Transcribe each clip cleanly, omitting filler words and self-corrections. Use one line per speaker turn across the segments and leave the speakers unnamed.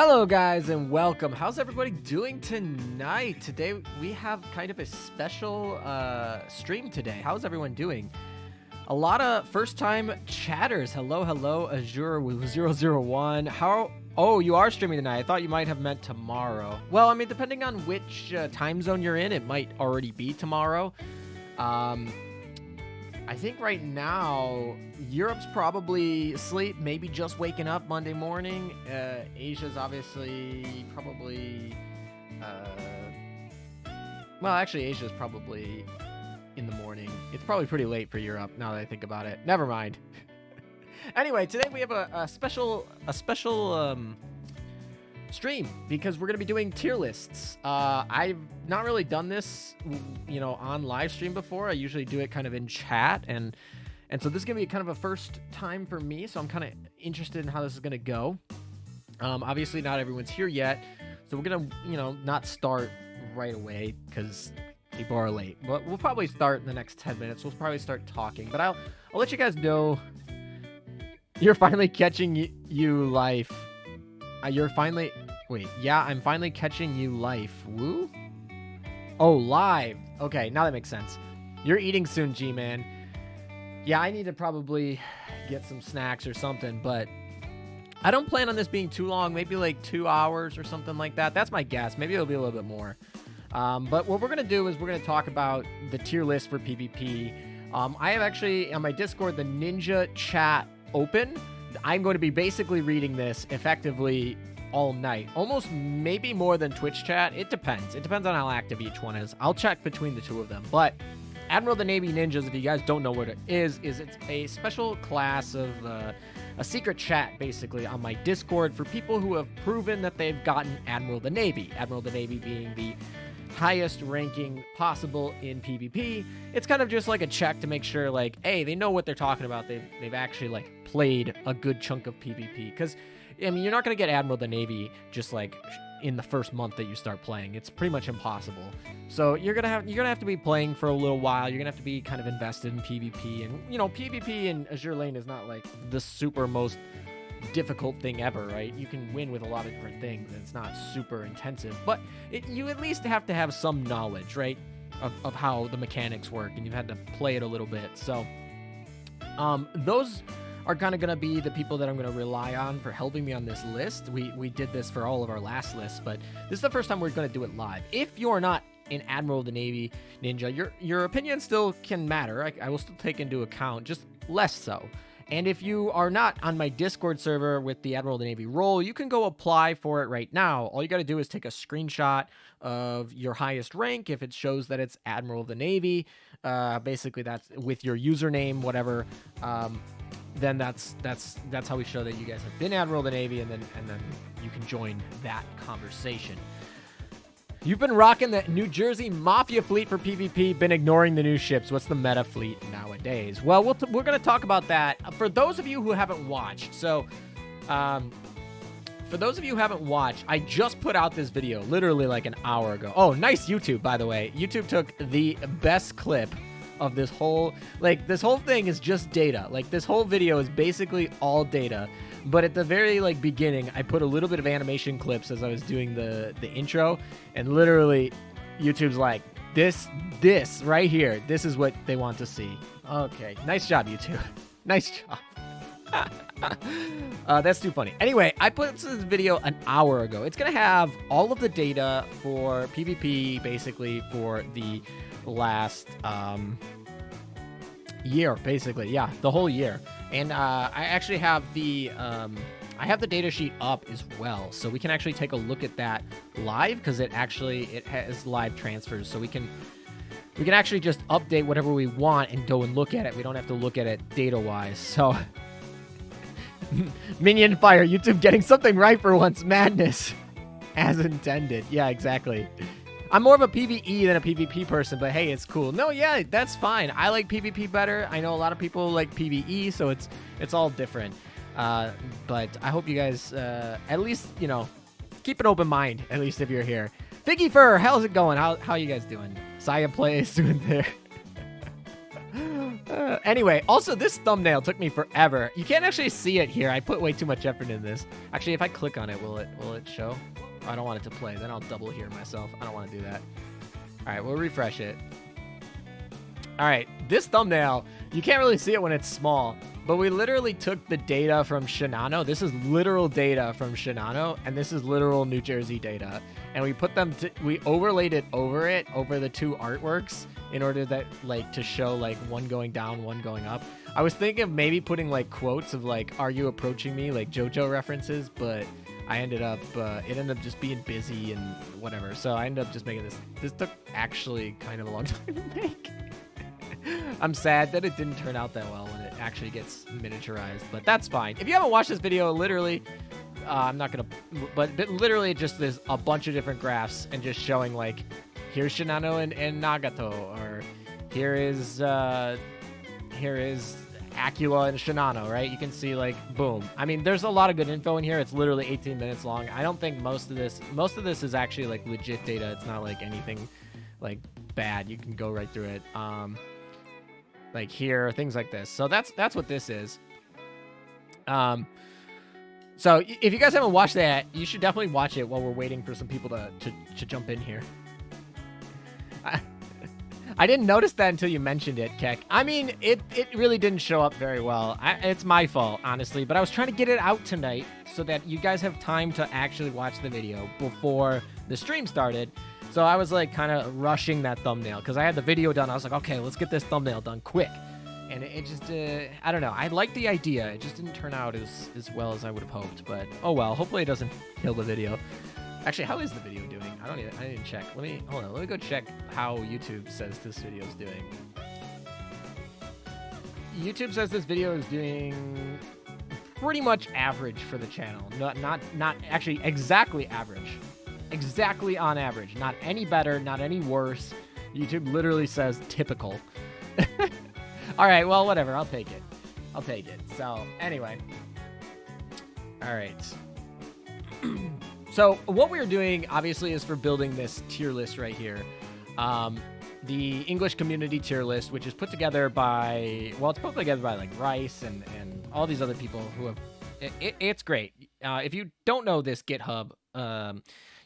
Hello guys and welcome. How's everybody doing tonight? Today we have kind of a special stream today. How's everyone doing? A lot of first-time chatters. Hello, Azur 001. Oh, you are streaming tonight. I thought you might have meant tomorrow. Well, I mean, depending on which time zone you're in, it might already be tomorrow. I think right now, Europe's probably asleep, maybe just waking up Monday morning. Asia's obviously probably... well, actually, Asia's probably in the morning. It's probably pretty late for Europe, now that I think about it. Never mind. Anyway, today we have a special stream because we're going to be doing tier lists. I've not really done this, on live stream before. I usually do it kind of in chat, and so this is going to be kind of a first time for me, so I'm kind of interested in how this is going to go. Obviously, not everyone's here yet, so we're going to, not start right away because people are late. But we'll probably start in the next 10 minutes. We'll probably start talking, but I'll let you guys know. You're finally catching you life. You're finally... Wait, yeah, I'm finally catching you life. Woo? Oh, live. Okay, now that makes sense. You're eating soon, G-Man. Yeah, I need to probably get some snacks or something, but I don't plan on this being too long. Maybe like 2 hours or something like that. That's my guess. Maybe it'll be a little bit more. But what we're going to do is we're going to talk about the tier list for PvP. I have actually, on my Discord, the Ninja chat open. I'm going to be basically reading this effectively all night. Almost maybe more than Twitch chat. It depends. It depends on how active each one is. I'll check between the two of them. But Admiral of the Navy Ninjas, if you guys don't know what it is it's a special class of a secret chat, basically, on my Discord for people who have proven that they've gotten Admiral of the Navy. Admiral of the Navy being the highest ranking possible in PvP. It's kind of just like a check to make sure, like, hey, they know what they're talking about. They've actually, like, played a good chunk of PvP. Because, I mean, you're not going to get Admiral of the Navy just, like, in the first month that you start playing. It's pretty much impossible. So you're gonna have to be playing for a little while. You're gonna have to be kind of invested in PvP. And, PvP in Azur Lane is not, like, the super most difficult thing ever, right? You can win with a lot of different things, and it's not super intensive, but you at least have to have some knowledge, right, of how the mechanics work, and you've had to play it a little bit. So those are kind of going to be the people that I'm going to rely on for helping me on this list. We did this for all of our last lists, but this is the first time we're going to do it live. If you're not an Admiral of the Navy Ninja, your opinion still can matter. I will still take into account, just less so. And if you are not on my Discord server with the Admiral of the Navy role, you can go apply for it right now. All you got to do is take a screenshot of your highest rank. If it shows that it's Admiral of the Navy, basically that's with your username, whatever. Then that's how we show that you guys have been Admiral of the Navy, and then you can join that conversation. You've been rocking the New Jersey Mafia fleet for PvP, been ignoring the new ships. What's the meta fleet nowadays? Well, we're going to talk about that. For those of you who haven't watched, I just put out this video literally like an hour ago. Oh, nice YouTube, by the way. YouTube took the best clip of this whole, this whole thing is just data. Like, this whole video is basically all data. But at the very, beginning, I put a little bit of animation clips as I was doing the intro, and literally, YouTube's like, this right here, this is what they want to see. Okay, nice job, YouTube. Nice job. That's too funny. Anyway, I put this video an hour ago. It's going to have all of the data for PvP, basically, for the last year, basically. Yeah, the whole year. And I actually have the data sheet up as well, so we can actually take a look at that live, because it has live transfers, so we can actually just update whatever we want and go and look at it. We don't have to look at it data wise. So Minion Fire, YouTube getting something right for once. Madness as intended. Yeah, exactly. I'm more of a PvE than a PvP person, but hey, it's cool. No, yeah, that's fine. I like PvP better. I know a lot of people like PvE, so it's all different. But I hope you guys at least, keep an open mind, at least if you're here. Figgy Fur, how's it going? How you guys doing? Saya Plays doing there. Anyway, also this thumbnail took me forever. You can't actually see it here. I put way too much effort in this. Actually, if I click on it, will it show? I don't want it to play. Then I'll double hear myself. I don't want to do that. All right, we'll refresh it. All right, this thumbnail, you can't really see it when it's small, but we literally took the data from Shinano. This is literal data from Shinano, and this is literal New Jersey data. And we put them we overlaid it over the two artworks in order that to show like one going down, one going up. I was thinking of maybe putting like quotes of like, "Are you approaching me?" like JoJo references, but I ended up, it ended up just being busy and whatever. So I ended up just making this. This took actually kind of a long time to make. I'm sad that it didn't turn out that well when it actually gets miniaturized, but that's fine. If you haven't watched this video, literally, I'm not gonna, but literally just there's a bunch of different graphs and just showing like, here's Shinano and Nagato, or here is Acula and Shinano, right? You can see like, boom. I mean, there's a lot of good info in here. It's literally 18 minutes long. I don't think most of this is actually like legit data. It's not like anything like bad. You can go right through it. Like here, things like this. So that's what this is. So if you guys haven't watched that, you should definitely watch it while we're waiting for some people to jump in here. I didn't notice that until you mentioned it, Keck. I mean, it really didn't show up very well. It's my fault, honestly, but I was trying to get it out tonight so that you guys have time to actually watch the video before the stream started. So I was like kind of rushing that thumbnail because I had the video done. I was like, okay, let's get this thumbnail done quick. And it just, I don't know. I liked the idea. It just didn't turn out as well as I would have hoped. But oh well. Hopefully it doesn't kill the video. Actually, how is the video doing? I didn't check. Hold on. Let me go check how YouTube says this video is doing. YouTube says this video is doing pretty much average for the channel. Not actually exactly average. Exactly on average. Not any better, not any worse. YouTube literally says typical. All right, well, whatever. I'll take it. So, anyway. All right. So, what we're doing, obviously, is for building this tier list right here. The English community tier list, which is put together by, well, it's put together by, like, Rice and all these other people who have, it's great. If you don't know this GitHub,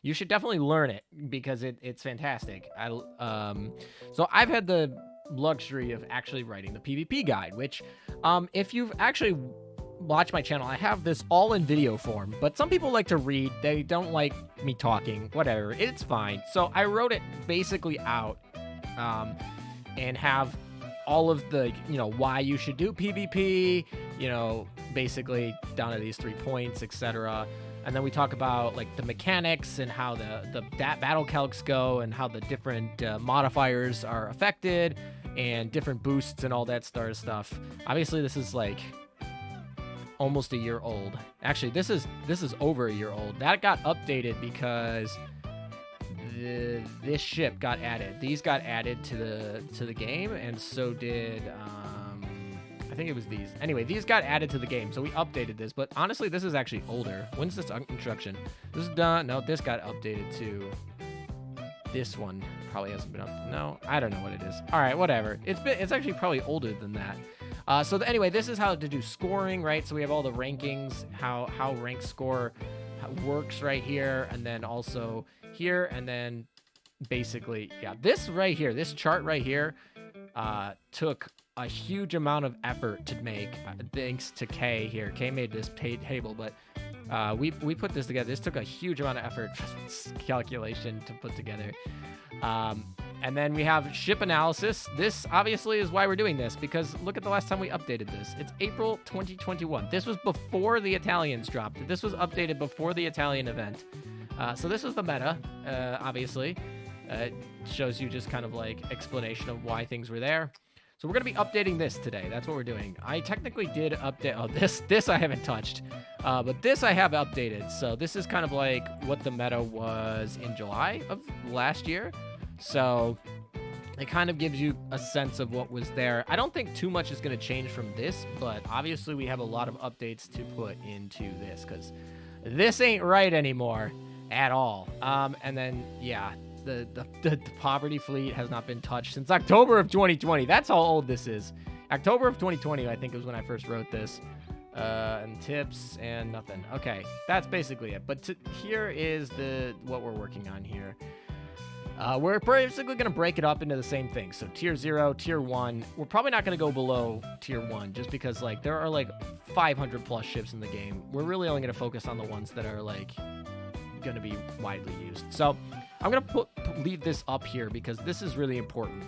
you should definitely learn it because it's fantastic. So I've had the luxury of actually writing the PvP guide, which if you've actually watched my channel, I have this all in video form, but some people like to read. They don't like me talking, whatever. It's fine. So I wrote it basically out and have all of the, why you should do PvP, basically down to these 3 points, etc. And then we talk about like the mechanics and how the battle calcs go and how the different modifiers are affected and different boosts and all that sort of stuff. Obviously, this is like almost a year old. Actually, this is over a year old. That got updated because this ship got added. These got added to the game, and so did I think it was these. Anyway, these got added to the game, so we updated this. But honestly, this is actually older. When's this introduction? This is done. No, this got updated to this one. Probably hasn't been up. No, I don't know what it is. All right, whatever. It's actually probably older than that. Anyway, this is how to do scoring, right? So we have all the rankings, how rank score works right here, and then also here, and then basically, yeah, this right here, this chart right here, took a huge amount of effort to make, thanks to Kay here. Kay made this table, but we put this together. This took a huge amount of effort for this calculation to put together. And then we have ship analysis. This obviously is why we're doing this, because look at the last time we updated this. It's April 2021. This was before the Italians dropped. This was updated before the Italian event. So this was the meta, obviously. It shows you just kind of like explanation of why things were there. So we're going to be updating this today. That's what we're doing. I technically did update. Oh, this I haven't touched. But this I have updated. So this is kind of like what the meta was in July of last year. So it kind of gives you a sense of what was there. I don't think too much is going to change from this, but obviously we have a lot of updates to put into this because this ain't right anymore at all. And then, yeah, the poverty fleet has not been touched since October of 2020. That's how old this is. October of 2020, I think, was when I first wrote this. And tips and nothing. Okay, that's basically it. But here is what we're working on here. We're basically going to break it up into the same thing. So tier 0, tier 1. We're probably not going to go below tier 1 just because like there are like 500 plus ships in the game. We're really only going to focus on the ones that are like going to be widely used. So I'm going to leave this up here because this is really important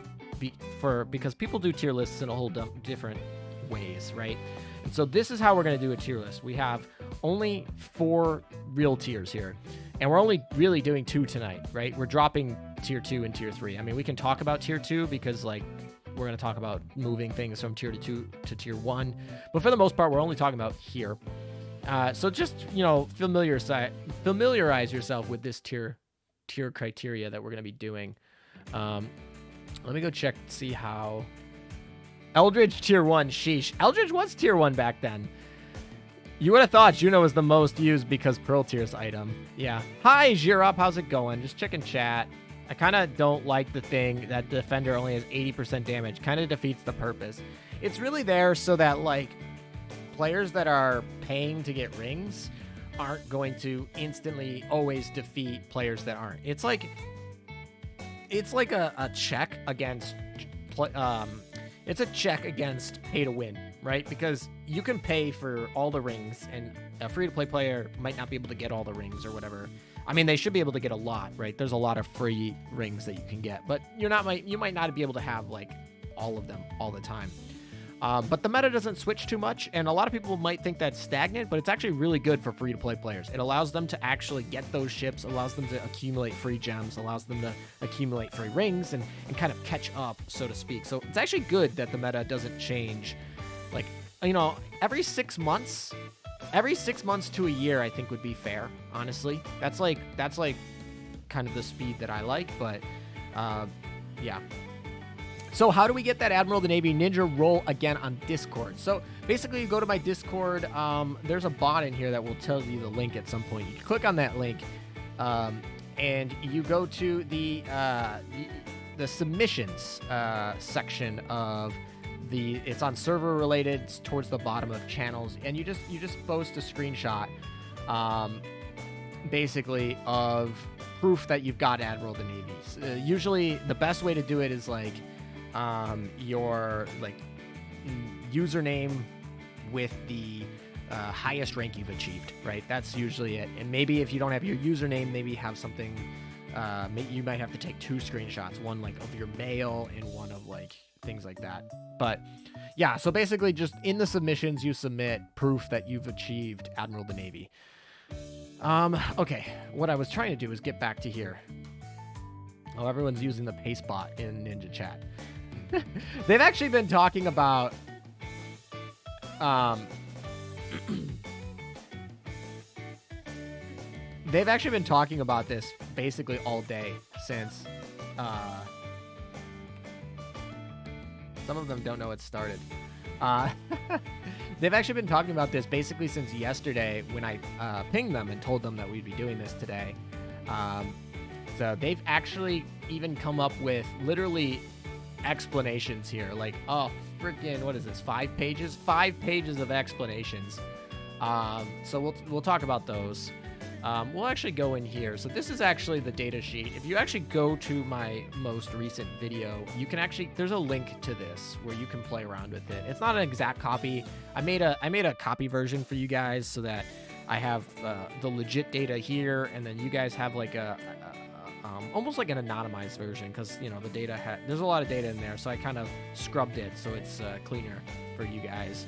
because people do tier lists in a whole different ways, right? And so this is how we're going to do a tier list. We have only 4 real tiers here, and we're only really doing 2 tonight, right? We're dropping tier 2 and tier 3. I mean, we can talk about tier 2 because like we're going to talk about moving things from tier 2 to tier 1, but for the most part, we're only talking about here. So just, you know, familiarize yourself with this tier criteria that we're going to be doing. Let me go check to see how Eldridge tier 1. Sheesh. Eldridge was tier 1 back then. You would have thought Juno was the most used because Pearl tier's item. Yeah. Hi, Jirop. How's it going? Just checking chat. I kind of don't like the thing that Defender only has 80% damage. Kind of defeats the purpose. It's really there so that, like, players that are paying to get rings aren't going to instantly always defeat players that aren't. It's like a check against it's a check against pay to win, right? Because you can pay for all the rings, and a free-to-play player might not be able to get all the rings or whatever. I mean, they should be able to get a lot, right? There's a lot of free rings that you can get, but you might not be able to have like all of them all the time. But the meta doesn't switch too much, and a lot of people might think that's stagnant, but it's actually really good for free-to-play players. It allows them to actually get those ships, allows them to accumulate free gems, allows them to accumulate free rings, and kind of catch up, so to speak. So it's actually good that the meta doesn't change. Like, you know, every 6 months to a year, I think would be fair, honestly. That's like kind of the speed that I like, but yeah. So how do we get that Admiral of the Navy Ninja role again on Discord? So basically you go to my Discord. There's a bot in here that will tell you the link at some point. You click on that link and you go to the submissions section of it's on server related. It's towards the bottom of channels, and you just post a screenshot basically of proof that you've got Admiral of the Navy. Usually the best way to do it is like your like username with the highest rank you've achieved, right? That's usually it. And maybe if you don't have your username, maybe have something, you might have to take 2 screenshots, one like of your mail and one of like things like that. But yeah, so basically just in the submissions, you submit proof that you've achieved Admiral of the Navy. Okay, what I was trying to do is get back to here. Oh, everyone's using the paste bot in Ninja Chat. They've actually been talking about this basically all day since some of them don't know it started. They've actually been talking about this basically since yesterday when I pinged them and told them that we'd be doing this today. So they've actually even come up with literally explanations here. Like, oh, freaking, what is this? 5 pages? 5 pages of explanations. So we'll talk about those. We'll actually go in here. So this is actually the data sheet. If you actually go to my most recent video, you can actually, there's a link to this where you can play around with it. It's not an exact copy. I made a copy version for you guys so that I have the legit data here, and then you guys have like almost like an anonymized version, because you know the data there's a lot of data in there, so I kind of scrubbed it so it's cleaner for you guys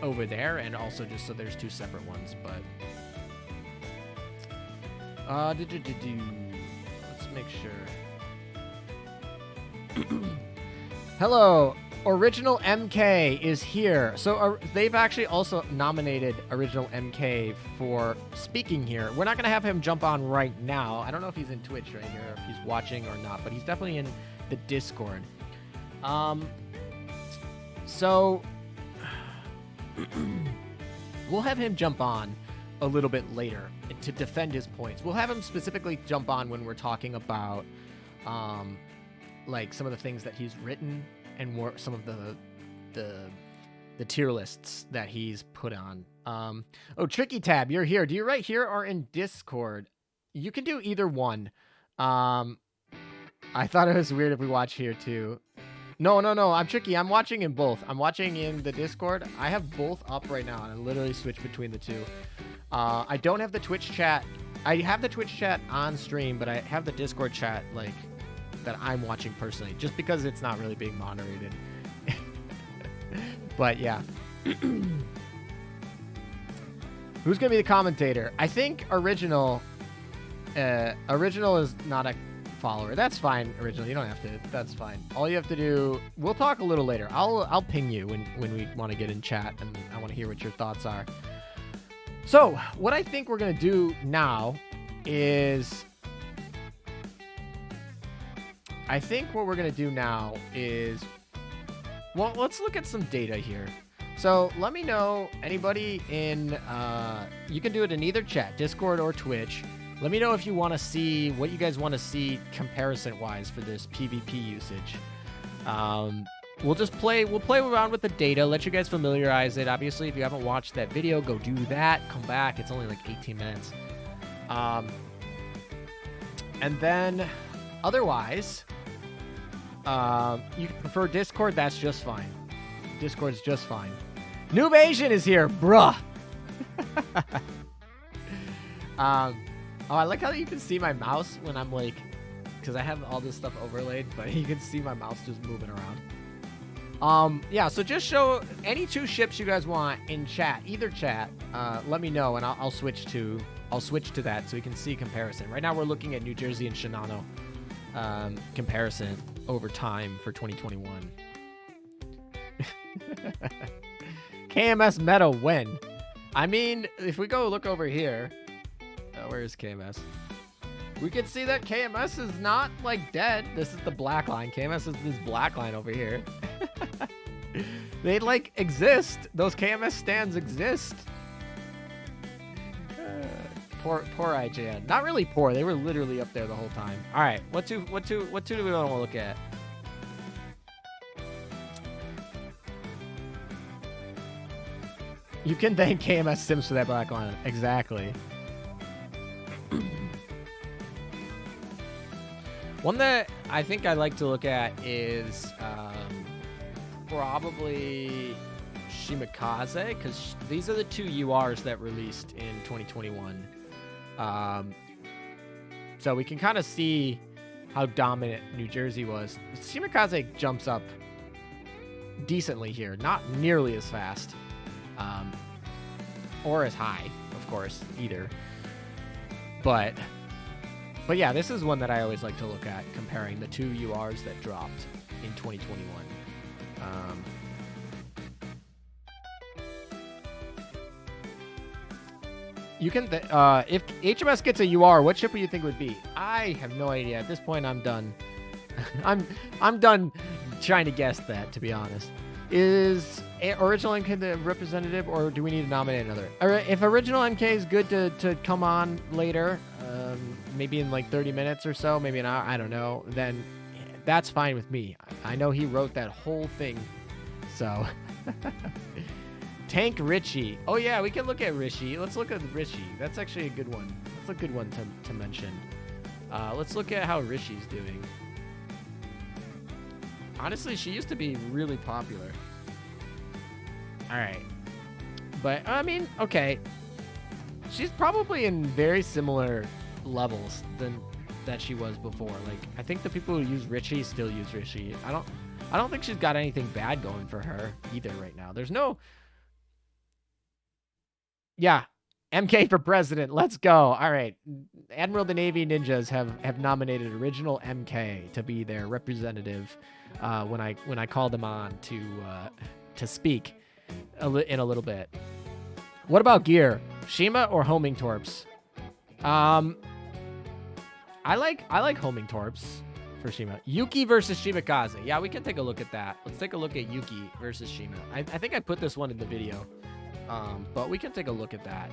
over there, and also just so there's 2 separate ones. But let's make sure. Hello, Original MK is here. So they've actually also nominated Original MK for speaking here. We're not going to have him jump on right now. I don't know if he's in Twitch right here, if he's watching or not, but he's definitely in the Discord. So we'll have him jump on a little bit later to defend his points. We'll have him specifically jump on when we're talking about like some of the things that he's written and some of the the tier lists that he's put on. Oh, Tricky Tab, you're here. Do you write here or in Discord? You can do either one. I thought it was weird if we watch here too. No, I'm Tricky. I'm watching in both. I'm watching in the Discord. I have both up right now, and I literally switch between the two. I don't have the Twitch chat. I have the Twitch chat on stream, but I have the Discord chat like that I'm watching personally, just because it's not really being moderated. But yeah. Who's gonna be the commentator? I think Original. Original is not a follower. That's fine, Original. You don't have to. That's fine. All you have to do. We'll talk a little later. I'll ping you when we want to get in chat, and I want to hear what your thoughts are. So what I think we're gonna do now is. Well, let's look at some data here. So let me know, anybody in, you can do it in either chat, Discord or Twitch. Let me know if you want to see, what you guys want to see comparison-wise for this PvP usage. We'll play around with the data, let you guys familiarize it. Obviously, if you haven't watched that video, go do that. Come back. It's only like 18 minutes. And then, otherwise, you prefer Discord, that's just fine. Discord's just fine. Noob Asian is here, bruh. Oh, I like how you can see my mouse when I'm like, because I have all this stuff overlaid, but you can see my mouse just moving around. Yeah, so just show any two ships you guys want in chat, either chat. Let me know, and I'll switch to that so you can see comparison. Right now we're looking at New Jersey and Shinano comparison over time for 2021. KMS meta when? I mean, if we go look over here, where is KMS? We can see that KMS is not like dead. This is the black line. KMS is this black line over here. They like exist. Those KMS stands exist. Poor IGN. Not really poor. They were literally up there the whole time. All right. What two do we want to look at? You can thank KMS Sims for that black line. Exactly. One that I think I like to look at is probably Shimakaze, because these are the two URs that released in 2021. So we can kind of see how dominant New Jersey was. Shimakaze jumps up decently here, not nearly as fast, or as high, of course, either. But yeah, this is one that I always like to look at, comparing the two URs that dropped in 2021. You can, if HMS gets a UR, what ship would you think it would be? I have no idea. At this point, I'm done. I'm done trying to guess that, to be honest. Is Original MK the representative, or do we need to nominate another? If Original MK is good to come on later, maybe in like 30 minutes or so, maybe an hour, I don't know, then that's fine with me. I know he wrote that whole thing, so... Tank Richie. Oh yeah, we can look at Richie. Let's look at Richie. That's actually a good one. That's a good one to mention. Let's look at how Richie's doing. Honestly, she used to be really popular. All right. But, I mean, okay. She's probably in very similar levels than that she was before. Like, I think the people who use Richie still use Richie. I don't think she's got anything bad going for her either right now. There's no... Yeah, MK for president. Let's go. All right. Admiral of the Navy Ninjas have nominated Original MK to be their representative when I call them on to speak in a little bit. What about gear? Shima or homing torps? I like homing torps for Shima. Yuki versus Shimakaze. Yeah, we can take a look at that. Let's take a look at Yuki versus Shima. I think I put this one in the video. But we can take a look at that.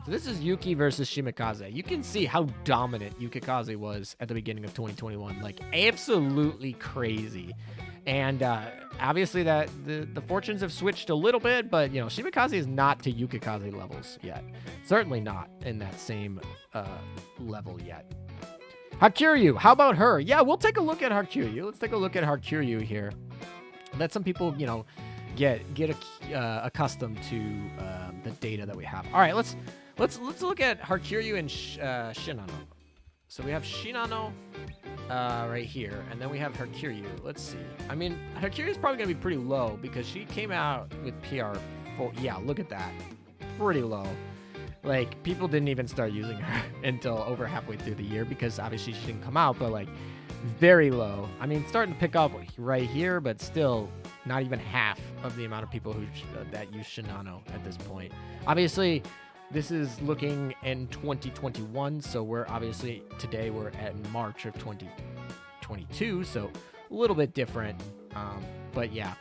So this is Yuki versus Shimakaze. You can see how dominant Yukikaze was at the beginning of 2021. Like, absolutely crazy. And obviously that the fortunes have switched a little bit, but you know, Shimikaze is not to Yukikaze levels yet. Certainly not in that same level yet. Hakuryu, how about her? Yeah, we'll take a look at Hakuryu. Let's take a look at Hakuryu here. Let some people, you know, get accustomed to the data that we have. All right, let's look at Hakuryu and Shinano. So we have Shinano right here, and then we have Hakuryu. Let's see. I mean, Hakuryu is probably gonna be pretty low because she came out with PR4. Yeah, look at that, pretty low. Like, people didn't even start using her until over halfway through the year because obviously she didn't come out, but like very low. I mean, starting to pick up right here, but still not even half of the amount of people who that use Shinano at this point. Obviously, this is looking in 2021, so we're obviously today we're at March of 2022, so a little bit different. But yeah.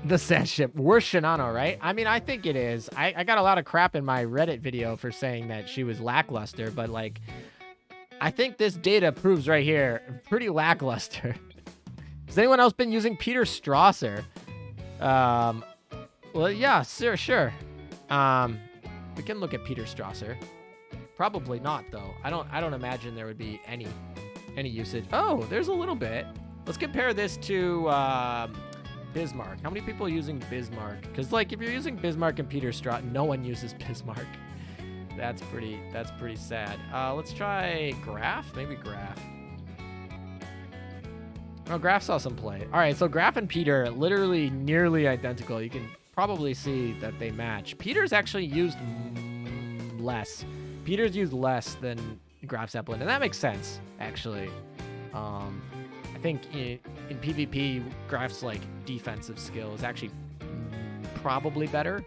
The sad ship. We're Shinano, right? I mean, I think it is. I got a lot of crap in my Reddit video for saying that she was lackluster, but like, I think this data proves right here, pretty lackluster. Has anyone else been using Peter Strasser? Well, yeah, sure. We can look at Peter Strasser. Probably not, though. I don't imagine there would be any usage. Oh, there's a little bit. Let's compare this to Bismarck. How many people are using Bismarck? Because like, if you're using Bismarck and Peter Strasser, no one uses Bismarck. That's pretty sad. Let's try Graf. Maybe Graf. Oh, Graf saw some play. All right, so Graf and Peter literally nearly identical. You can probably see that they match. Peter's actually used less. Peter's used less than Graf Zeppelin, and that makes sense, actually. I think in PvP, Graf's like defensive skill is actually probably better.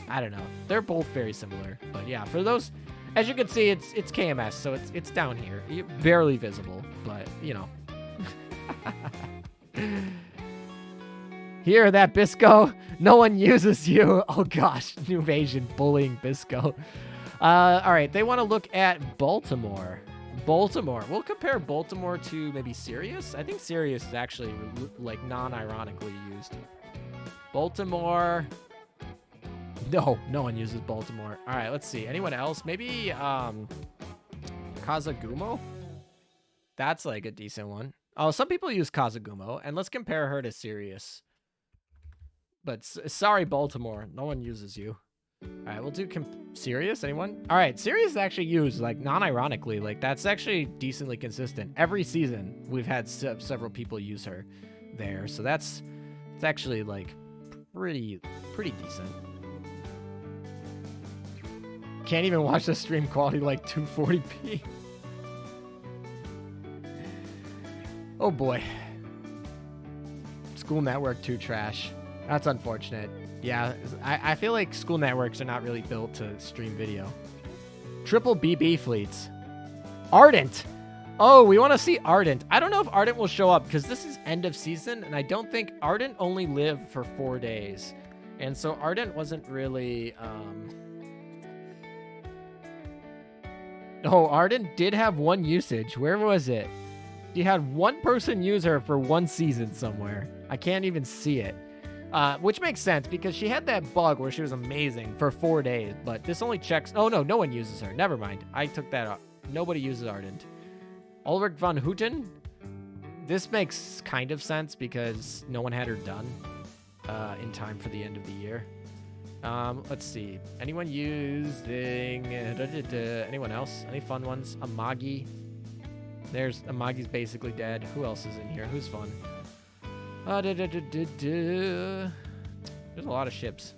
I don't know. They're both very similar, but yeah, for those, as you can see, it's KMS, so it's down here, barely visible, but you know. Hear that, Bisco? No one uses you. Oh gosh, New Invasion bullying Bisco. All right, they want to look at Baltimore. We'll compare Baltimore to maybe Sirius. I think Sirius is actually like non-ironically used. Baltimore. No one uses Baltimore. All right, let's see. Anyone else? Maybe Kazagumo? That's like a decent one. Oh, some people use Kazagumo, and let's compare her to Sirius. But sorry, Baltimore. No one uses you. All right, we'll do Sirius. Anyone? All right, Sirius is actually used, like, non-ironically. Like, that's actually decently consistent. Every season, we've had several people use her there. So it's actually, like, pretty decent. Can't even watch the stream quality, like, 240p. Oh, boy. School Network 2 trash. That's unfortunate. Yeah, I feel like school networks are not really built to stream video. Triple BB fleets. Ardent. Oh, we want to see Ardent. I don't know if Ardent will show up because this is end of season, and I don't think Ardent only lived for 4 days. And so Ardent wasn't really... Oh, Ardent did have one usage. Where was it? He had one person use her for one season somewhere. I can't even see it. Which makes sense because she had that bug where she was amazing for 4 days, but this only checks... Oh, no one uses her. Never mind. I took that up. Nobody uses Ardent. Ulrich von Houten? This makes kind of sense because no one had her done in time for the end of the year. Let's see. Anyone using... anyone else? Any fun ones? Amagi. Amagi's basically dead. Who else is in here? Who's fun? There's a lot of ships.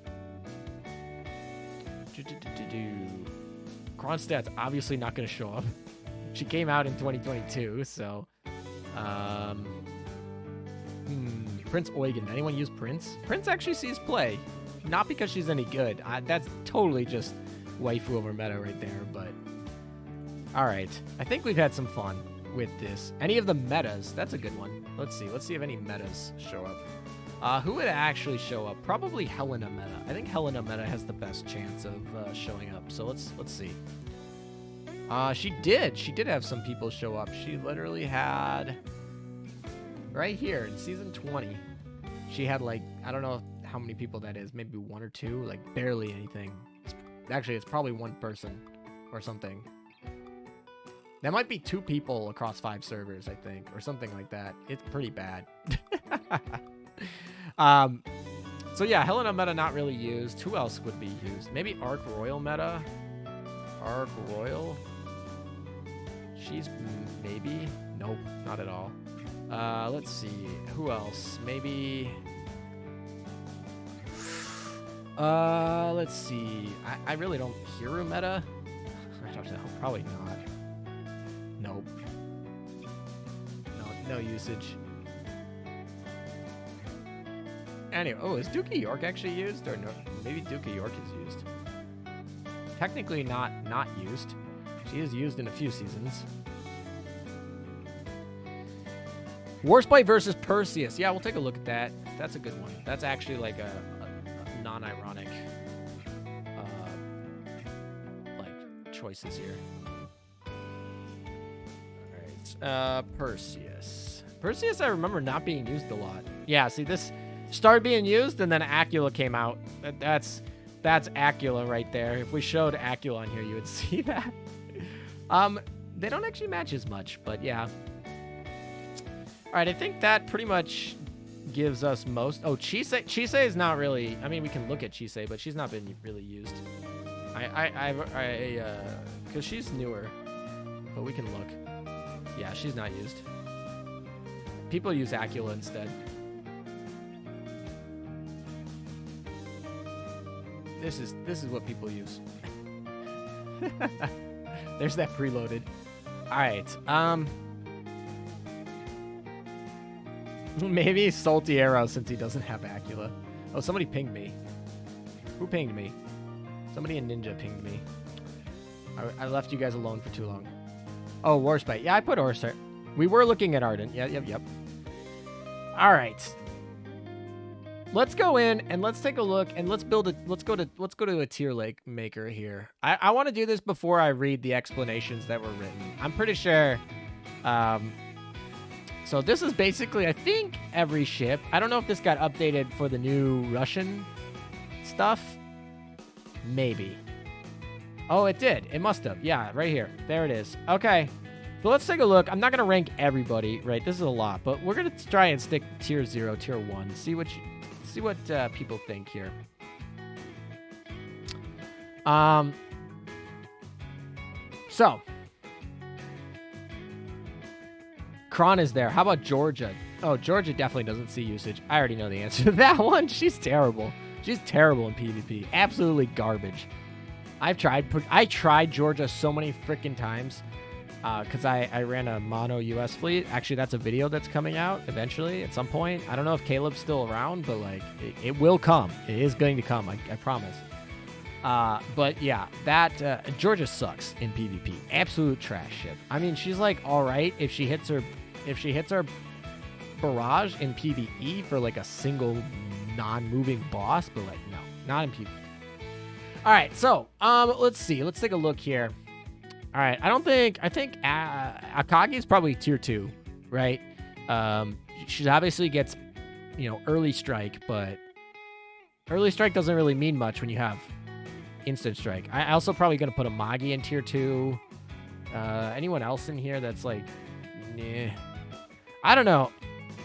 Kronstadt's obviously not going to show up. She came out in 2022, so... Prince Eugen. Anyone use Prince? Prince actually sees play. Not because she's any good. That's totally just waifu over meta right there, but... Alright. I think we've had some fun with this. Any of the metas? That's a good one. Let's see if any metas show up. Who would actually show up? Probably Helena meta. I think Helena meta has the best chance of showing up. So let's see. She did have some people show up. She literally had... right here in season 20, she had like, I don't know how many people that is, maybe 1 or 2, like barely anything. It's probably 1 person or something. That might be 2 people across 5 servers, I think, or something like that. It's pretty bad. So yeah, Helena meta not really used. Who else would be used? Maybe Arc Royal meta. Arc Royal. She's maybe. Nope, not at all. Let's see. Who else? Maybe. Let's see. I really don't hero meta. I don't know. Probably not. Nope. No usage. Anyway, oh, is Dookie York actually used? Or no? Maybe Dookie York is used. Technically not used. She is used in a few seasons. Warspite versus Perseus. Yeah, we'll take a look at that. That's a good one. That's actually like a non-ironic like choices here. All right. Perseus. Perseus, I remember not being used a lot. Yeah, see, this started being used, and then Acula came out. That's Acula right there. If we showed Acula on here, you would see that. They don't actually match as much, but yeah. All right, I think that pretty much gives us most. Oh, Chisei is not really. I mean, we can look at Chisei, but she's not been really used. Because she's newer, but we can look. Yeah, she's not used. People use Acula instead. This is what people use. There's that preloaded. All right. Maybe Salty Arrow since he doesn't have Acula. Oh, somebody pinged me. Who pinged me? Somebody in Ninja pinged me. I left you guys alone for too long. Oh, Warspite. Yeah, I put Warspite. We were looking at Ardent. Yep. All right. Let's go in and let's take a look and let's go to a tier lake maker here. I want to do this before I read the explanations that were written. I'm pretty sure. So this is basically, I think, every ship. I don't know if this got updated for the new Russian stuff. Maybe. Oh, it did. It must have. Yeah, right here. There it is. Okay. So let's take a look. I'm not going to rank everybody, right? This is a lot, but we're going to try and stick tier 0, tier 1. See what people think here. So Kron is there. How about Georgia? Oh, Georgia definitely doesn't see usage. I already know the answer to that one. She's terrible. She's terrible in PvP. Absolutely garbage. I tried Georgia so many freaking times because I ran a mono US fleet. Actually, that's a video that's coming out eventually at some point. I don't know if Caleb's still around, but like it will come. It is going to come. I promise. But yeah, that Georgia sucks in PvP. Absolute trash ship. I mean, she's like all right if she hits her barrage in PvE for like a single non-moving boss, but like no, not in PvP. All right, so let's see. Let's take a look here. All right, I think Akagi is probably tier 2, right? She obviously gets, early strike, but early strike doesn't really mean much when you have instant strike. I also probably gonna put a Magi in tier 2. Anyone else in here that's like, nah. I don't know.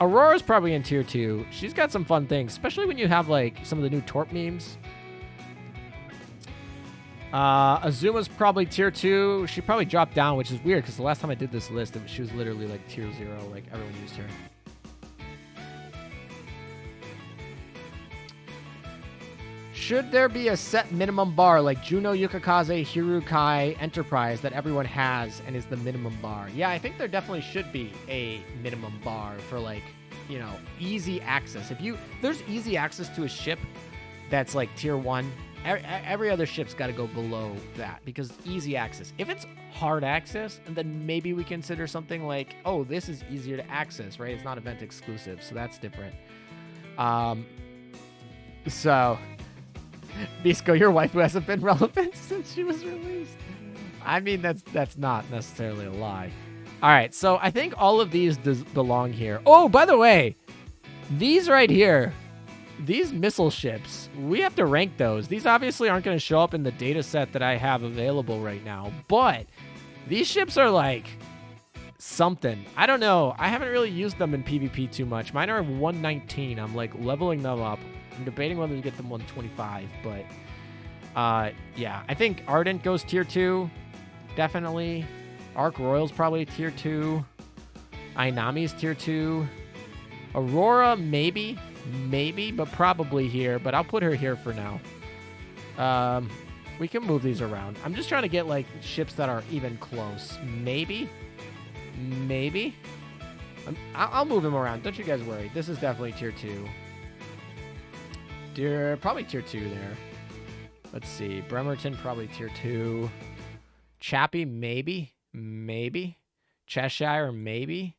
Aurora's probably in tier 2. She's got some fun things, especially when you have like some of the new Torp memes. Azuma's probably tier 2. She probably dropped down, which is weird because the last time I did this list, she was literally like tier 0. Like everyone used her. Should there be a set minimum bar like Juno, Yukikaze, Hirukai, Enterprise that everyone has and is the minimum bar? Yeah, I think there definitely should be a minimum bar for like, easy access. There's easy access to a ship that's like tier 1, every other ship's got to go below that because easy access. If it's hard access, then maybe we consider something like, oh, this is easier to access, right? It's not event exclusive, so that's different. So... Bisco, your waifu hasn't been relevant since she was released. I mean, that's not necessarily a lie. All right, so I think all of these belong here. Oh, by the way, these right here, these missile ships, we have to rank those. These obviously aren't going to show up in the data set that I have available right now, but these ships are like something. I don't know. I haven't really used them in PvP too much. Mine are 119. I'm like leveling them up. I'm debating whether to get them 125, but yeah, I think Ardent goes tier 2, definitely. Arc Royal's probably tier 2. Ainami's tier 2. Aurora, maybe, but probably here. But I'll put her here for now. We can move these around. I'm just trying to get, like, ships that are even close. Maybe. I'll move them around. Don't you guys worry. This is definitely tier 2. Probably tier 2 there. Let's see. Bremerton, probably tier 2. Chappie, maybe. Cheshire, maybe.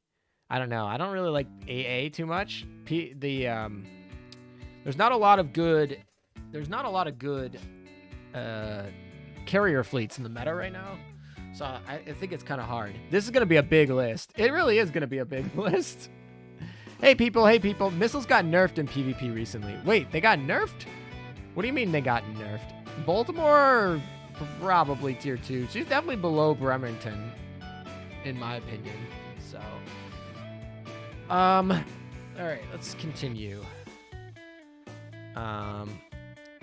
I don't know. I don't really like AA too much. There's not a lot of good carrier fleets in the meta right now. So I think it's kind of hard. This is going to be a big list. It really is going to be a big list. Hey people. Missiles got nerfed in PvP recently. Wait, they got nerfed? What do you mean they got nerfed? Baltimore, probably tier 2. She's definitely below Bremerton, in my opinion. So, all right, let's continue. I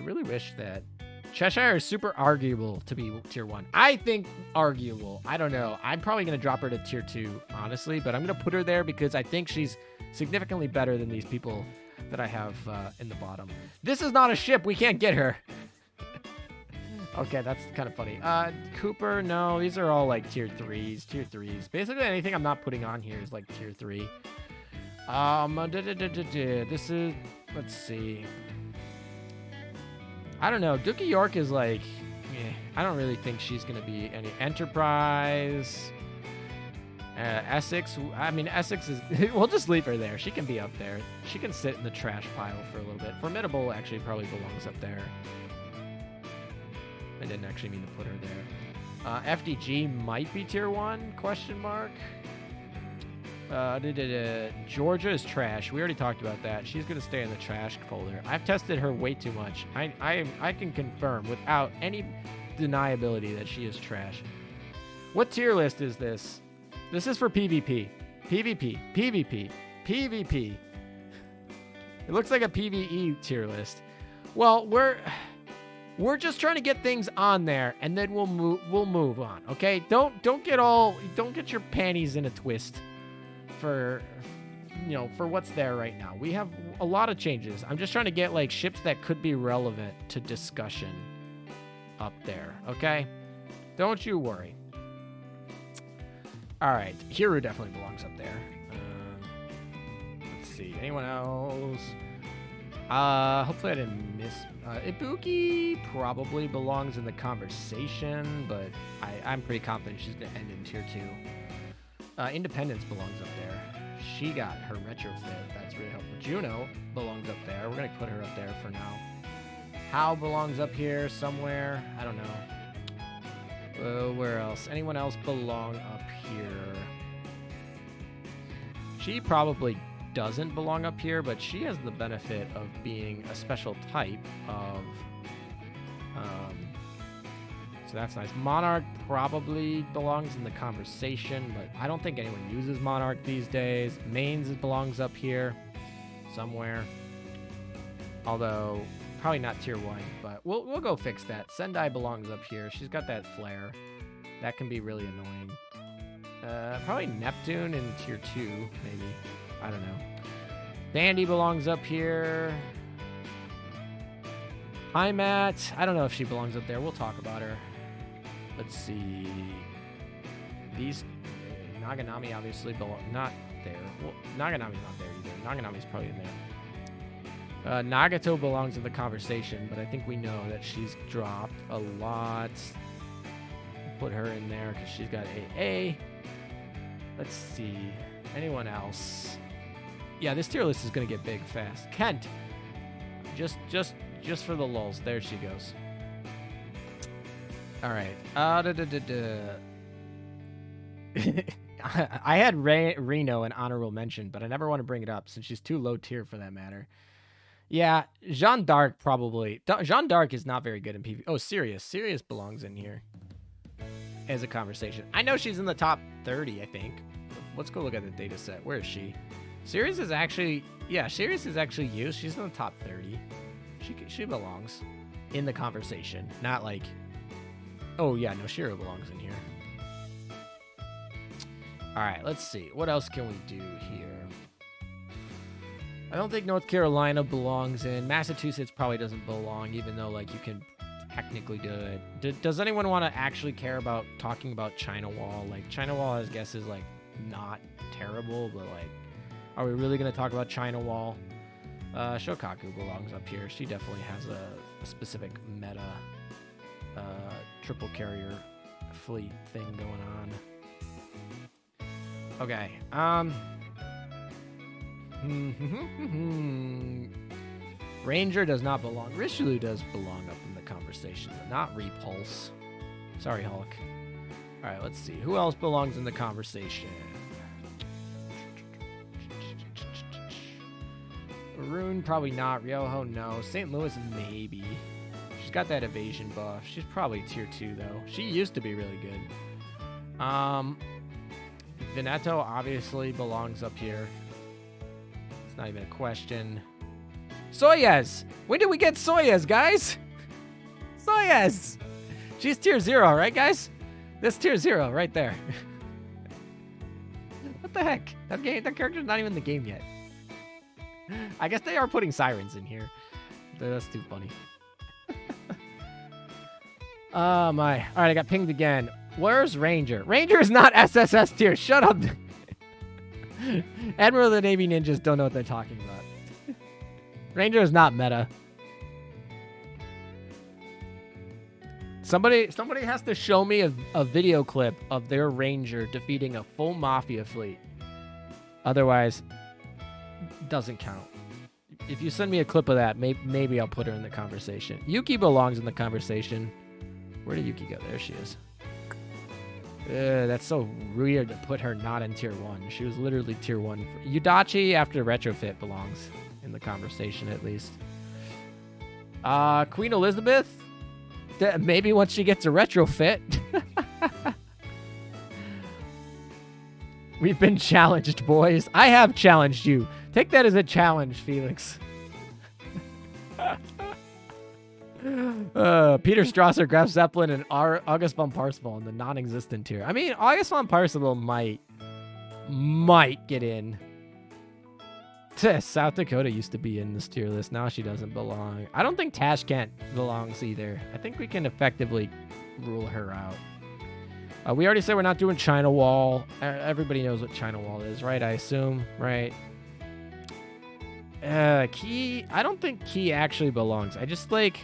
really wish that Cheshire is super arguable to be tier 1. I think arguable. I don't know. I'm probably going to drop her to tier 2, honestly, but I'm going to put her there because I think she's significantly better than these people that I have in the bottom. This is not a ship. We can't get her. Okay, that's kind of funny. Cooper, no, these are all like tier 3s. Basically, anything I'm not putting on here is like tier 3. This is, let's see. I don't know. Dookie York is like, I don't really think she's going to be any Enterprise. Essex, Essex is, we'll just leave her there. She can be up there. She can sit in the trash pile for a little bit. Formidable actually probably belongs up there. I didn't actually mean to put her there. FDG might be tier 1, question mark. Georgia is trash. We already talked about that. She's going to stay in the trash folder. I've tested her way too much. I can confirm without any deniability that she is trash. What tier list is this? This is for PvP. PvP. It looks like a PvE tier list. Well, we're just trying to get things on there, and then we'll move on. Okay? Don't get your panties in a twist for what's there right now. We have a lot of changes. I'm just trying to get like ships that could be relevant to discussion up there. Okay? Don't you worry. All right, Hiru definitely belongs up there. Let's see, anyone else? Hopefully I didn't miss. Ibuki probably belongs in the conversation, but I'm pretty confident she's gonna end in tier 2. Independence belongs up there. She got her retrofit. That's really helpful. Juno belongs up there. We're gonna put her up there for now. How belongs up here somewhere. I don't know. Where else? Anyone else belong up here? She probably doesn't belong up here, but she has the benefit of being a special type of so that's nice. Monarch probably belongs in the conversation, but I don't think anyone uses Monarch these days. Mains belongs up here somewhere, although probably not tier 1, but we'll go fix that. Sendai belongs up here. She's got that flare. That can be really annoying. Probably Neptune in tier 2, maybe. I don't know. Dandy belongs up here. Matt. I don't know if she belongs up there. We'll talk about her. Let's see. These Naganami obviously belong not there. Well, Naganami's not there either. Naganami's probably in there. Nagato belongs in the conversation, but I think we know that she's dropped a lot. Put her in there because she's got AA. Let's see. Anyone else? Yeah, this tier list is going to get big fast. Kent. Just for the lulz. There she goes. All right. I had Reno an honorable mention, but I never want to bring it up since she's too low tier for that matter. Yeah, Jeanne d'Arc probably. Jeanne d'Arc is not very good in PvP. Oh, Sirius. Sirius belongs in here as a conversation. I know she's in the top 30, I think. Let's go look at the data set. Where is she? Sirius is actually... Yeah, Sirius is actually used. She's in the top 30. She belongs in the conversation. Not like... Oh, yeah, no, Shiro belongs in here. All right, let's see. What else can we do here? I don't think North Carolina belongs in. Massachusetts probably doesn't belong, even though, like, you can technically do it. Does anyone want to actually care about talking about China Wall? Like, China Wall, I guess, is, like, not terrible, but, like, are we really going to talk about China Wall? Shokaku belongs up here. She definitely has a specific meta triple carrier fleet thing going on. Okay. Ranger does not belong. Richelieu does belong up in the conversation, but not Repulse. Sorry, Hulk. All right, let's see. Who else belongs in the conversation? Rune, probably not. Ryoho, no. St. Louis, maybe. She's got that evasion buff. She's probably tier 2, though. She used to be really good. Veneto obviously belongs up here. It's not even a question. Soyuz! When did we get Soyuz, guys? Soyuz! She's tier 0, right, guys? That's tier 0 right there. What the heck? That character's not even in the game yet. I guess they are putting sirens in here. That's too funny. Oh my. All right, I got pinged again. Where's Ranger? Ranger is not SSS tier. Shut up. Admiral of the Navy Ninjas don't know what they're talking about. Ranger is not meta. Somebody has to show me a video clip of their Ranger defeating a full Mafia fleet. Otherwise, doesn't count. If you send me a clip of that, maybe I'll put her in the conversation. Yuki belongs in the conversation. Where did Yuki go? There she is. That's so weird to put her not in tier 1. She was literally tier 1. Yudachi after retrofit belongs in the conversation at least. Queen Elizabeth? Maybe once she gets a retrofit. We've been challenged, boys. I have challenged you. Take that as a challenge, Felix. Peter Strasser, Graf Zeppelin, and August von Parsifal in the non-existent tier. I mean, August von Parsifal might get in. South Dakota used to be in this tier list. Now she doesn't belong. I don't think Tashkent belongs either. I think we can effectively rule her out. We already said we're not doing China Wall. Everybody knows what China Wall is, right? I assume, right? Key. I don't think Key actually belongs. I just like...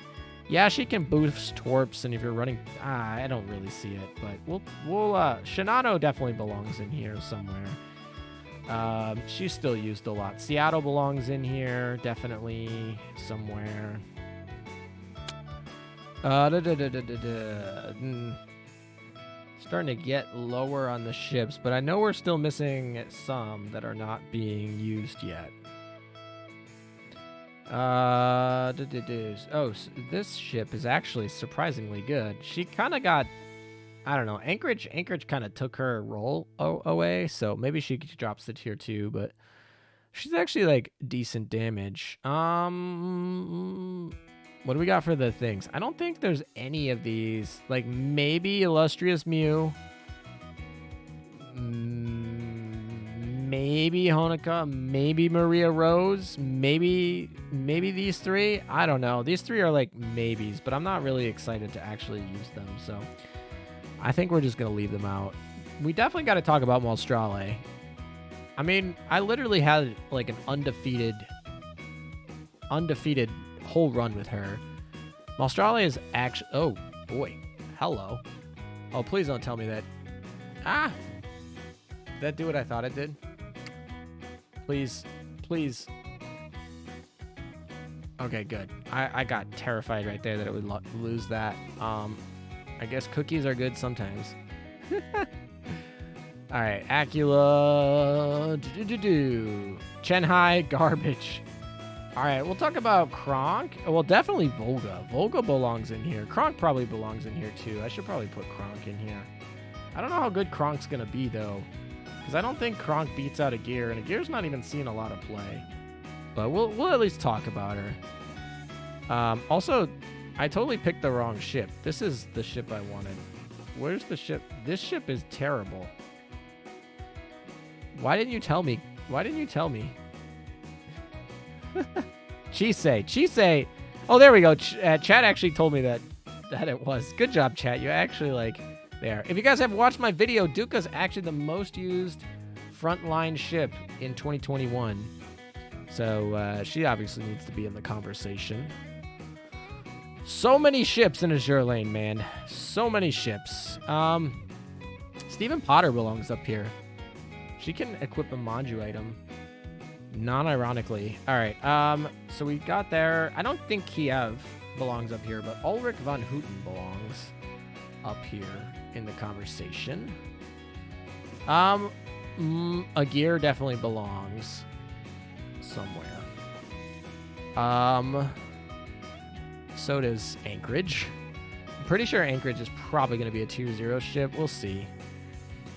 Yeah, she can boost Torps, and if you're running... I don't really see it, but we'll Shinano definitely belongs in here somewhere. She's still used a lot. Seattle belongs in here, definitely, somewhere. Starting to get lower on the ships, but I know we're still missing some that are not being used yet. Oh, this ship is actually surprisingly good. She kind of got, I don't know, Anchorage kind of took her role away, so maybe she drops to tier 2, but she's actually like decent damage. What do we got for the things? I don't think there's any of these. Like maybe Illustrious Mew, maybe Honoka, maybe Maria Rose, maybe these 3. I don't know. These 3 are like maybes, but I'm not really excited to actually use them, so I think we're just going to leave them out. We definitely got to talk about Malstrale. I mean, I literally had like an undefeated whole run with her. Malstrale is actually... Oh, boy. Hello. Oh, please don't tell me that... Ah! Did that do what I thought it did? Please. Please. Okay, good. I got terrified right there that it would lose that. I guess cookies are good sometimes. All right, Acula. Chenhai, garbage. All right, we'll talk about Kronk. Well, definitely Volga. Volga belongs in here. Kronk probably belongs in here, too. I should probably put Kronk in here. I don't know how good Kronk's going to be, though, because I don't think Kronk beats out Agir, and Agir's not even seeing a lot of play. But we'll at least talk about her. Also, I totally picked the wrong ship. This is the ship I wanted. Where's the ship? This ship is terrible. Why didn't you tell me? Why didn't you tell me? Chisei. Oh, there we go. Chat actually told me that it was. Good job, chat. You actually, like, there. If you guys have watched my video, Duka's actually the most used frontline ship in 2021. So she obviously needs to be in the conversation. So many ships in Azur lane, man. So many ships. Stephen Potter belongs up here. She can equip a Manju item. Non-ironically. All right. So we got there. I don't think Kiev belongs up here, but Ulrich von Houten belongs up here in the conversation. Agir definitely belongs somewhere. So does Anchorage. I'm pretty sure Anchorage is probably going to be a tier 0 ship. We'll see.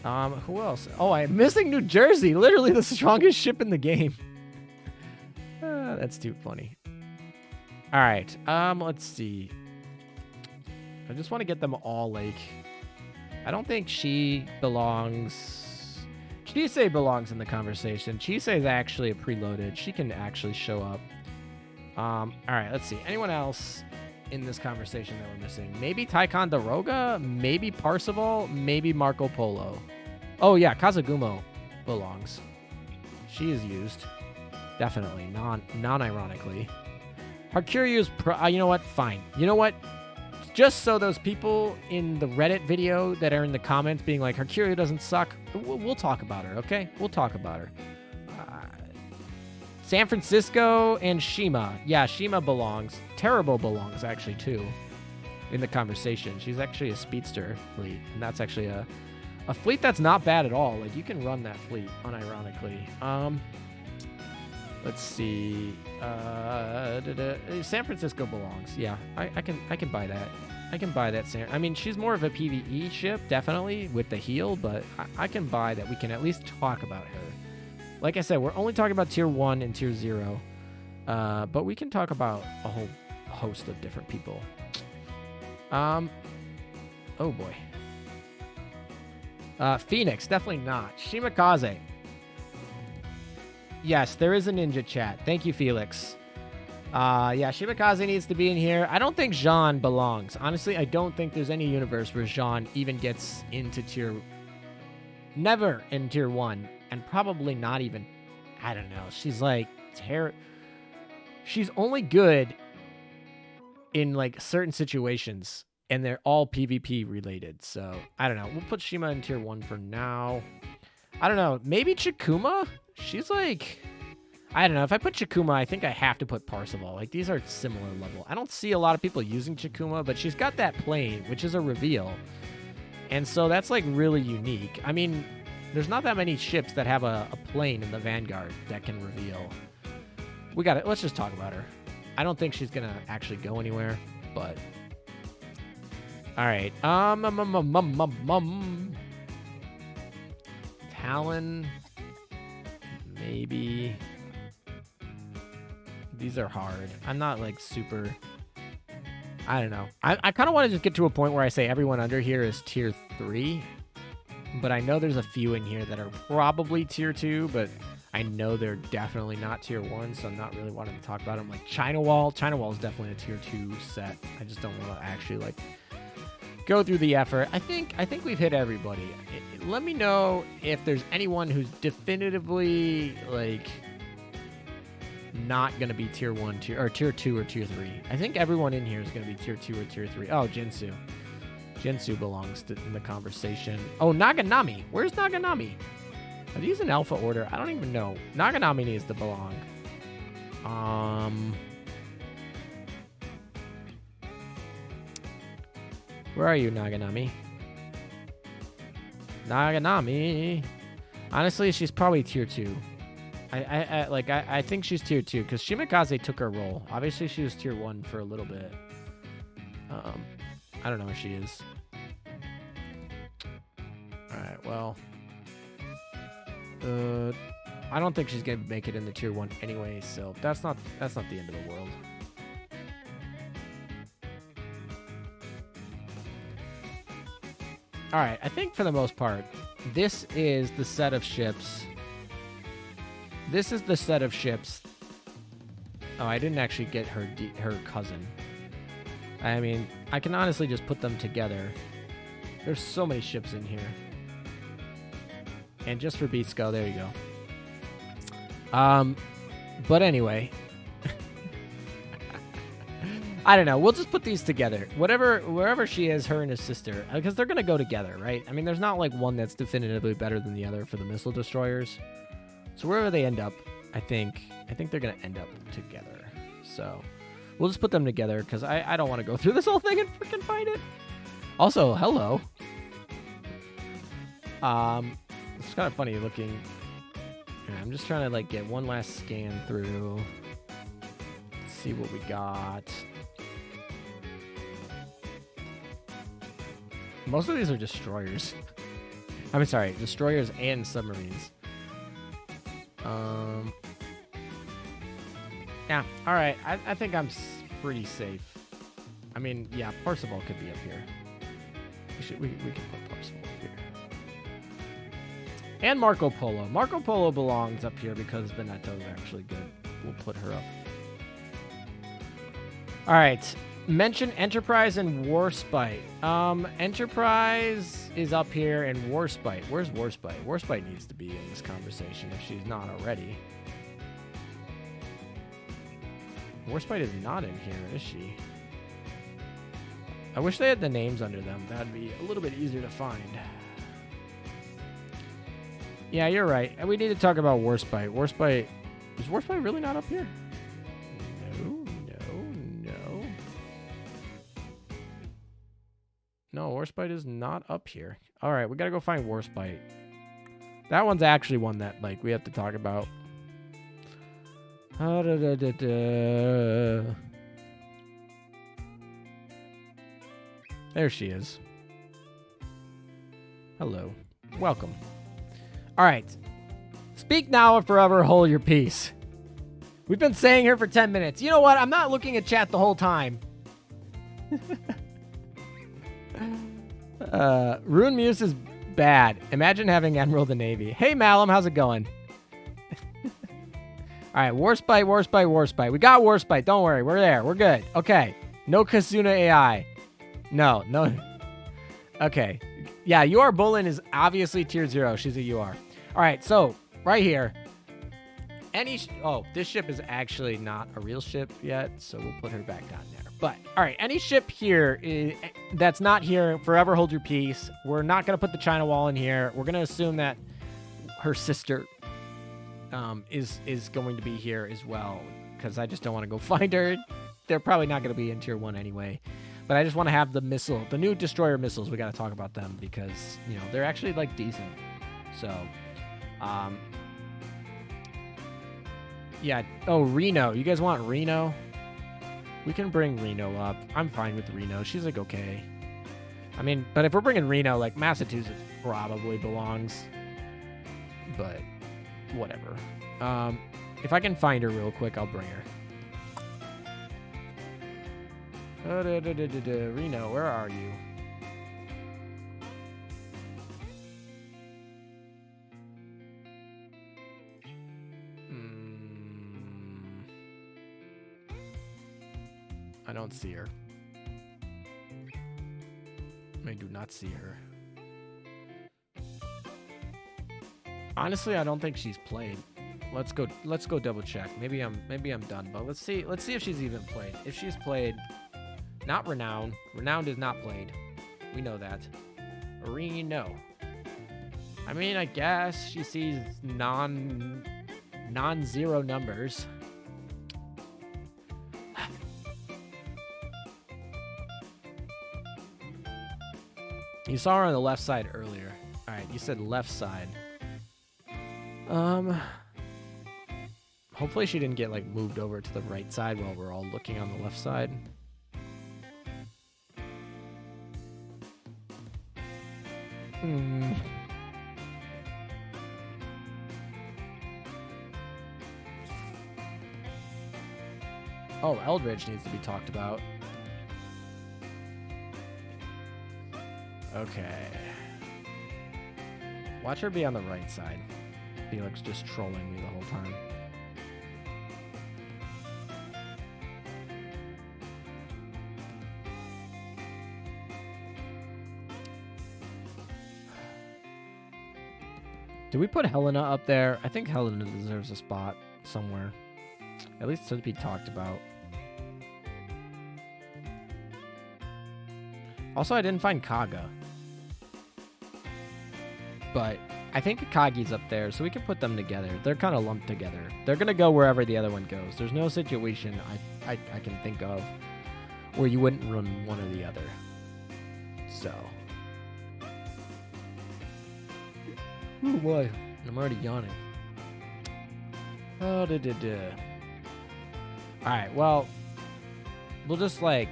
Who else? Oh, I'm missing New Jersey. Literally the strongest ship in the game. That's too funny. All right. Let's see. I just want to get them all, like... I don't think she belongs... Chisei belongs in the conversation. Chisei is actually a preloaded. She can actually show up. All right, let's see. Anyone else in this conversation that we're missing? Maybe Ticonderoga? Maybe Parseval? Maybe Marco Polo? Oh, yeah, Kazagumo belongs. She is used. Definitely. Non-ironically. Harkyriu's you know what? Fine. You know what? Just so those people in the Reddit video that are in the comments being like, Harkyriu doesn't suck, we'll talk about her, okay? We'll talk about her. San Francisco and Shima. Yeah, Shima belongs. Terrible belongs, actually, too, in the conversation. She's actually a speedster fleet, and that's actually a fleet that's not bad at all. Like, you can run that fleet, unironically. Let's see. San Francisco belongs. Yeah, I can buy that. I can buy that. I mean, she's more of a PvE ship, definitely, with the heal, but I can buy that. We can at least talk about her. Like I said, we're only talking about tier 1 and tier 0, but we can talk about a whole host of different people. Oh boy. Phoenix, definitely not. Shimakaze. Yes, there is a ninja chat. Thank you, Felix. Yeah, Shimakaze needs to be in here. I don't think Jean belongs. Honestly, I don't think there's any universe where Jean even gets into tier... Never in tier 1. And probably not even... I don't know. She's like... She's only good in like certain situations. And they're all PvP related. So, I don't know. We'll put Shima in tier 1 for now. I don't know. Maybe Chikuma? She's like... I don't know. If I put Chikuma, I think I have to put Parseval. Like, these are similar level. I don't see a lot of people using Chikuma, but she's got that plane, which is a reveal. And so that's, like, really unique. I mean, there's not that many ships that have a plane in the Vanguard that can reveal. We got it. Let's just talk about her. I don't think she's going to actually go anywhere, but... All right. Talon. Maybe... These are hard. I'm not, like, super... I don't know. I kind of want to just get to a point where I say everyone under here is tier 3. But I know there's a few in here that are probably tier 2, but I know they're definitely not tier 1, so I'm not really wanting to talk about them. Like, China Wall. China Wall is definitely a tier 2 set. I just don't want to actually, like, go through the effort. I think we've hit everybody. Let me know if there's anyone who's definitively, like... not gonna be tier 1, tier 2 or tier 3. I think everyone in here is gonna be tier 2 or tier 3. Oh, Jinsu. Jinsu belongs in the conversation. Oh, Naganami. Where's Naganami? Are these in alpha order? I don't even know. Naganami needs to belong. Where are you, Naganami? Naganami. Honestly, she's probably tier 2. I think she's tier 2 because Shimikaze took her role. Obviously, she was tier 1 for a little bit. I don't know where she is. All right, well, I don't think she's gonna make it in the tier 1 anyway, so that's not the end of the world. All right, I think for the most part, this is the set of ships. This is the set of ships. Oh, I didn't actually get her cousin. I mean, I can honestly just put them together. There's so many ships in here. And just for Beatsco, there you go. But anyway. I don't know. We'll just put these together. Wherever she is, her and his sister. Because they're going to go together, right? I mean, there's not like one that's definitively better than the other for the missile destroyers. So wherever they end up, I think they're going to end up together. So we'll just put them together because I don't want to go through this whole thing and freaking find it. Also, hello. It's kind of funny looking. I'm just trying to like get one last scan through. See what we got. Most of these are destroyers. I'm sorry, destroyers and submarines. Yeah, all right. I think I'm pretty safe. I mean, yeah, Parseval could be up here. We can put Parseval up here. And Marco Polo. Marco Polo belongs up here because Veneto is actually good. We'll put her up. All right. Mention Enterprise and Warspite. Enterprise is up here and Warspite. Where's Warspite? Warspite needs to be in this conversation if she's not already. Warspite is not in here, is she? I wish they had the names under them. That'd be a little bit easier to find. Yeah, you're right. And we need to talk about Warspite. Warspite. Is Warspite really not up here? No, Warspite is not up here. All right, we got to go find Warspite. That one's actually one that, like, we have to talk about. There she is. Hello. Welcome. All right. Speak now or forever hold your peace. We've been saying here for 10 minutes. You know what? I'm not looking at chat the whole time. Rune Muse is bad. Imagine having Admiral the Navy. Hey, Malum, how's it going? All right, Warspite. We got Warspite. Don't worry. We're there. We're good. Okay. No Kasuna AI. No. Okay. Yeah, UR Bullen is obviously tier 0. She's a UR. All right, so right here. This ship is actually not a real ship yet, so we'll put her back down there. But, all right, any ship here that's not here, forever hold your peace. We're not going to put the China Wall in here. We're going to assume that her sister is going to be here as well, because I just don't want to go find her. They're probably not going to be in tier 1 anyway. But I just want to have the new destroyer missiles. We got to talk about them because, you know, they're actually, like, decent. So, yeah. Oh, Reno. You guys want Reno? We can bring Reno up. I'm fine with Reno. She's like, okay. I mean, but if we're bringing Reno, like, Massachusetts probably belongs. But whatever. If I can find her real quick, I'll bring her. Reno, where are you? I don't see her. I do not see her. Honestly, I don't think she's played. Let's go double check. Maybe I'm done, but let's see if she's even played. If she's played, not Renown. Renowned is not played. We know that. Reno. I mean, I guess she sees non-zero numbers. You saw her on the left side earlier. All right, You said left side. Hopefully she didn't get like moved over to the right side while we're all looking on the left side. Oh, Eldridge needs to be talked about. Okay. Watch her be on the right side. Felix just trolling me the whole time. Do we put Helena up there? I think Helena deserves a spot somewhere. At least to be talked about. Also, I didn't find Kaga. But I think Kagi's up there, so we can put them together. They're kind of lumped together. They're going to go wherever the other one goes. There's no situation I can think of where you wouldn't run one or the other. So. Oh boy, I'm already yawning. Oh, Alright, well, we'll just, like,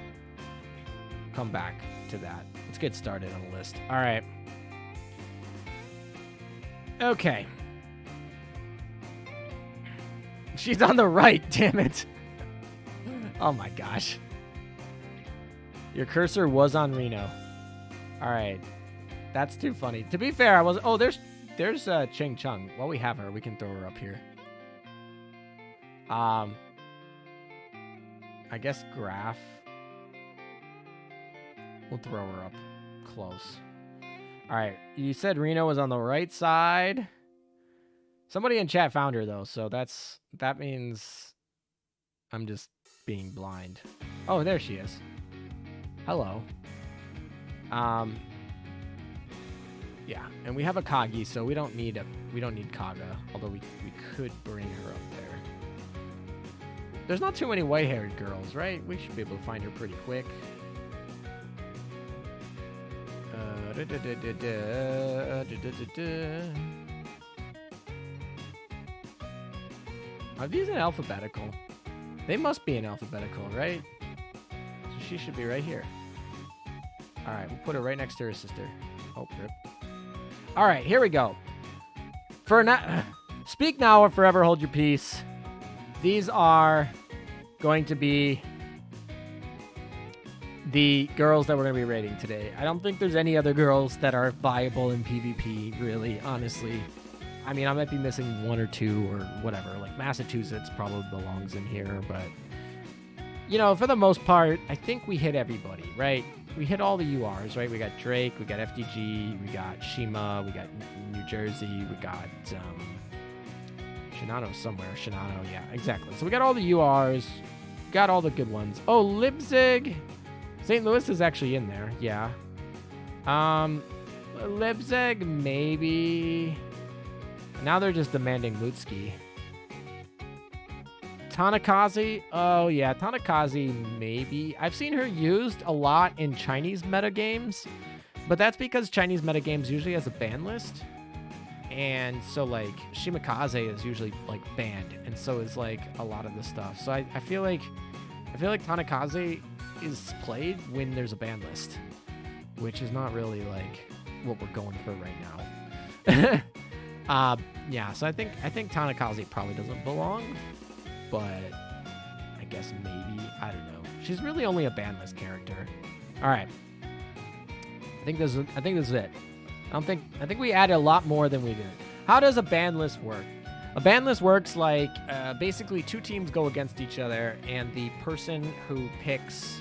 come back to that. Let's get started on the list. Alright. Okay. She's on the right, damn it. Oh my gosh. Your cursor was on Reno. Alright. That's too funny. To be fair, I was... Oh, there's Ching Chung. While we have her, we can throw her up here. I guess Graph. We'll throw her up close. All right. You said Reno was on the right side. Somebody in chat found her, though, so that means I'm just being blind. Oh, there she is. Hello. Yeah, and we have a Kagi, so we don't need Kaga, although we could bring her up there. There's not too many white-haired girls, right? We should be able to find her pretty quick. Are these in alphabetical? They must be in alphabetical, right? So she should be right here. All right, we'll put her right next to her sister. Oh, rip. All right, here we go. For now, speak now or forever hold your peace. These are going to be the girls that we're going to be rating today. I don't think there's any other girls that are viable in PvP, really, honestly. I mean, I might be missing one or two or whatever. Like, Massachusetts probably belongs in here, but... You know, for the most part, I think we hit everybody, right? We hit all the URs, right? We got Drake, we got FDG, we got Shima, we got New Jersey, we got... Shinano somewhere. Shinano, yeah, exactly. So we got all the URs, got all the good ones. Oh, Leipzig! St. Louis is actually in there, yeah. Leipzig, maybe. Now they're just demanding Lutski. Tanakaze, oh yeah, Tanakaze, maybe. I've seen her used a lot in Chinese metagames, but that's because Chinese metagames usually has a ban list. And so, like, Shimakaze is usually, like, banned, and so is, like, a lot of the stuff. So I feel like Tanakaze is played when there's a ban list, which is not really, like, what we're going for right now. Yeah, so I think Tanakaze probably doesn't belong, but I guess maybe, I don't know. She's really only a ban list character. All right. I think this is it. I think we added a lot more than we did. How does a ban list work? A ban list works like basically two teams go against each other, and the person who picks,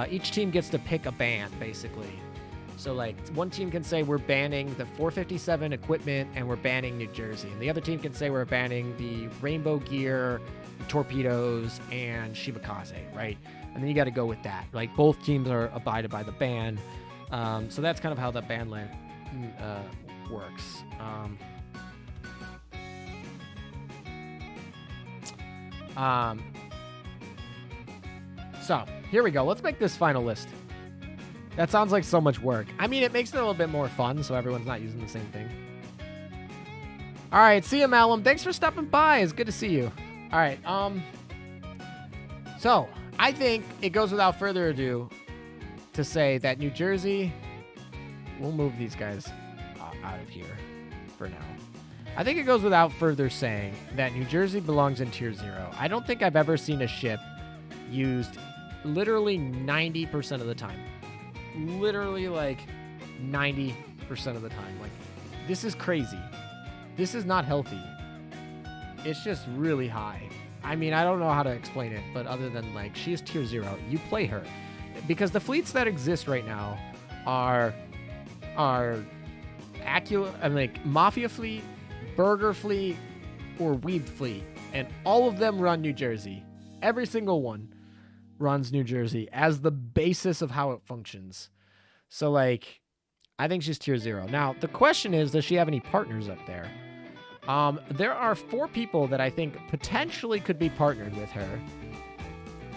each team gets to pick a ban, basically. So, like, one team can say we're banning the 457 equipment and we're banning New Jersey. And the other team can say we're banning the Rainbow Gear, torpedoes, and Shimakaze, right? And then you got to go with that. Like, both teams are abided by the ban. So that's kind of how the ban list works. So here we go. Let's make this final list. That sounds like so much work. I mean, it makes it a little bit more fun, so everyone's not using the same thing. All right, see you, Malum. Thanks for stopping by. It's good to see you. All right, so I think it goes without further ado to say that New Jersey, we'll move these guys out of here for now. I think it goes without further saying that New Jersey belongs in Tier 0. I don't think I've ever seen a ship used literally 90% of the time. Literally like 90% of the time. Like, this is crazy. This is not healthy. It's just really high. I mean, I don't know how to explain it, but other than like, she is Tier 0. You play her. Because the fleets that exist right now are like Mafia Fleet, Burger Fleet, or Weeb Fleet. And all of them run New Jersey. Every single one runs New Jersey as the basis of how it functions. So, like, I think she's Tier 0. Now, the question is, does she have any partners up there? There are 4 people that I think potentially could be partnered with her.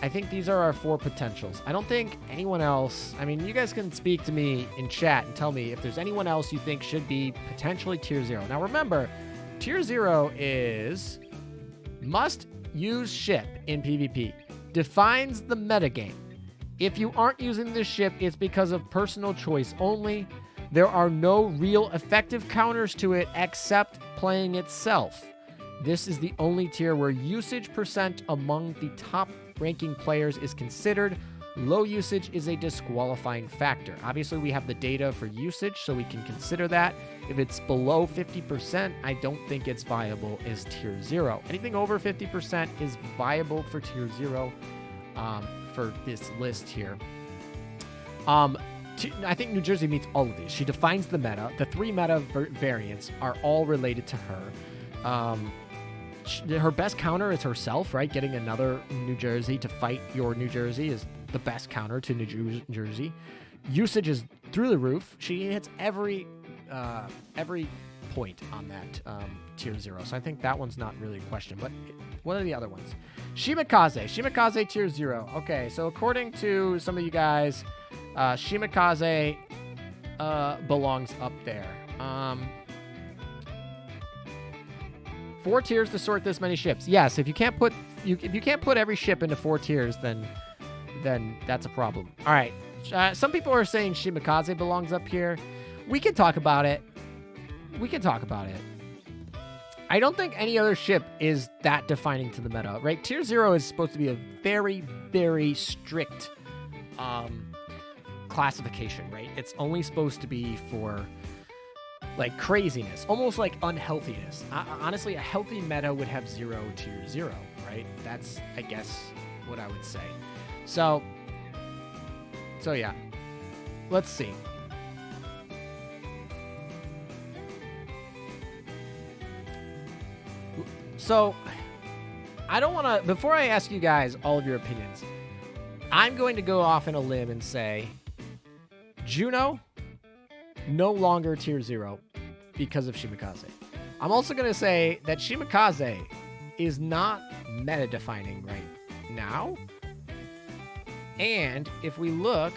I think these are our 4 potentials. I don't think anyone else... I mean, you guys can speak to me in chat and tell me if there's anyone else you think should be potentially Tier 0. Now, remember, Tier 0 is must use ship in PvP. Defines the metagame. If you aren't using this ship, it's because of personal choice only. There are no real effective counters to it except playing itself. This is the only tier where usage percent among the top ranking players is considered. Low usage is a disqualifying factor. Obviously, we have the data for usage, so we can consider that. If it's below 50%, I don't think it's viable as Tier 0. Anything over 50% is viable for Tier 0 for this list here. I think New Jersey meets all of these. She defines the meta. The 3 meta variants are all related to her. Her best counter is herself, right? Getting another New Jersey to fight your New Jersey is the best counter to New Jersey. Usage is through the roof. She hits every point on that Tier 0. So I think that one's not really a question. But what are the other ones? Shimakaze. Shimakaze Tier 0. Okay, so according to some of you guys, Shimakaze belongs up there. 4 tiers to sort this many ships. Yes, if you can't put every ship into 4 tiers, then that's a problem. All right. Some people are saying Shimakaze belongs up here. We can talk about it. I don't think any other ship is that defining to the meta, right? Tier 0 is supposed to be a very, very strict classification, right? It's only supposed to be for like craziness, almost like unhealthiness. Honestly, a healthy meta would have 0 Tier 0, right? That's, I guess, what I would say. So yeah, let's see. So I don't want to, before I ask you guys all of your opinions, I'm going to go off in a limb and say Juno, no longer Tier 0 because of Shimakaze. I'm also going to say that Shimakaze is not meta-defining right now. And if we look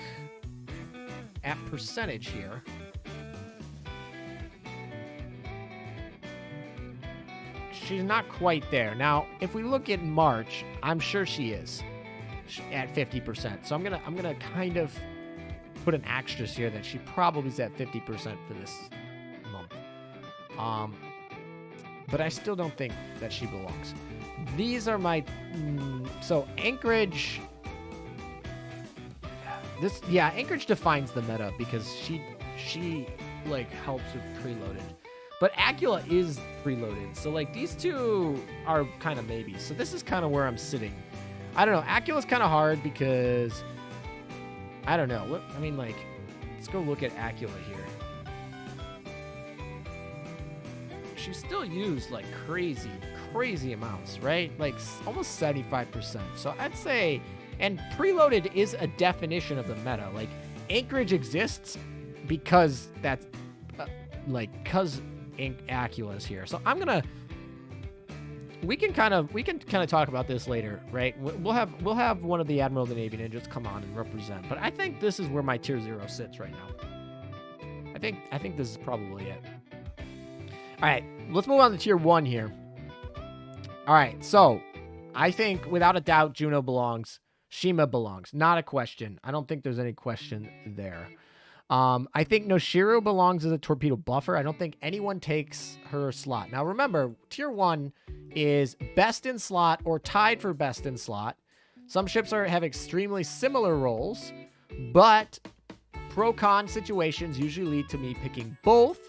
at percentage here, she's not quite there. Now, if we look at March, I'm sure she is at 50%. So I'm gonna kind of put an asterisk here that she probably is at 50% for this month. But I still don't think that she belongs. These are my so Anchorage. Anchorage defines the meta because she like helps with preloaded. But Acula is preloaded. So like these two are kind of maybes. So this is kind of where I'm sitting. I don't know. Acula's kind of hard because I don't know. Let's go look at Acula here. She's still used like crazy amounts, right? Like almost 75%. So I'd say, and preloaded is a definition of the meta. Like Anchorage exists because that's because Acula is here. So I'm gonna we can kind of talk about this later, right? We'll have one of the Admiral of the Navy Ninjas come on and represent. But I think this is where my tier 0 sits right now. I think this is probably it. All right, let's move on to tier 1 here. All right, so I think without a doubt Juno belongs. Shima belongs. Not a question. I don't think there's any question there. I think Noshiro belongs as a torpedo buffer. I don't think anyone takes her slot. Now remember, tier 1 is best in slot or tied for best in slot. Some ships have extremely similar roles, but pro-con situations usually lead to me picking both.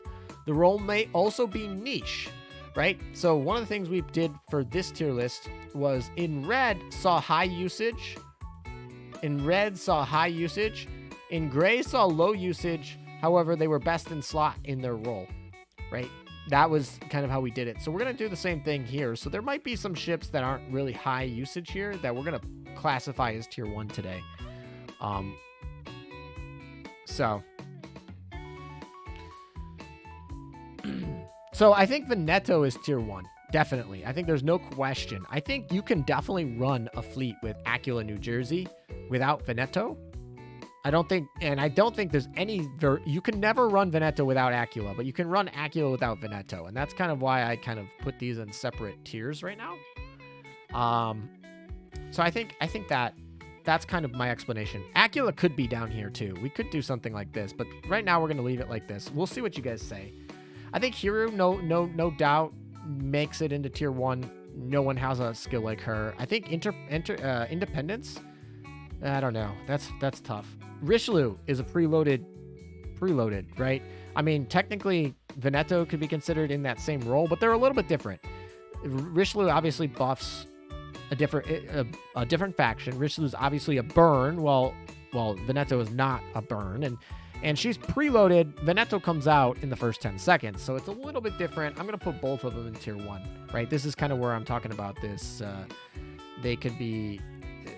The role may also be niche, right? So one of the things we did for this tier list was in red saw high usage. In red saw high usage. In gray saw low usage. However, they were best in slot in their role, right? That was kind of how we did it. So we're going to do the same thing here. So there might be some ships that aren't really high usage here that we're going to classify as tier 1 today. So I think Veneto is tier 1. Definitely. I think there's no question. I think you can definitely run a fleet with Aquila, New Jersey without Veneto. I don't think there's any... You can never run Veneto without Aquila, but you can run Aquila without Veneto. And that's kind of why I kind of put these in separate tiers right now. So I think that's kind of my explanation. Aquila could be down here too. We could do something like this, but right now we're going to leave it like this. We'll see what you guys say. I think Hiru, no doubt, makes it into tier 1. No one has a skill like her. I think Independence. I don't know. That's tough. Richelieu is a preloaded, right? I mean, technically, Veneto could be considered in that same role, but they're a little bit different. Richelieu obviously buffs a different faction. Richelieu's obviously a burn, while Veneto is not a burn, and she's preloaded. Veneto comes out in the first 10 seconds, so it's a little bit different. I'm going to put both of them in tier 1, right? This is kind of where I'm talking about this. They could be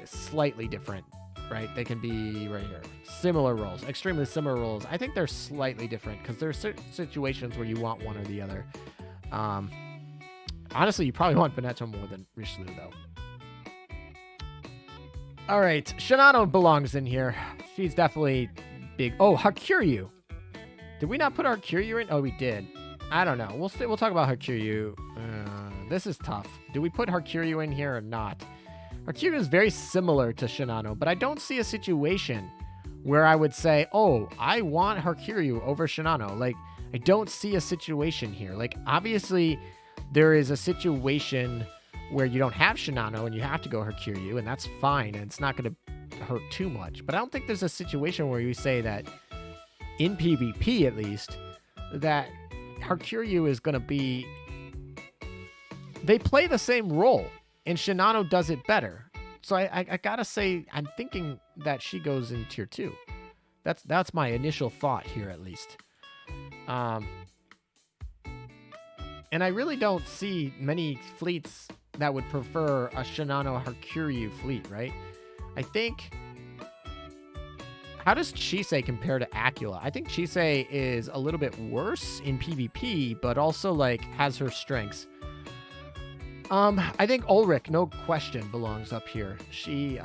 slightly different, right? They can be right here. Similar roles, extremely similar roles. I think they're slightly different because there are certain situations where you want one or the other. Honestly, you probably want Veneto more than Richelieu, though. All right, Shinano belongs in here. She's definitely big. Oh, Hakuryu. Did we not put Hakuryu in? Oh, we did. I don't know. We'll talk about Hakuryu. This is tough. Do we put Hakuryu in here or not? Hakuryu is very similar to Shinano, but I don't see a situation where I would say, oh, I want Hakuryu over Shinano. Like, I don't see a situation here. Like, obviously, there is a situation where you don't have Shinano and you have to go Hakuryu, and that's fine, and it's not going to hurt too much. But I don't think there's a situation where you say that, in PvP at least, that Hakuryu is going to be... They play the same role, and Shinano does it better. So I gotta say, I'm thinking that she goes in tier 2. That's my initial thought here, at least. And I really don't see many fleets that would prefer a Shinano Hakuryu fleet, right? I think... How does Chisei compare to Aquila? I think Chisei is a little bit worse in PvP, but also, like, has her strengths. I think Ulrich, no question, belongs up here. She,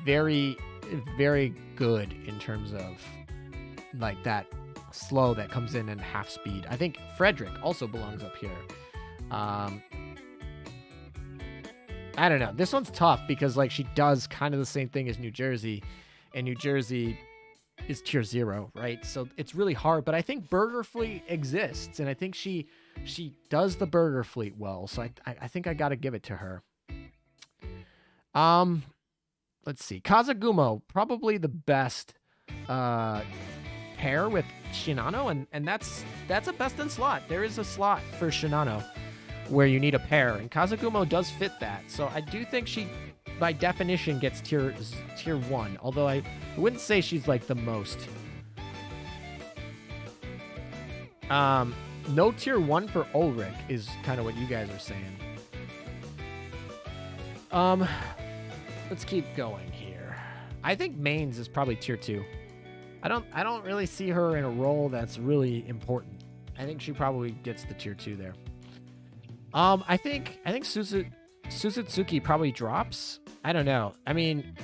very, very good in terms of, like, that slow that comes in half speed. I think Frederick also belongs up here. I don't know. This one's tough because, like, she does kind of the same thing as New Jersey, and New Jersey is tier 0, right? So it's really hard, but I think Burger Fleet exists, and I think she does the Burger Fleet well, so I think I gotta give it to her. Let's see. Kazagumo, probably the best pair with Shinano, and that's a best in slot. There is a slot for Shinano where you need a pair, and Kazagumo does fit that. So I do think she, by definition, gets tier 1, although I wouldn't say she's like the most. No tier 1 for Ulrich is kind of what you guys are saying. Let's keep going here. I think Mains is probably tier 2. I don't really see her in a role that's really important. I think she probably gets the tier 2 there. I think Susutsuki probably drops. I don't know. I mean,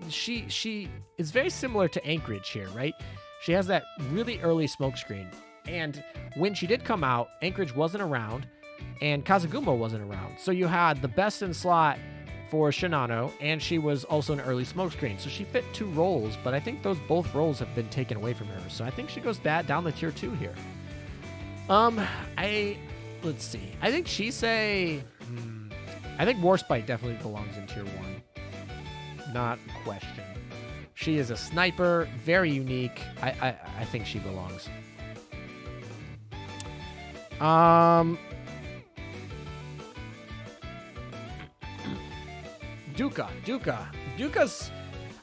she is very similar to Anchorage here, right? She has that really early smokescreen. And when she did come out, Anchorage wasn't around and Kazuguma wasn't around. So you had the best in slot for Shinano, and she was also an early smokescreen. So she fit 2 roles, but I think both roles have been taken away from her. So I think she goes down the tier 2 here. Let's see. I think Chisei, I think Warspite definitely belongs in tier 1. Not a question. She is a sniper, very unique. I think she belongs. Duka's,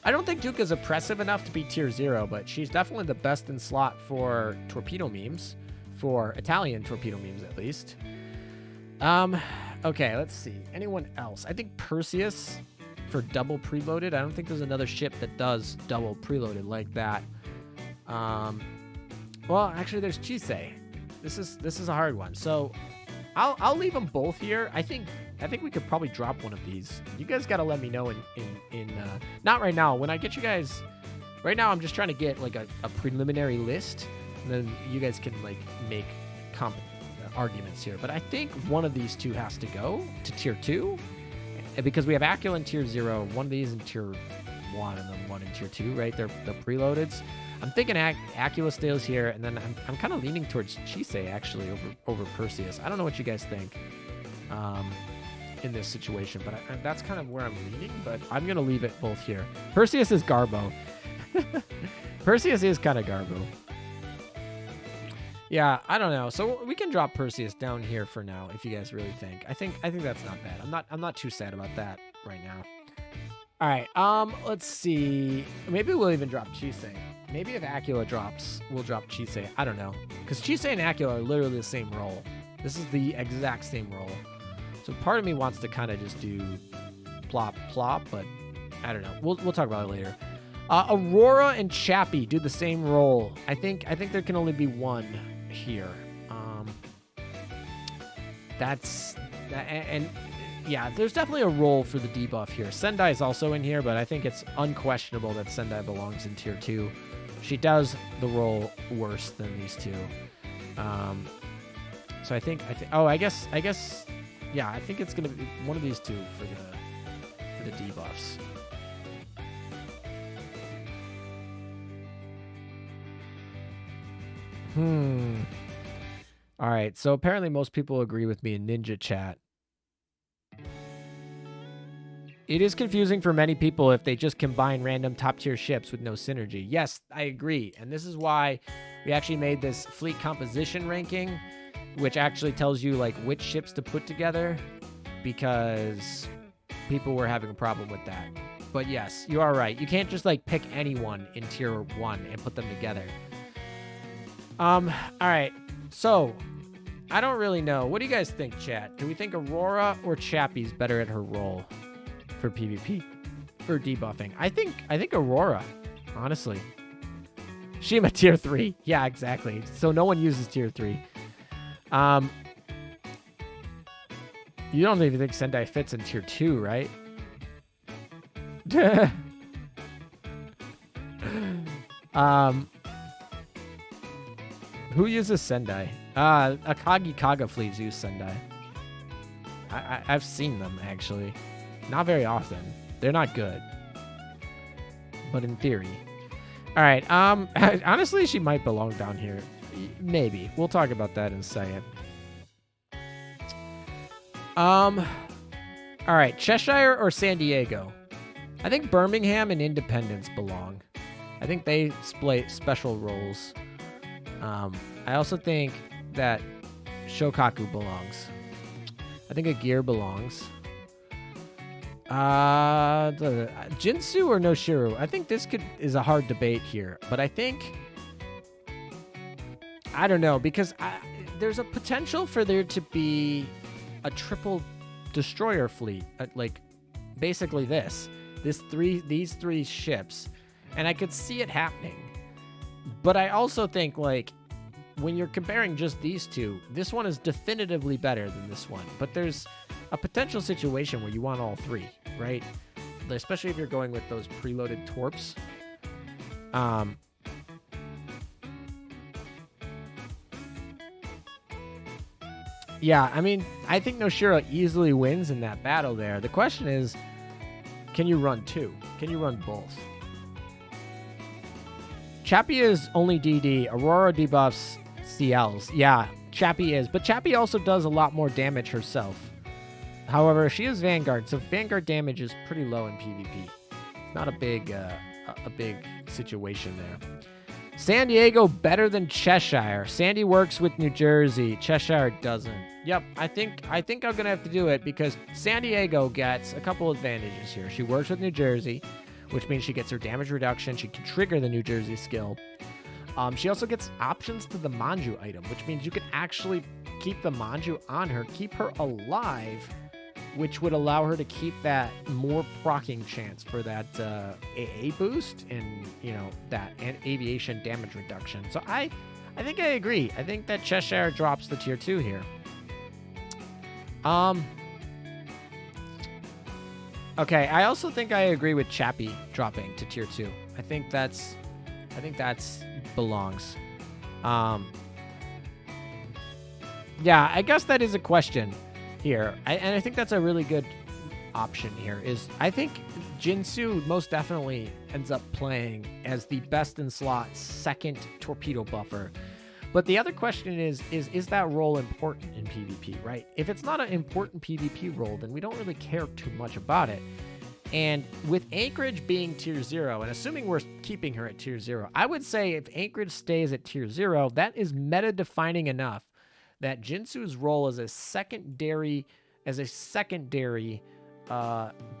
I don't think Duka's oppressive enough to be tier 0, but she's definitely the best in slot for torpedo memes, for Italian torpedo memes at least. Okay, let's see. Anyone else? I think Perseus for double preloaded. I don't think there's another ship that does double preloaded like that. Well, actually, there's Chisei. This is a hard one. So I'll leave them both here. I think we could probably drop one of these. You guys got to let me know in not right now. When I get you guys, right now I'm just trying to get like a preliminary list, and then you guys can like make arguments here. But I think one of these 2 has to go to tier 2, because we have Acula in tier 0, one of these in tier 1, and then one in tier 2, right? They're preloadeds. I'm thinking Acula stays here, and then I'm kind of leaning towards Chisei actually over Perseus. I don't know what you guys think in this situation, but that's kind of where I'm leaning. But I'm gonna leave it both here. Perseus is Garbo. Perseus is kind of Garbo. Yeah, I don't know. So we can drop Perseus down here for now if you guys really think. I think that's not bad. I'm not too sad about that right now. All right. Let's see. Maybe we'll even drop Chisei. Maybe if Acula drops, we'll drop Chisei. I don't know, because Chisei and Acula are literally the same role. This is the exact same role. So part of me wants to kind of just do plop, but I don't know. We'll talk about it later. Aurora and Chappie do the same role. I think there can only be one here. Yeah, there's definitely a role for the debuff here. Sendai is also in here, but I think it's unquestionable that Sendai belongs in tier 2. She does the role worse than these 2. So I think. Oh, I guess. Yeah, I think it's gonna be one of these 2 for the debuffs. All right. So apparently most people agree with me in Ninja Chat. It is confusing for many people if they just combine random top-tier ships with no synergy. Yes, I agree. And this is why we actually made this fleet composition ranking, which actually tells you like which ships to put together, because people were having a problem with that. But yes, you are right. You can't just like pick anyone in tier 1 and put them together. All right. So I don't really know. What do you guys think, chat? Do we think Aurora or Chappie's better at her role for PvP, for debuffing? I think Aurora, honestly. Shima tier 3. Yeah, exactly. So no one uses tier 3. You don't even think Sendai fits in tier 2, right? Who uses Sendai? Akagi Kaga fleets use Sendai. I've seen them, actually. Not very often. They're not good. But in theory. All right. Honestly, she might belong down here. Maybe. We'll talk about that in a second. All right. Cheshire or San Diego? I think Birmingham and Independence belong. I think they play special roles. I also think that Shokaku belongs. I think Agir belongs. Jinsu or Noshiru? I think this is a hard debate here, but I think, I don't know, because there's a potential for there to be a triple destroyer fleet, like basically these three ships, and I could see it happening. But I also think like when you're comparing just these two, this one is definitively better than this one. But there's a potential situation where you want all three, right? Especially if you're going with those preloaded torps. Yeah, I mean, I think Noshiro easily wins in that battle there. The question is, can you run two? Can you run both? Chappie is only DD. Aurora debuffs CLs. Yeah, Chappie is. But Chappie also does a lot more damage herself. However, she is Vanguard, so Vanguard damage is pretty low in PvP. It's not a big situation there. San Diego better than Cheshire. Sandy works with New Jersey. Cheshire doesn't. Yep, I think I'm gonna have to do it because San Diego gets a couple advantages here. She works with New Jersey, which means she gets her damage reduction. She can trigger the New Jersey skill. She also gets options to the Manju item, which means you can actually keep the Manju on her, keep her alive, which would allow her to keep that more proccing chance for that AA boost and, you know, that and aviation damage reduction. So I think I agree. I think that Cheshire drops the tier 2 here. Okay, I also think I agree with Chappie dropping to tier 2. I think that's belongs. Yeah, I guess that is a question here. And I think that's a really good option here. Is I think Jinsu most definitely ends up playing as the best in slot second torpedo buffer. But the other question is that role important in PvP, right? If it's not an important PvP role, then we don't really care too much about it. And with Anchorage being tier 0, and assuming we're keeping her at tier 0, I would say if Anchorage stays at tier 0, that is meta-defining enough that Jinsu's role as a secondary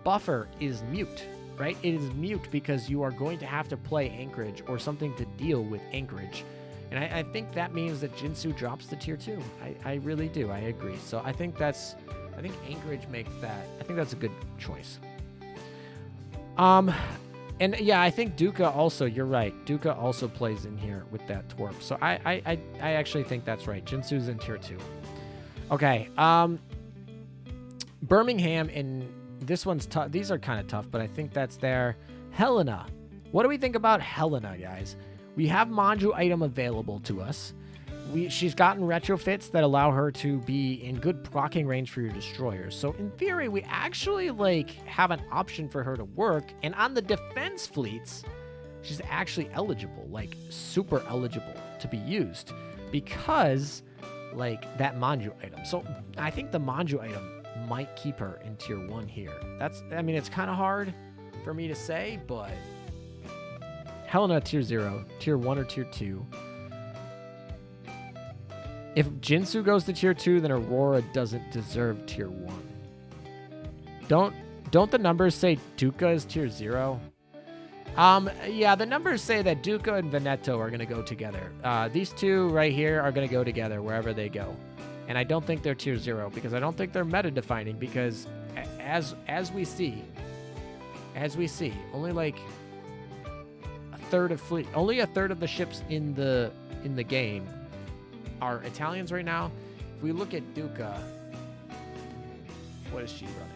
buffer is mute, right? It is mute because you are going to have to play Anchorage or something to deal with Anchorage. And I think that means that Jinsu drops to tier 2. I really do. I agree. So I think Anchorage makes that. I think that's a good choice. And yeah, I think Duca also, you're right. Duca also plays in here with that Torp. So I actually think that's right. Jinsu's in tier 2. Okay. Birmingham, and this one's tough. These are kind of tough, but I think that's there. Helena. What do we think about Helena, guys? We have Manju item available to us. She's gotten retrofits that allow her to be in good proccing range for your destroyers. So in theory, we actually have an option for her to work. And on the defense fleets, she's actually eligible, super eligible to be used because that Manju item. So I think the Manju item might keep her in tier 1 here. It's kind of hard for me to say, but Helena tier 0, tier 1 or tier 2. If Jinsu goes to tier 2, then Aurora doesn't deserve tier 1. Don't the numbers say Duca is tier 0? Yeah, the numbers say that Duca and Veneto are going to go together. These two right here are going to go together wherever they go. And I don't think they're tier 0 because I don't think they're meta-defining because as we see, only a third of the ships in the game are Italians right now. If we look at Duca, what is she running?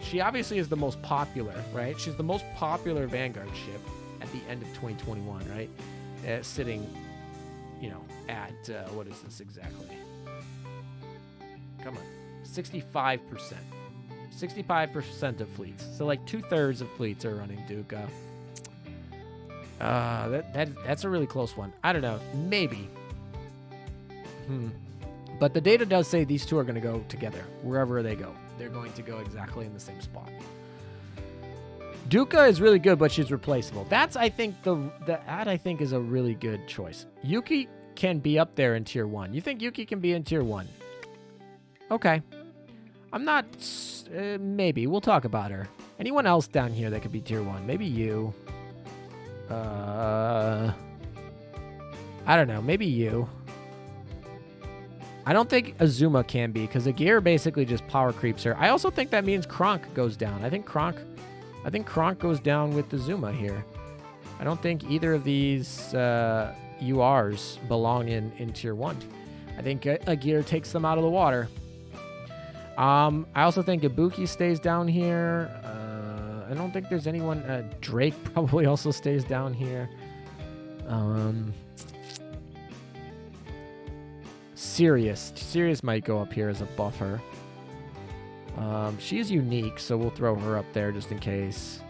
She obviously is the most popular, right? She's the most popular Vanguard ship at the end of 2021, right? Sitting, at, what is this exactly? Come on, 65%. 65% of fleets. So 2/3 of fleets are running Duca. That's a really close one. I don't know. Maybe. But the data does say these two are going to go together wherever they go. They're going to go exactly in the same spot. Duca is really good, but she's replaceable. I think is a really good choice. Yuki can be up there in tier 1. You think Yuki can be in tier 1? Okay. I'm not... maybe. We'll talk about her. Anyone else down here that could be tier 1? Maybe you. I don't know. Maybe you. I don't think Azuma can be because the gear basically just power creeps her. I also think that means Kronk goes down. I think Kronk goes down with Azuma here. I don't think either of these URs belong in tier 1. I think Agir takes them out of the water. I also think Ibuki stays down here. I don't think there's anyone. Drake probably also stays down here. Sirius might go up here as a buffer. She's unique, so we'll throw her up there just in case.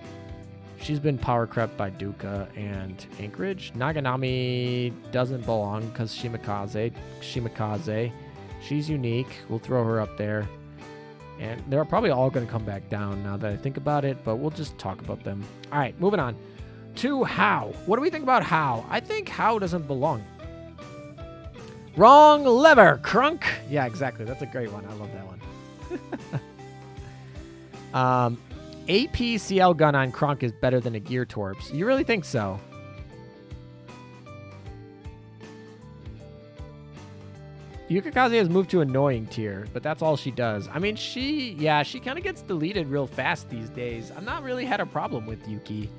She's been power crept by Duka and Anchorage. Naganami doesn't belong because Shimakaze. She's unique. We'll throw her up there. And they're probably all going to come back down now that I think about it, but we'll just talk about them. All right, moving on to How. What do we think about How? I think How doesn't belong. Wrong lever, Crunk. Yeah, exactly. That's a great one. I love that one. AP CL gun on Kronk is better than a Gear Torps. You really think so? Yukikaze has moved to annoying tier, but that's all she does. I mean, she kind of gets deleted real fast these days. I've not really had a problem with Yuki.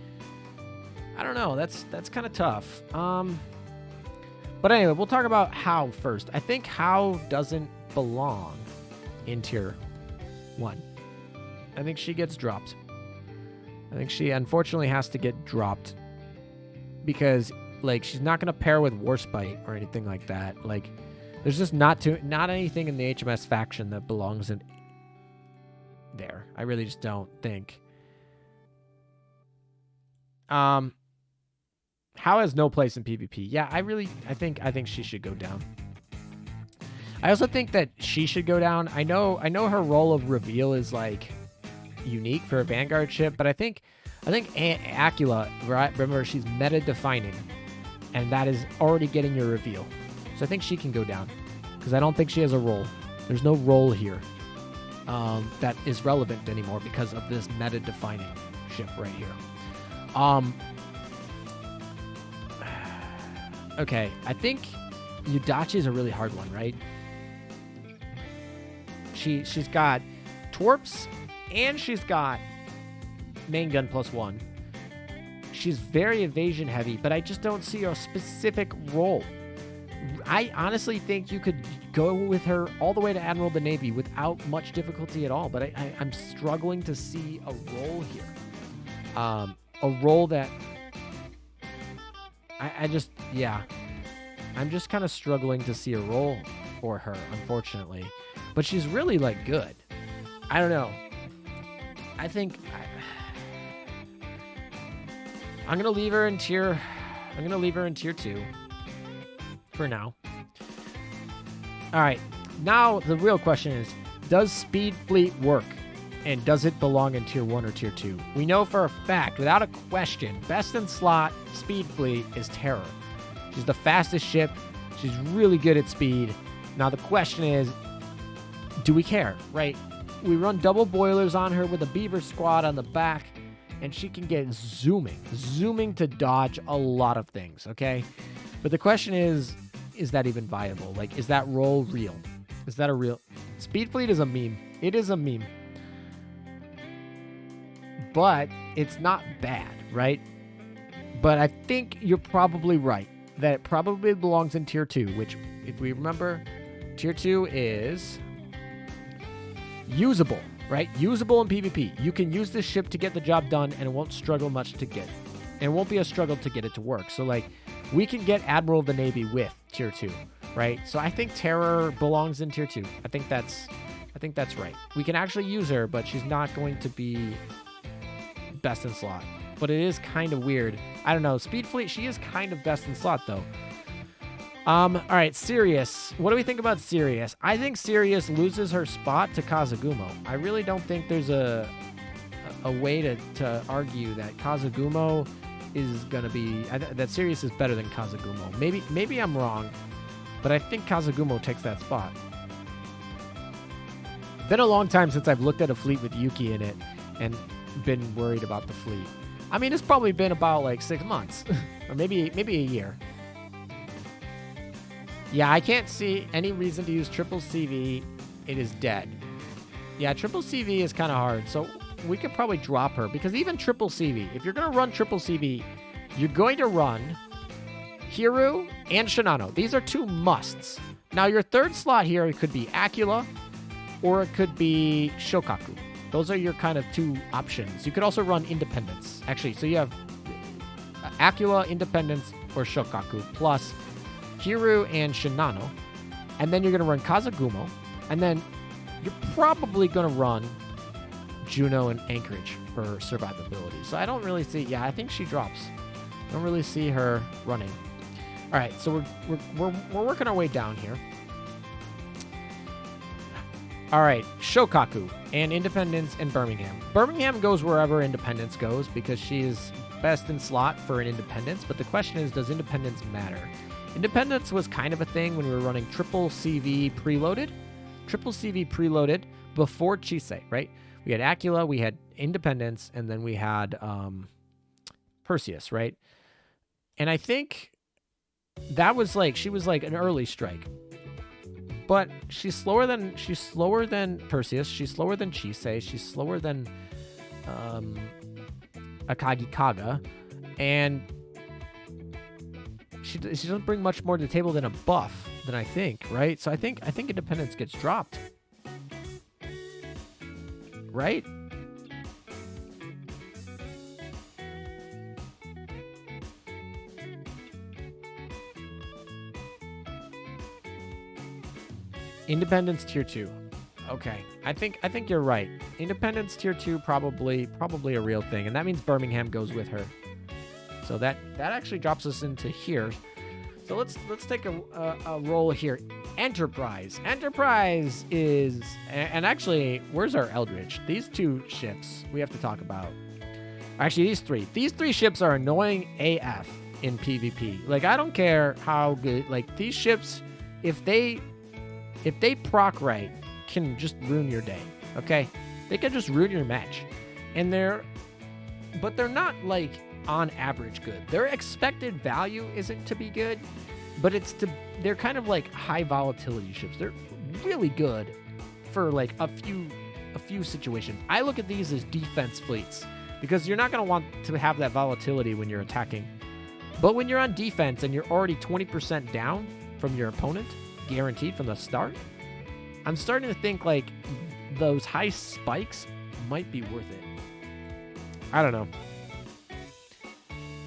I don't know. That's kind of tough. But anyway, we'll talk about How first. I think How doesn't belong in tier 1. I think she gets dropped. I think she unfortunately has to get dropped because, like, she's not going to pair with Warspite or anything like that. Like, there's just not anything in the HMS faction that belongs in there. I really just don't think. How has no place in PvP. Yeah, I think she should go down. I also think that she should go down. I know her role of reveal is like unique for a Vanguard ship, but I think Acula, right? Remember, she's meta defining, and that is already getting your reveal. So I think she can go down because I don't think she has a role. There's no role here that is relevant anymore because of this meta defining ship right here. Okay, I think Yudachi is a really hard one, right? She's got Twerps and she's got main gun +1. She's very evasion heavy, but I just don't see a specific role. I honestly think you could go with her all the way to Admiral of the Navy without much difficulty at all, but I'm struggling to see a role here. A role that I'm just kind of struggling to see a role for her, unfortunately. But she's really, like, good. I don't know. I think I'm gonna leave her in tier 2 for now. All right, now the real question is, does Speed Fleet work, and does it belong in tier 1 or tier 2? We know for a fact, without a question, best in slot Speed Fleet is Terror. She's the fastest ship. She's really good at speed. Now the question is, do we care, right? We run double boilers on her with a Beaver squad on the back, and she can get zooming to dodge a lot of things, okay? But the question is that even viable? Like, is that role real? Is that a real... Speed Fleet is a meme. It is a meme. But it's not bad, right? But I think you're probably right that it probably belongs in tier 2, which, if we remember, tier 2 is usable, right? Usable in PvP. You can use this ship to get the job done, and it won't struggle much to get. And it won't be a struggle to get it to work. So, like, we can get Admiral of the Navy with tier 2, right? So I think Terror belongs in tier 2. I think that's right. We can actually use her, but she's not going to be best in slot. But it is kind of weird. I don't know. Speed Fleet, she is kind of best in slot, though. All right, Sirius. What do we think about Sirius? I think Sirius loses her spot to Kazugumo. I really don't think there's a way to argue that Kazugumo is going to be... that Sirius is better than Kazugumo. Maybe I'm wrong, but I think Kazugumo takes that spot. Been a long time since I've looked at a fleet with Yuki in it and been worried about the fleet. I mean, it's probably been about like 6 months or maybe a year. Yeah, I can't see any reason to use triple CV. It is dead. Yeah, triple CV is kind of hard. So we could probably drop her because even triple CV, if you're going to run triple CV, you're going to run Hiru and Shinano. These are 2 musts. Now, your third slot here, it could be Acula or it could be Shokaku. Those are your kind of 2 options. You could also run Independence. Actually, so you have Acula, Independence, or Shokaku, plus Hiru and Shinano. And then you're going to run Kazagumo. And then you're probably going to run Juno and Anchorage for survivability. So I don't really see... Yeah, I think she drops. I don't really see her running. All right, so we're working our way down here. All right, Shokaku and Independence and Birmingham. Birmingham goes wherever Independence goes because she is best in slot for an Independence. But the question is, does Independence matter? Independence was kind of a thing when we were running triple CV preloaded. Triple CV preloaded before Chisei, right? We had Acula, we had Independence, and then we had Perseus, right? And I think that was like, she was like an early strike. But she's slower than Perseus, she's slower than Chisei, she's slower than Akagi Kaga, and she doesn't bring much more to the table than a buff, than I think, right? So I think Independence gets dropped. Right? Independence tier 2. Okay. I think you're right. Independence tier 2 probably a real thing, and that means Birmingham goes with her. So that actually drops us into here. So let's take a roll here. Enterprise. Enterprise is, and actually, where's our Eldritch? These 2 ships we have to talk about. Actually, these 3. These 3 ships are annoying AF in PvP. Like, I don't care how good. Like, these ships, if they proc right, can just ruin your day. Okay, they can just ruin your match, and they're not like on average good. Their expected value isn't to be good, but they're kind of like high volatility ships. They're really good for like a few situations. I look at these as defense fleets because you're not going to want to have that volatility when you're attacking. But when you're on defense and you're already 20% down from your opponent, guaranteed from the start, I'm starting to think like those high spikes might be worth it. I don't know.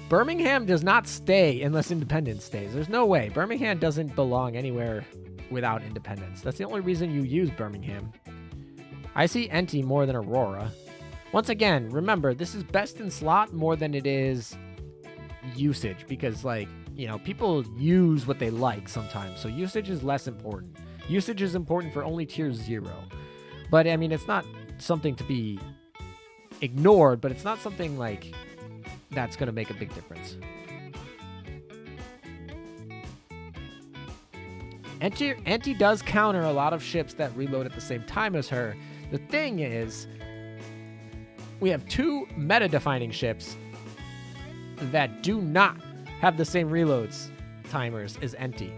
Birmingham does not stay unless Independence stays. There's no way. Birmingham doesn't belong anywhere without Independence. That's the only reason you use Birmingham. I see Enti more than Aurora. Once again, remember, this is best in slot more than it is usage because, like, you know, people use what they like sometimes. So usage is less important. Usage is important for only tier 0. But, I mean, it's not something to be ignored, but it's not something like that's going to make a big difference. Enti does counter a lot of ships that reload at the same time as her. The thing is, we have 2 meta-defining ships that do not have the same reloads timers as Enti.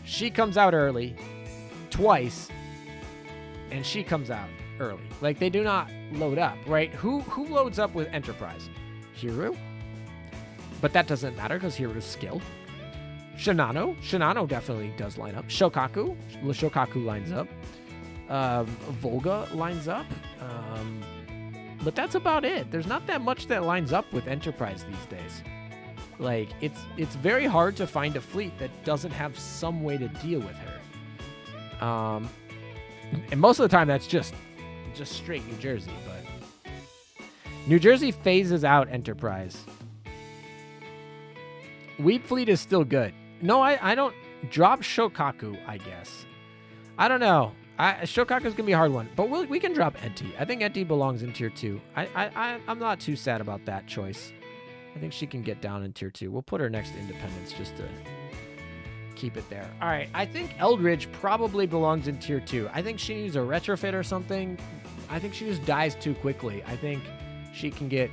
She comes out early, twice, and she comes out early. Like, they do not load up, right? Who loads up with Enterprise? Hiru? But that doesn't matter because Hiru's skilled. Shinano definitely does line up. Shokaku lines up. Volga lines up. But that's about it. There's not that much that lines up with Enterprise these days. Like, it's very hard to find a fleet that doesn't have some way to deal with her. And most of the time that's just straight New Jersey, but New Jersey phases out Enterprise. Weep Fleet is still good. No, I don't drop Shokaku, I guess. I don't know. Shokaku's going to be a hard one, but we can drop Enti. I think Enti belongs in tier 2. I'm not too sad about that choice. I think she can get down in tier 2. We'll put her next to Independence just to keep it there. All right, I think Eldridge probably belongs in tier 2. I think she needs a retrofit or something. I think she just dies too quickly. I think she can get,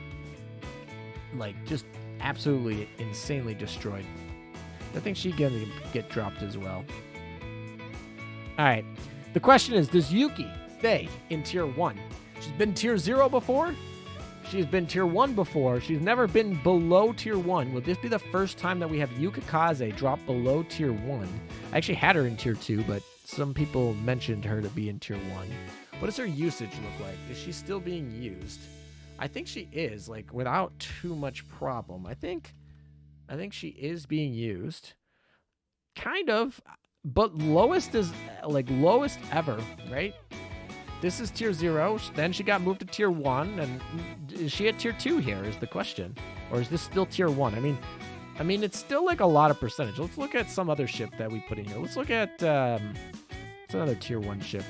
like, just absolutely insanely destroyed. I think she can get dropped as well. All right. The question is, does Yuki stay in tier 1? She's been tier 0 before, She's been tier 1 before. She's never been below tier 1. Will this be the first time that we have Yukikaze drop below tier 1? I actually had her in tier 2, but some people mentioned her to be in tier 1. What does her usage look like? Is she still being used? I think she is, like, without too much problem. I think she is being used. Kind of, but lowest is, like, lowest ever, right? This is tier 0. Then she got moved to tier 1. And is she at tier 2 here is the question. Or is this still tier 1? I mean, it's still like a lot of percentage. Let's look at some other ship that we put in here. Let's look at, it's another tier 1 ship.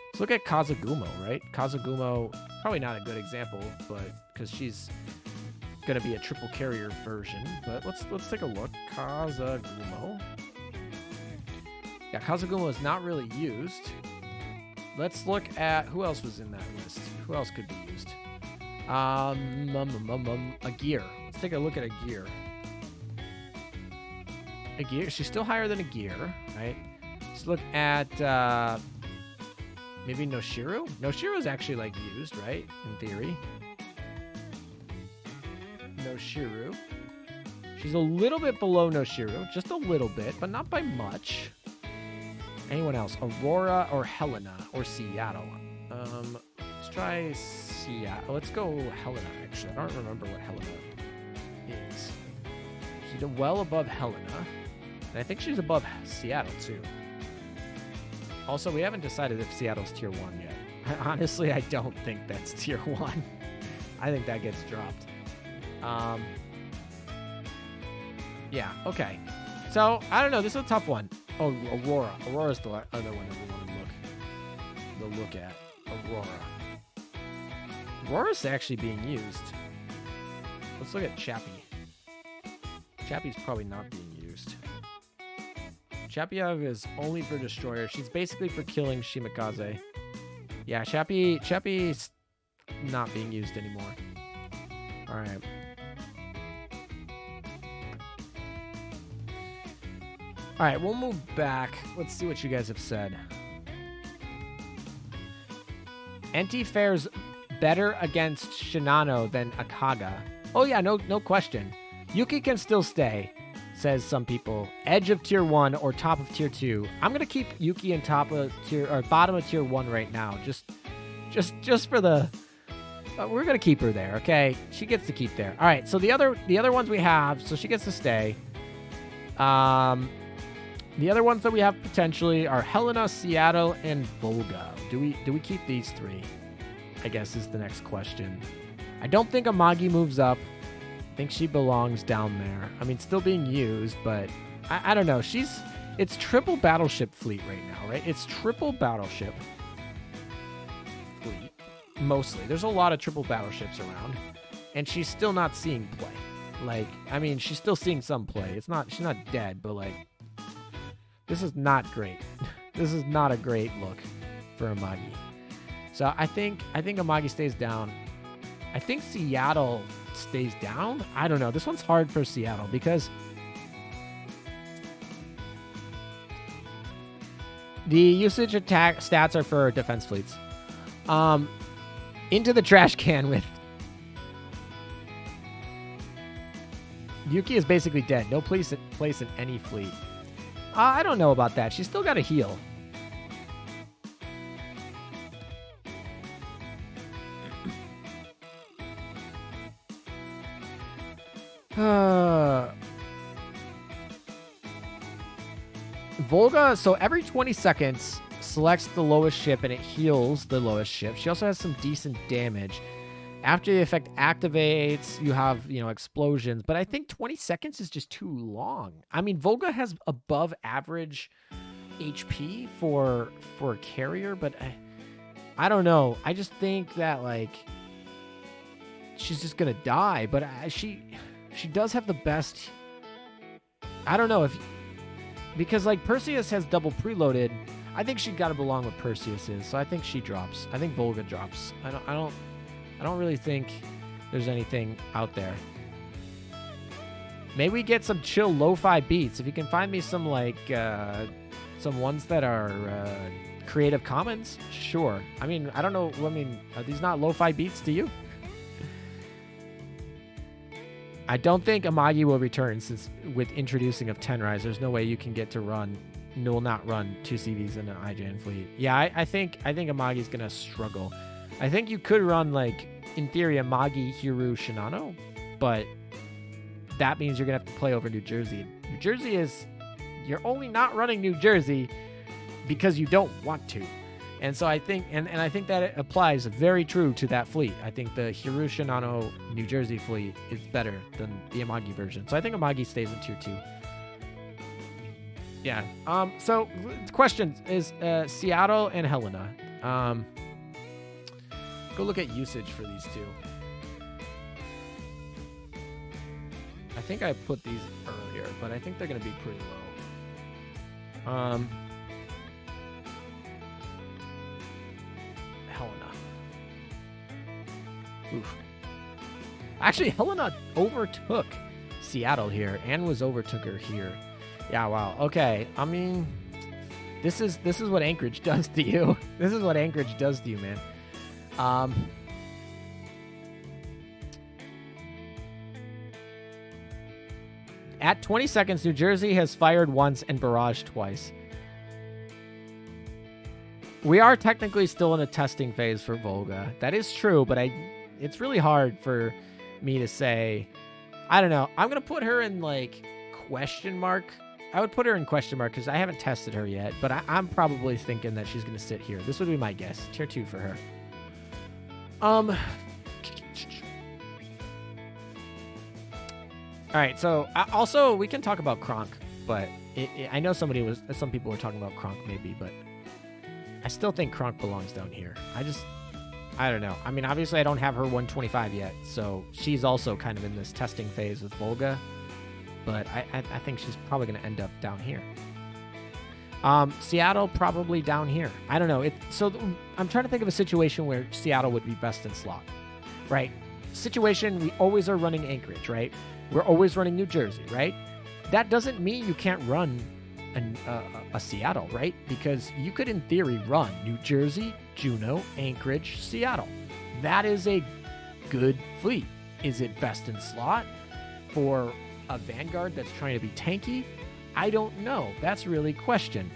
Let's look at Kazugumo, right? Kazugumo, probably not a good example, but because she's going to be a triple carrier version. But let's take a look. Kazugumo. Yeah, Kazugumo is not really used. Let's look at who else was in that list. Who else could be used? A gear. Let's take a look at a gear. A gear. She's still higher than a gear, right? Let's look at maybe Noshiru. Noshiru is actually like used, right? In theory. Noshiru. She's a little bit below Noshiru, just a little bit, but not by much. Anyone else? Aurora or Helena or Seattle? Let's try Seattle. Let's go Helena, actually. I don't remember what Helena is. She's well above Helena. And I think she's above Seattle, too. Also, we haven't decided if Seattle's tier 1 yet. Honestly, I don't think that's tier 1. I think that gets dropped. Yeah, okay. So, I don't know. This is a tough one. Oh, Aurora. Aurora's the other one that we want to look at. Aurora. Aurora's actually being used. Let's look at Chappie. Chappie's probably not being used. Chappie is only for Destroyer. She's basically for killing Shimikaze. Yeah, Chappie's not being used anymore. All right. All right, we'll move back. Let's see what you guys have said. Enti fares better against Shinano than Akaga. Oh yeah, no question. Yuki can still stay, says some people. Edge of tier 1 or top of tier 2. I'm gonna keep Yuki in top of tier or bottom of tier 1 right now. Just for the. We're gonna keep her there, okay? She gets to keep there. All right. So the other ones we have, so she gets to stay. The other ones that we have potentially are Helena, Seattle, and Volga. Do we keep these 3? I guess is the next question. I don't think Amagi moves up. I think she belongs down there. I mean, still being used, but I don't know. It's triple battleship fleet right now, right? It's triple battleship fleet, mostly. There's a lot of triple battleships around, and she's still not seeing play. Like, I mean, she's still seeing some play. She's not dead, but like, this is not great. This is not a great look for Amagi. So I think Amagi stays down. I think Seattle stays down. I don't know. This one's hard for Seattle because the usage attack stats are for defense fleets. Into the trash can with Yuki is basically dead. No place in any fleet. I don't know about that. She's still got to heal. Volga, so every 20 seconds, selects the lowest ship and it heals the lowest ship. She also has some decent damage. After the effect activates, you have, explosions. But I think 20 seconds is just too long. I mean, Volga has above average HP for a carrier, but I don't know. I just think that, she's just going to die. But she does have the best... I don't know because Perseus has double preloaded. I think she got to belong with Perseus's. So I think she drops. I think Volga drops. I don't really think there's anything out there. Maybe we get some chill lo-fi beats. If you can find me some some ones that are Creative Commons, sure. I mean, I don't know. I mean, are these not lo-fi beats to you? I don't think Amagi will return, since with introducing of Tenrise, there's no way you can get to run. Will not run 2 CVs in an IJN fleet. Yeah, I think Amagi's gonna struggle. I think you could run, like, in theory, Amagi, Hiru, Shinano, but that means you're gonna have to play over New Jersey. New Jersey is, you're only not running New Jersey because you don't want to. And so I think, and I think that it applies very true to that fleet. I think the Hiru Shinano New Jersey fleet is better than the Amagi version. So I think Amagi stays in tier 2. Yeah. So the question is Seattle and Helena. Go look at usage for these two. I think I put these earlier, but I think they're going to be pretty low. Helena. Oof. Actually, Helena overtook Seattle here and overtook her here. Yeah, wow. Okay. I mean, this is what Anchorage does to you. This is what Anchorage does to you, man. At 20 seconds, New Jersey has fired once and barraged twice. We are technically still in a testing phase for Volga. That is true, but it's really hard for me to say. I don't know. I'm going to put her in, like, question mark. I would put her in question mark because I haven't tested her yet, but I'm probably thinking that she's going to sit here. This would be my guess. Tier 2 for her. All right, so also we can talk about Kronk, but I know some people were talking about Kronk maybe, but I still think Kronk belongs down here. I don't know. I mean, obviously I don't have her 125 yet, so she's also kind of in this testing phase with Volga, but I think she's probably going to end up down here. Seattle probably down here. I don't know. I'm trying to think of a situation where Seattle would be best in slot, right? Situation, we always are running Anchorage, right? We're always running New Jersey, right? That doesn't mean you can't run a Seattle, right? Because you could, in theory, run New Jersey, Juneau, Anchorage, Seattle. That is a good fleet. Is it best in slot for a Vanguard that's trying to be tanky? I don't know. That's really question.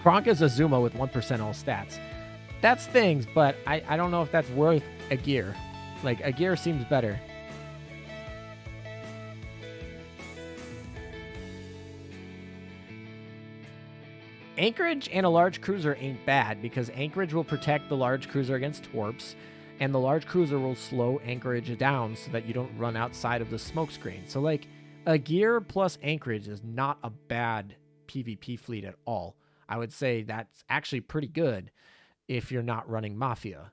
Kronk is Azuma with 1% all stats. That's things, but I don't know if that's worth a gear. Like, a gear seems better. Anchorage and a large cruiser ain't bad because Anchorage will protect the large cruiser against Torps, and the large cruiser will slow Anchorage down so that you don't run outside of the smoke screen. So, like, a gear plus Anchorage is not a bad PvP fleet at all. I would say that's actually pretty good if you're not running Mafia.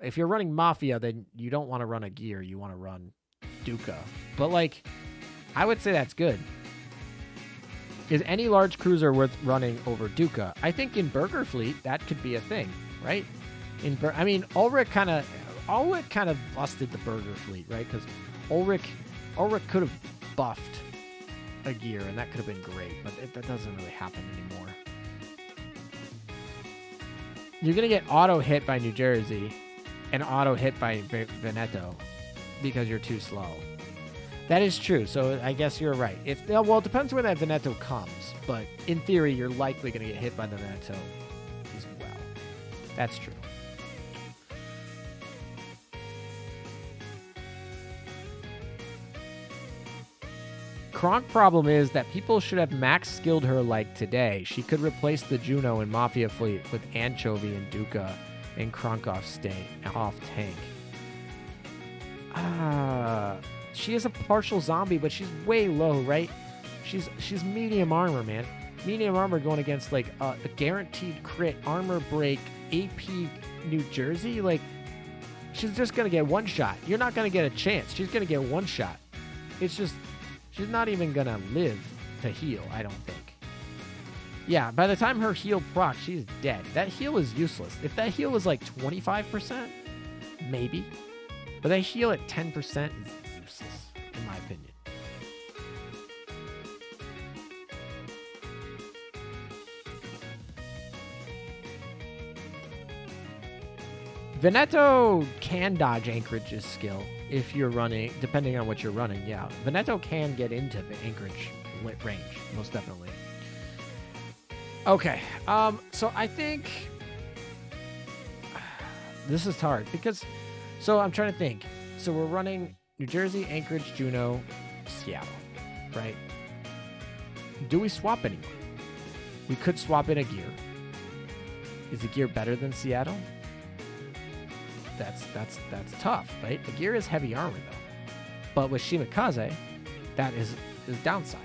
If you're running Mafia, then you don't want to run a gear. You want to run Duca. But, like, I would say that's good. Is any large cruiser worth running over Duca? I think in Burger Fleet, that could be a thing, right? Ulrich kind of busted the Burger Fleet, right? Because Ulrich could have buffed a gear, and that could have been great, but that doesn't really happen anymore. You're going to get auto-hit by New Jersey and auto-hit by Veneto because you're too slow. That is true, so I guess you're right. It depends where that Veneto comes, but in theory, you're likely going to get hit by the Veneto as well. That's true. Kronk problem is that people should have max skilled her like today. She could replace the Juno and Mafia fleet with Anchovy and Duca and Kronk off tank. She is a partial zombie, but she's way low, right? She's medium armor, man. Medium armor going against, like, a guaranteed crit armor break AP New Jersey. Like, she's just going to get one shot. You're not going to get a chance. She's going to get one shot. It's just, she's not even going to live to heal, I don't think. Yeah, by the time her heal procs, she's dead. That heal is useless. If that heal was like 25%, maybe. But that heal at 10% is useless, in my opinion. Veneto can dodge Anchorage's skill if you're running, depending on what you're running. Yeah, Veneto can get into the Anchorage range, most definitely. Okay, so I think this is hard because, so I'm trying to think. So we're running New Jersey, Anchorage, Juneau, Seattle, right? Do we swap anyone? We could swap in a gear. Is the gear better than Seattle? That's tough, right? The gear is heavy armor though, but with Shimakaze, that is downside.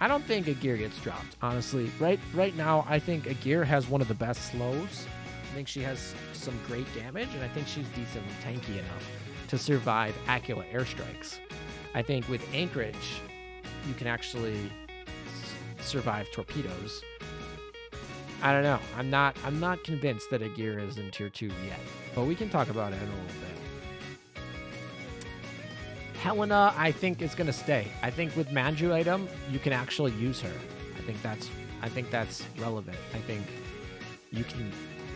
I don't think a gear gets dropped, honestly. Right now, I think a gear has one of the best slows. I think she has some great damage, and I think she's decently tanky enough to survive Aquila airstrikes. I think with Anchorage, you can actually survive torpedoes. I don't know. I'm not convinced that a gear is in tier 2 yet, but we can talk about it in a little bit. Helena, I think, is going to stay. I think with Manju item, you can actually use her. I think that's relevant. I think you can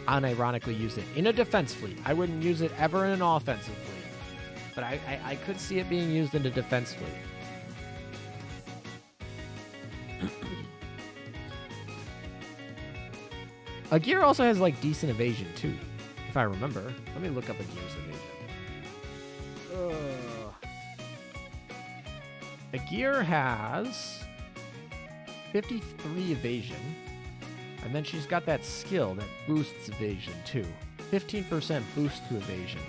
unironically use it in a defense fleet. I wouldn't use it ever in an offensive fleet, but I could see it being used in a defense fleet. A gear also has like decent evasion too, if I remember. Let me look up a gear's evasion. A gear has 53 evasion, and then she's got that skill that boosts evasion too. 15% boost to evasion.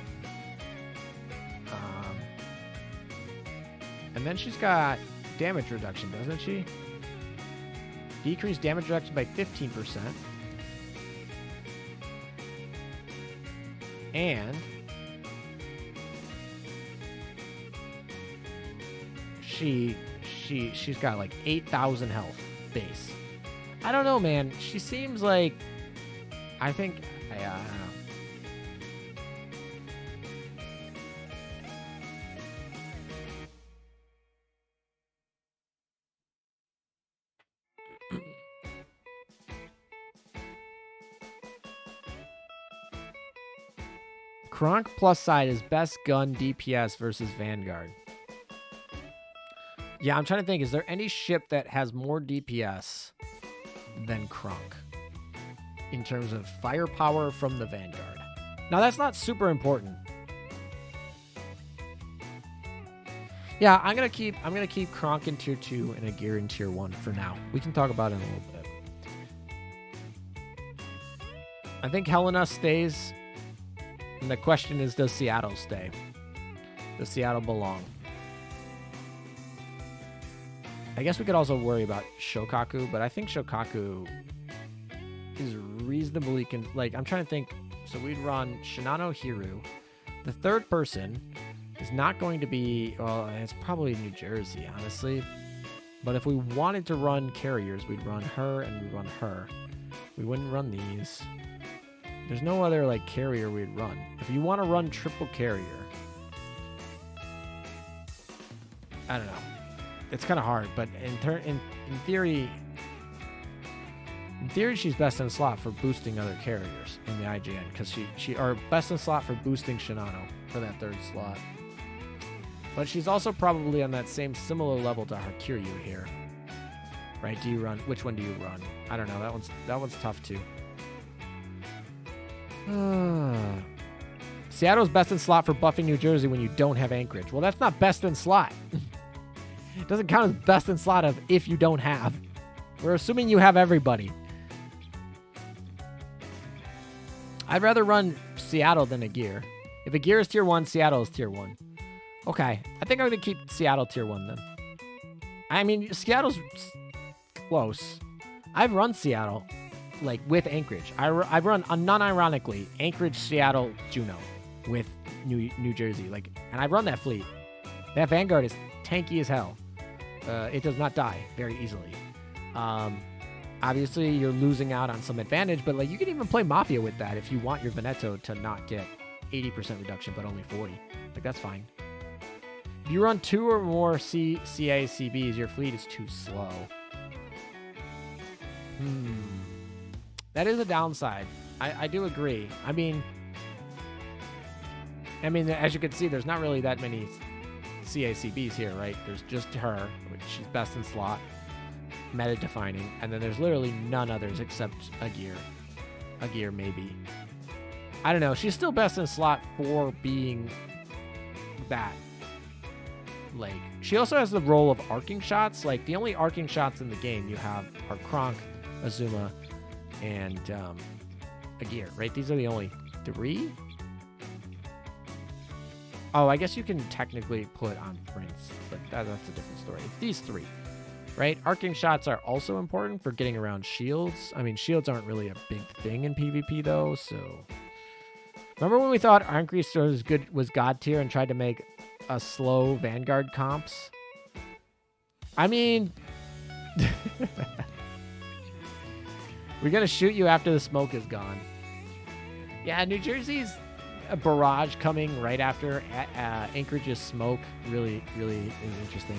And then she's got damage reduction, doesn't she? Decreased damage reduction by 15%. And she's got like 8,000 health base. I don't know, man. She seems like, I don't know. Kronk plus side is best gun DPS versus Vanguard. Yeah, I'm trying to think. Is there any ship that has more DPS than Kronk in terms of firepower from the Vanguard? Now, that's not super important. Yeah, I'm gonna keep Kronk in tier 2 and a gear in tier 1 for now. We can talk about it in a little bit. I think Helena stays. And the question is, does Seattle stay? Does Seattle belong? I guess we could also worry about Shokaku, but I think Shokaku is reasonably... I'm trying to think. So we'd run Shinano Hiru. The third person is not going to be... Well, it's probably New Jersey, honestly. But if we wanted to run carriers, we'd run her and we'd run her. We wouldn't run these. There's no other, like, carrier we'd run. If you want to run triple carrier... I don't know. It's kind of hard, but in theory... In theory, she's best in slot for boosting other carriers in the IGN. Because or best in slot for boosting Shinano for that third slot. But she's also probably on that same similar level to Kiryu here. Right? Do you run... Which one do you run? I don't know. That one's tough, too. Seattle's best in slot for buffing New Jersey when you don't have Anchorage. Well, that's not best in slot. It doesn't count as best in slot of if you don't have. We're assuming you have everybody. I'd rather run Seattle than a gear. If a gear is tier 1, Seattle is tier 1. Okay. I think I'm going to keep Seattle tier 1 then. I mean, Seattle's close. I've run Seattle. Like, with Anchorage. I run, non-ironically, Anchorage, Seattle, Juneau with New Jersey. Like, and I run that fleet. That Vanguard is tanky as hell. It does not die very easily. Obviously, you're losing out on some advantage, but, like, you can even play Mafia with that if you want your Veneto to not get 80% reduction, but only 40. Like, that's fine. If you run 2 or more CA, CBs, your fleet is too slow. That is a downside. I do agree. I mean, as you can see, there's not really that many CACBs here, right? There's just her, which she's best in slot, meta defining, and then there's literally none others except Azur. Azur maybe. I don't know. She's still best in slot for being that. Like, she also has the role of arcing shots. Like, the only arcing shots in the game you have are Kronk, Azuma, and Azur, right? These are the only 3. Oh, I guess you can technically put on Prince, but that's a different story. It's these 3, right? Arcing shots are also important for getting around shields. I mean, shields aren't really a big thing in PvP, though, so... Remember when we thought Arncrease was god tier and tried to make a slow Vanguard comps? I mean... We're going to shoot you after the smoke is gone. Yeah, New Jersey's a barrage coming right after Anchorage's smoke really is interesting.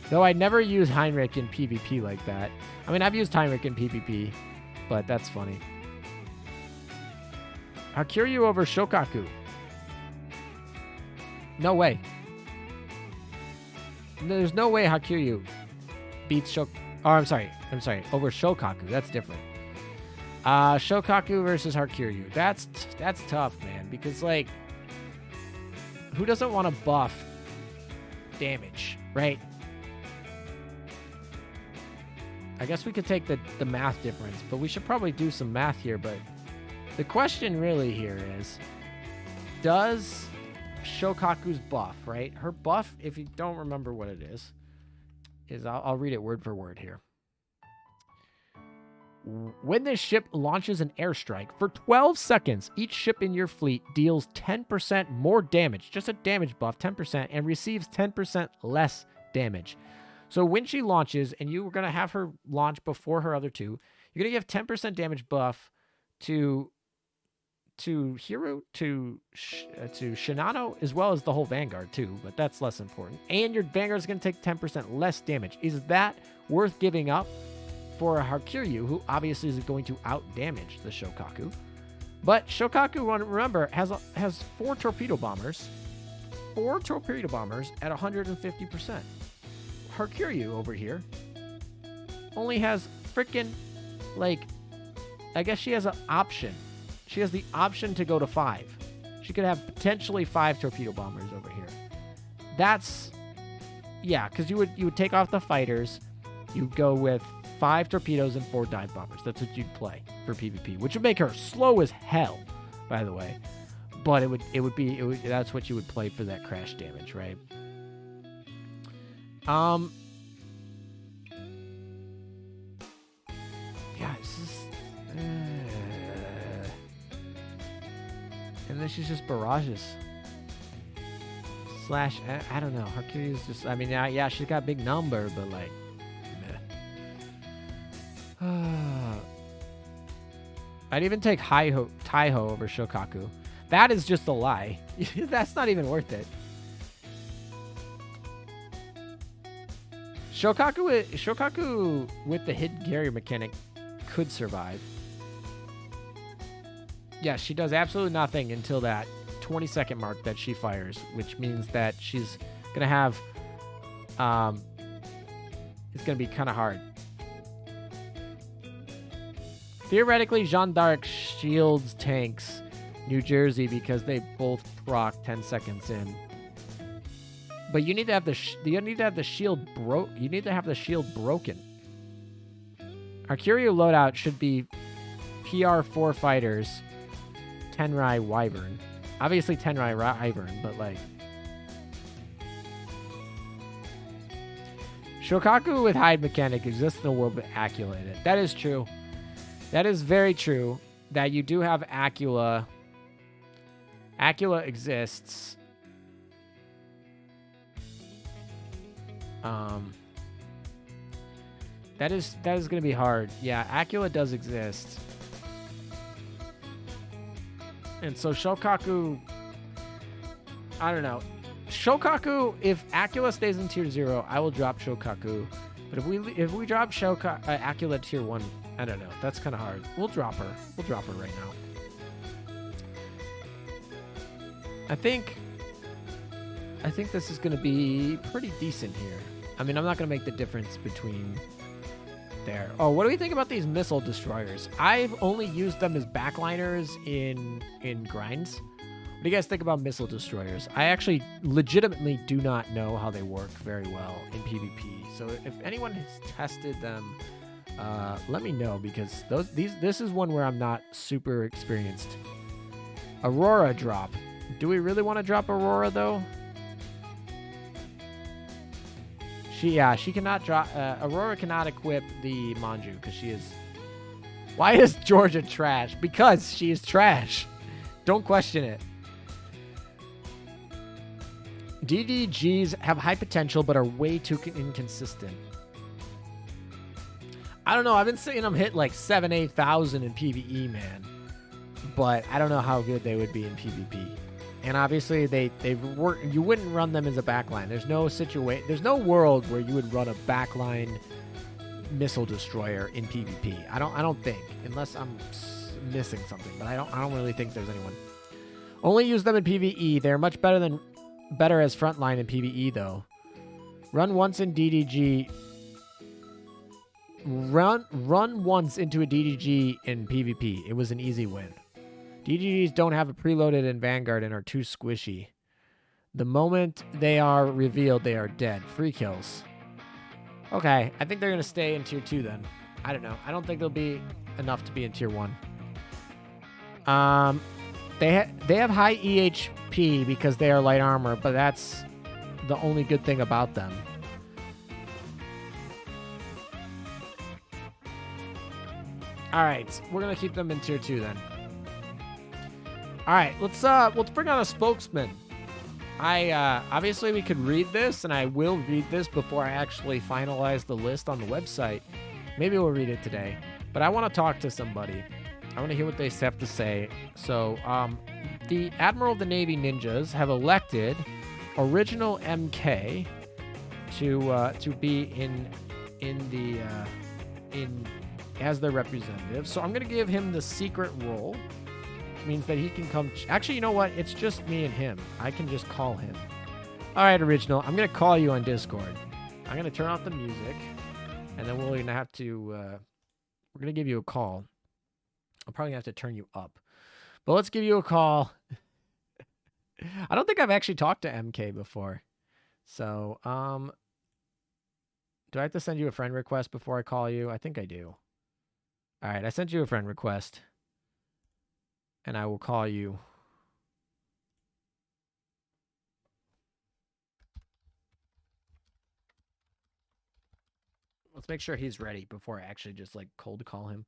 Though I never use Heinrich in PvP like that. I mean, I've used Heinrich in PvP, but that's funny. Hakuryu over Shokaku. No way. There's no way Hakuryu beats Over Shokaku. That's different. Shokaku versus Hakuryu. That's tough, man. Because, like, who doesn't want to buff damage, right? I guess we could take the math difference, but we should probably do some math here. But the question really here is, does Shokaku's buff, right? Her buff, if you don't remember what it is I'll read it word for word here. When this ship launches an airstrike, for 12 seconds, each ship in your fleet deals 10% more damage, just a damage buff, 10%, and receives 10% less damage. So when she launches, and you were going to have her launch before her other 2, you're going to give 10% damage buff to Hero, to Shinano, as well as the whole Vanguard too, but that's less important. And your Vanguard is going to take 10% less damage. Is that worth giving up for a Hakuryu, who obviously is going to out-damage the Shokaku? But Shokaku, remember, has 4 torpedo bombers. 4 torpedo bombers at 150%. Hakuryu over here only has freaking, like, I guess she has an option. She has the option to go to 5. She could have potentially 5 torpedo bombers over here. That's, yeah, because you would take off the fighters. You'd go with 5 torpedoes and 4 dive bombers. That's what you'd play for PvP, which would make her slow as hell, by the way. But that's what you would play for that crash damage, right? Yeah, it's just, and then she's just barrages. Slash, I don't know. Hercules just, I mean, yeah, she's got a big number, but like, meh. I'd even take Taiho over Shokaku. That is just a lie. That's not even worth it. Shokaku with the hidden carry mechanic could survive. Yeah, she does absolutely nothing until that 20-second mark that she fires, which means that she's going to have... it's going to be kind of hard. Theoretically, Jeanne d'Arc shields tanks New Jersey because they both proc 10 seconds in. But you need to have the shield You need to have the shield broken. Our Curio loadout should be PR4 fighters, Tenrai Wyvern. Obviously Tenrai Wyvern, but like Shokaku with hide mechanic exists in the world but Acula in it. That is true. That is very true. That you do have Acula. Acula exists. That is going to be hard. Yeah, Acula does exist. And so Shokaku, I don't know. Shokaku, if Acula stays in tier 0, I will drop Shokaku But if we drop Acula tier 1, I don't know. That's kind of hard. We'll drop her. We'll drop her right now. I think this is going to be pretty decent here. I mean, I'm not going to make the difference between there. Oh, what do we think about these missile destroyers? I've only used them as backliners in grinds. What do you guys think about missile destroyers? I actually legitimately do not know how they work very well in PvP. So if anyone has tested them, let me know, because this is one where I'm not super experienced. Aurora drop. Do we really want to drop Aurora though? She cannot drop. Aurora cannot equip the Manju because she is. Why is Georgia trash? Because she is trash. Don't question it. DDGs have high potential but are way too inconsistent. I don't know. I've been seeing them hit like 8,000 in PvE, man. But I don't know how good they would be in PvP. And obviously, they work. You wouldn't run them as a backline. There's no world where you would run a backline missile destroyer in PvP. I don't think, unless I'm missing something. But I don't really think there's anyone. Only use them in PvE. They're much better as frontline in PvE though. Run once in DDG. Run once into a DDG in PvP. It was an easy win. DDGs don't have a preloaded in Vanguard and are too squishy. The moment they are revealed, they are dead. Free kills. Okay, I think they're going to stay in Tier 2 then. I don't know. I don't think they'll be enough to be in Tier 1. They have high EHP because they are light armor, but that's the only good thing about them. All right, we're going to keep them in Tier 2 then. All right, let's bring on a spokesman. Obviously we could read this, and I will read this before I actually finalize the list on the website. Maybe we'll read it today, but I want to talk to somebody. I want to hear what they have to say. So, the Admiral of the Navy Ninjas have elected Original MK to be as their representative. So I'm gonna give him the secret role. Means that he can come. Actually, you know what? It's just me and him. I can just call him. All right, Original. I'm gonna call you on Discord. I'm gonna turn off the music, and then we're gonna have to. We're gonna give you a call. I'm probably gonna have to turn you up, but let's give you a call. I don't think I've actually talked to MK before, so do I have to send you a friend request before I call you? I think I do. All right, I sent you a friend request. And I will call you. Let's make sure he's ready before I actually just like cold call him.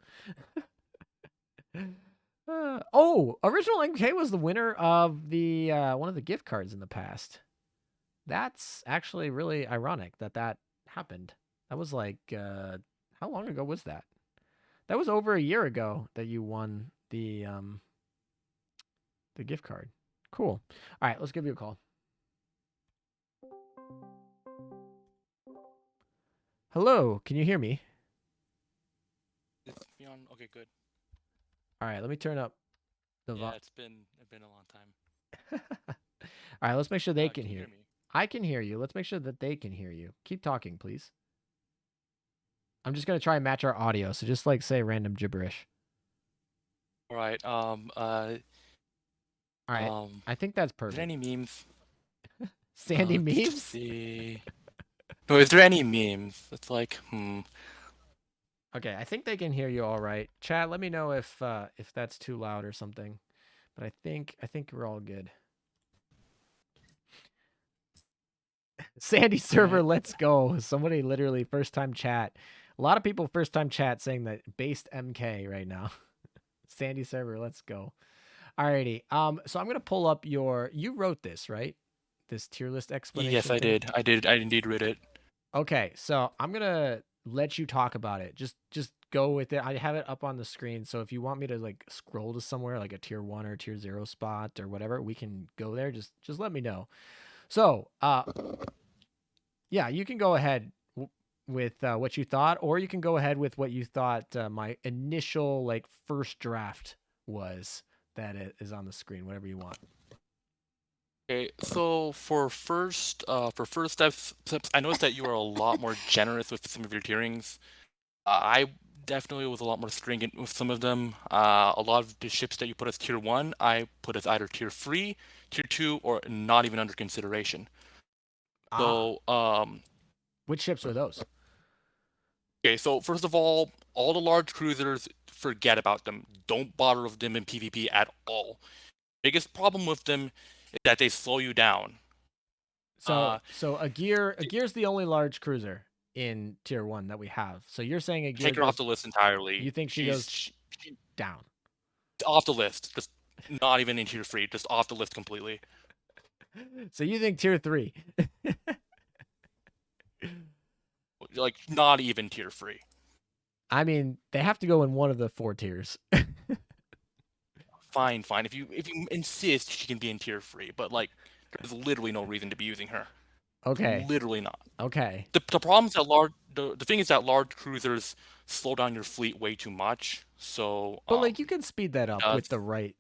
Original MK was the winner of the one of the gift cards in the past. That's actually really ironic that happened. That was like how long ago was that? That was over a year ago that you won the gift card. Cool. All right, let's give you a call. Hello, can you hear me?
It's beyond. Okay, good.
All right, let me turn up the
Yeah, it's been a long time.
All right, let's make sure they can
you
hear
me?
I can hear you. Let's make sure that they can hear you. Keep talking, please. I'm just gonna try and match our audio, so just like say random gibberish.
All right.
All right, I think that's
Is
perfect.
there any memes?
Sandy memes?
Let's see. No, is there any memes? It's like,
Okay, I think they can hear you all right. Chat, let me know if that's too loud or something. But I think we're all good. Sandy server, let's go. Somebody literally first time chat. A lot of people first time chat saying that based MK right now. Sandy server, let's go. Alrighty. So I'm gonna pull up you wrote this, right? This tier list explanation.
yes, I
thing?
did. I indeed read it.
Okay, so I'm gonna let you talk about it. Just go with it. I have it up on the screen, so if you want me to like scroll to somewhere like a tier 1 or tier 0 spot or whatever, we can go there. Just let me know. So, yeah, you can go ahead. with what you thought, or you can go ahead with what you thought my initial like first draft was that it is on the screen. Whatever you want.
Okay, so for first steps, I noticed that you are a lot more generous with some of your tierings. I definitely was a lot more stringent with some of them. A lot of the ships that you put as tier one, I put as either tier three, tier two, or not even under consideration.
Ah,
So,
which ships are those?
okay, so first of all the large cruisers, forget about them. Don't bother with them in PvP at all. Biggest problem with them is that they slow you down.
So Agir's the only large cruiser in tier 1 that we have. So you're saying Agir
Take her off
goes
the list entirely.
you think she goes down.
Off the list. Just not even in tier three. Just off the list completely.
So you think tier 3.
Like not even tier three.
I mean, they have to go in one of the 4 tiers.
Fine, fine. If you insist, she can be in tier three. But like, there's literally no reason to be using her.
Okay.
Literally not.
Okay.
The problem is that the thing is that large cruisers slow down your fleet way too much. So
But like you can speed that up
does
with the right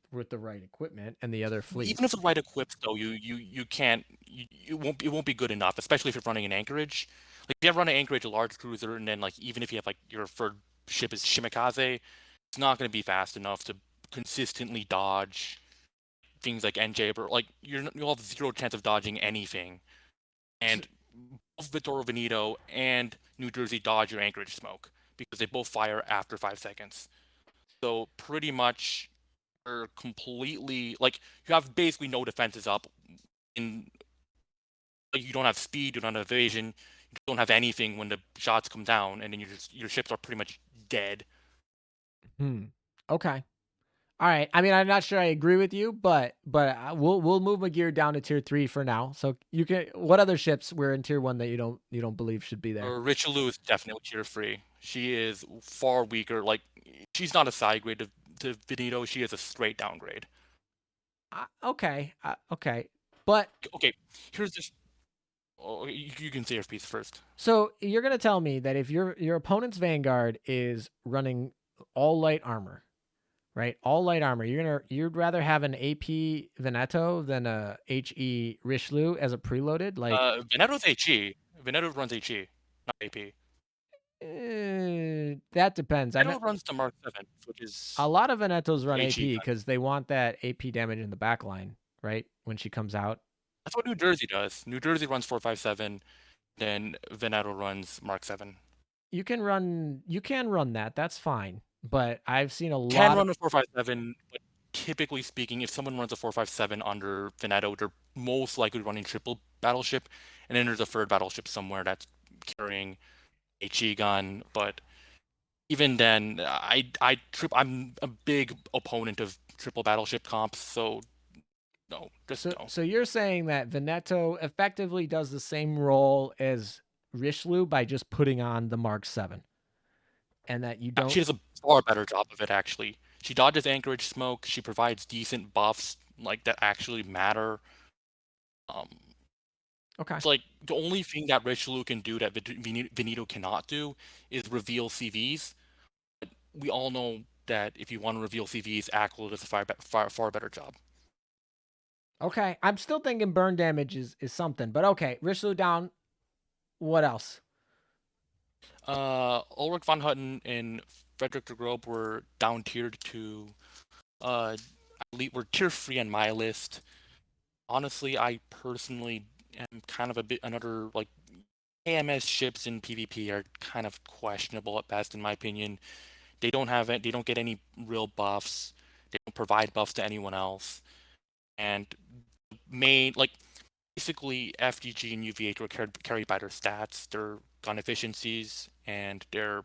equipment and the other fleet.
even if the right equipped though, you can't it won't be good enough, especially if you're running an anchorage. Like if you have run an anchorage, a large cruiser, and then like even if you have like your third ship is Shimikaze, it's not going to be fast enough to consistently dodge things like NJ, or like you'll have zero chance of dodging anything.
So,
And both Vittorio Veneto and New Jersey dodge your anchorage smoke because they both fire after 5 seconds. So pretty much are completely like you have basically no defenses up in like you don't have speed, you don't have evasion, you don't have anything when the shots come down, and then your ships are pretty much dead.
okay. All right. I mean, I'm not sure I agree with you, but we'll move Magir down to tier 3 for now. So you can what other ships were in tier 1 that you don't believe should be there?
Richelieu is definitely tier three. She is far weaker. Like she's not a side grade to Benito. She is a straight downgrade.
Okay. Okay. But
Okay, here's this. Oh, you can say your piece first.
so you're gonna tell me that if your opponent's Vanguard is running all light armor, right? All light armor, you'd rather have an AP Veneto than a HE Richelieu as a preloaded? Like
Veneto's HE. Veneto runs HE, not AP.
that depends. I know
Veneto runs the Mark 7, which
a
is
lot of Venetos run
HE
AP
gun.
because they want that AP damage in the back line, right? When she comes out.
That's what New Jersey does. New Jersey runs 457, then Veneto runs Mark 7.
You can run that. That's fine. But I've seen a
Can
lot of
run a 457, but typically speaking, if someone runs a 457 under Veneto, they're most likely running triple battleship, and then there's a third battleship somewhere that's carrying HE gun. But even then, I'm a big opponent of triple battleship comps, so no, just no.
so you're saying that Veneto effectively does the same role as Richelieu by just putting on the Mark 7 and that you don't
She does a far better job of it, actually. She dodges anchorage smoke. She provides decent buffs like that actually matter. Um,
Okay.
it's like the only thing that Richelieu can do that Veneto cannot do is reveal CVs. But we all know that if you want to reveal CVs, Ackle does a far better job.
Okay. I'm still thinking burn damage is something, but okay. Richelieu down. What else?
Ulrich von Hutten and Frederick de Grobe were down tiered to elite were tier 3 on my list. Honestly, I personally am kind of a bit another like AMS ships in PvP are kind of questionable at best in my opinion. They don't have it. They don't get any real buffs. They don't provide buffs to anyone else. And main like basically FGG and UVH were carried by their stats, their gun efficiencies, and their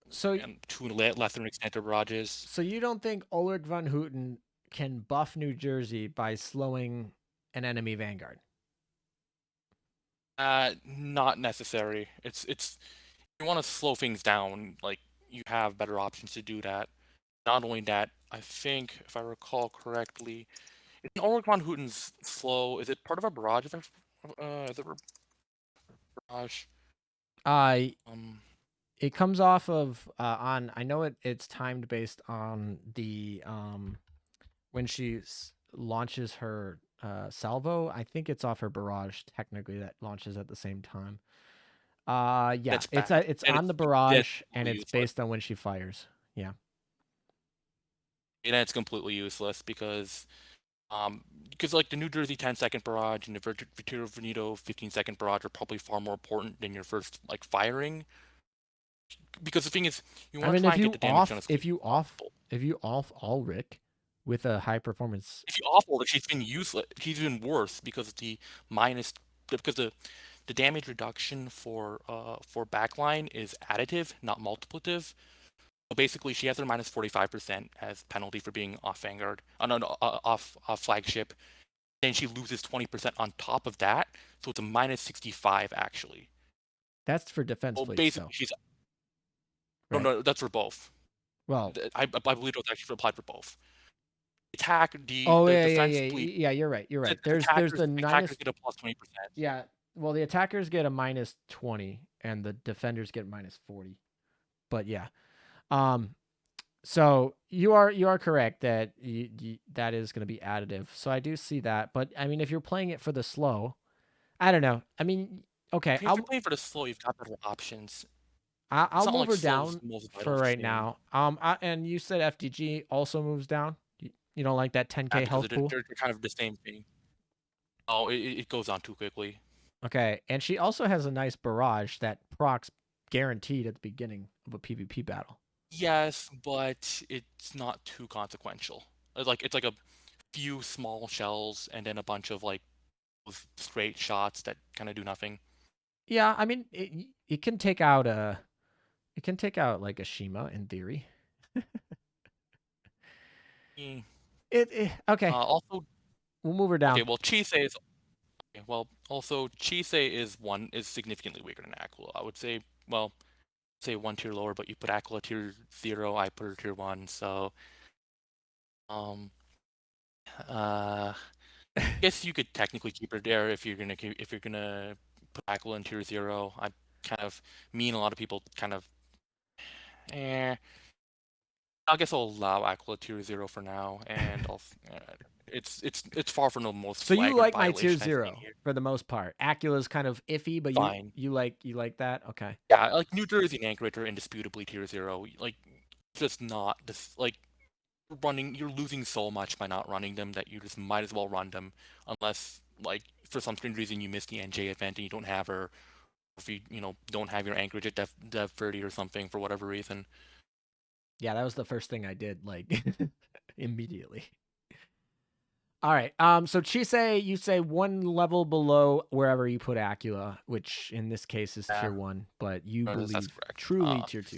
So
to a lesser extent their barrages.
so you don't think Ulrich von Houten can buff New Jersey by slowing an enemy Vanguard?
Not necessary. It's you want to slow things down. Like you have better options to do that. Not only that, I think if I recall correctly, isn't Ulrich von Houten's slow? Is it part of a barrage? Is it a barrage?
Uh,
Um,
it comes off of on. I know it's timed based on the when she launches her salvo. I think it's off her barrage technically that launches at the same time. Yeah,
that's bad.
it's
And
on the
that's
barrage and
completely
it's
useless.
based on when she fires. Yeah.
And it's completely useless because like the New Jersey 10-second barrage and the Vittorio Veneto 15-second barrage are probably far more important than your first like firing. Because the thing is, you
I
want to
mean,
try and get the damage done as quickly as possible.
if you off all Rick with a high performance.
If you offload it, she's been useless. She's been worse because the minus because the damage reduction for backline is additive, not multiplicative. So basically, she has her minus 45% as penalty for being off Vanguard, no, no, off flagship. Then she loses 20% on top of that, so it's a minus 65 actually.
That's for defense
Well,
fleets
basically,
though,
she's
right?
no, that's for both.
Well,
I believe it was actually applied for both. Attack
oh
the
yeah, yeah,
defense
yeah,
fleet.
yeah. You're right. You're right.
The
There's
attackers
the
the attackers
minus.
get a plus 20%.
Yeah. Well, the attackers get a minus 20 and the defenders get minus 40. But yeah. Um. So you are correct that that is going to be additive. So I do see that. But I mean, if you're playing it for the slow, I don't know. I mean, okay,
If you're playing for the slow, you've got better options. It's
I'll
not
move
like
her
slow's
down
the most vital
for right
thing.
now. And you said FDG also moves down. You don't like that 10k
Because
health pool?
they're kind of the same thing. Oh, it goes on too quickly.
Okay, and she also has a nice barrage that procs guaranteed at the beginning of a PvP battle.
Yes, but it's not too consequential. It's like a few small shells and then a bunch of like straight shots that kind of do nothing.
Yeah, I mean it can take out like a Shima in theory.
Mm.
Okay,
Also,
we'll move her
okay,
down.
well, Chise is okay, well. Also, Chise is significantly weaker than Aquila. I would say, well, say one tier lower, but you put Aquila tier 0, I put her tier 1. So, um, uh, guess you could technically keep her there if you're gonna put Aquila in tier 0. I kind of me and a lot of people kind of eh. I guess I'll allow Aquila tier 0 for now, and it's far from the most
So you
flagrant
like my tier
violation I've seen
0
here.
for the most part. Acula's kind of iffy, but
Fine.
you like that? Okay.
Yeah, like New Jersey and Anchorage are indisputably tier 0. Like just not this like you're losing so much by not running them that you just might as well run them unless like for some strange reason you missed the NJ event and you don't have her, if you know don't have your Anchorage at dev 30 or something for whatever reason.
Yeah, that was the first thing I did like immediately. All right. So Chise, you say one level below wherever you put Acula, which in this case is
Yeah,
tier 1, but you
that's
believe
correct.
truly tier 2.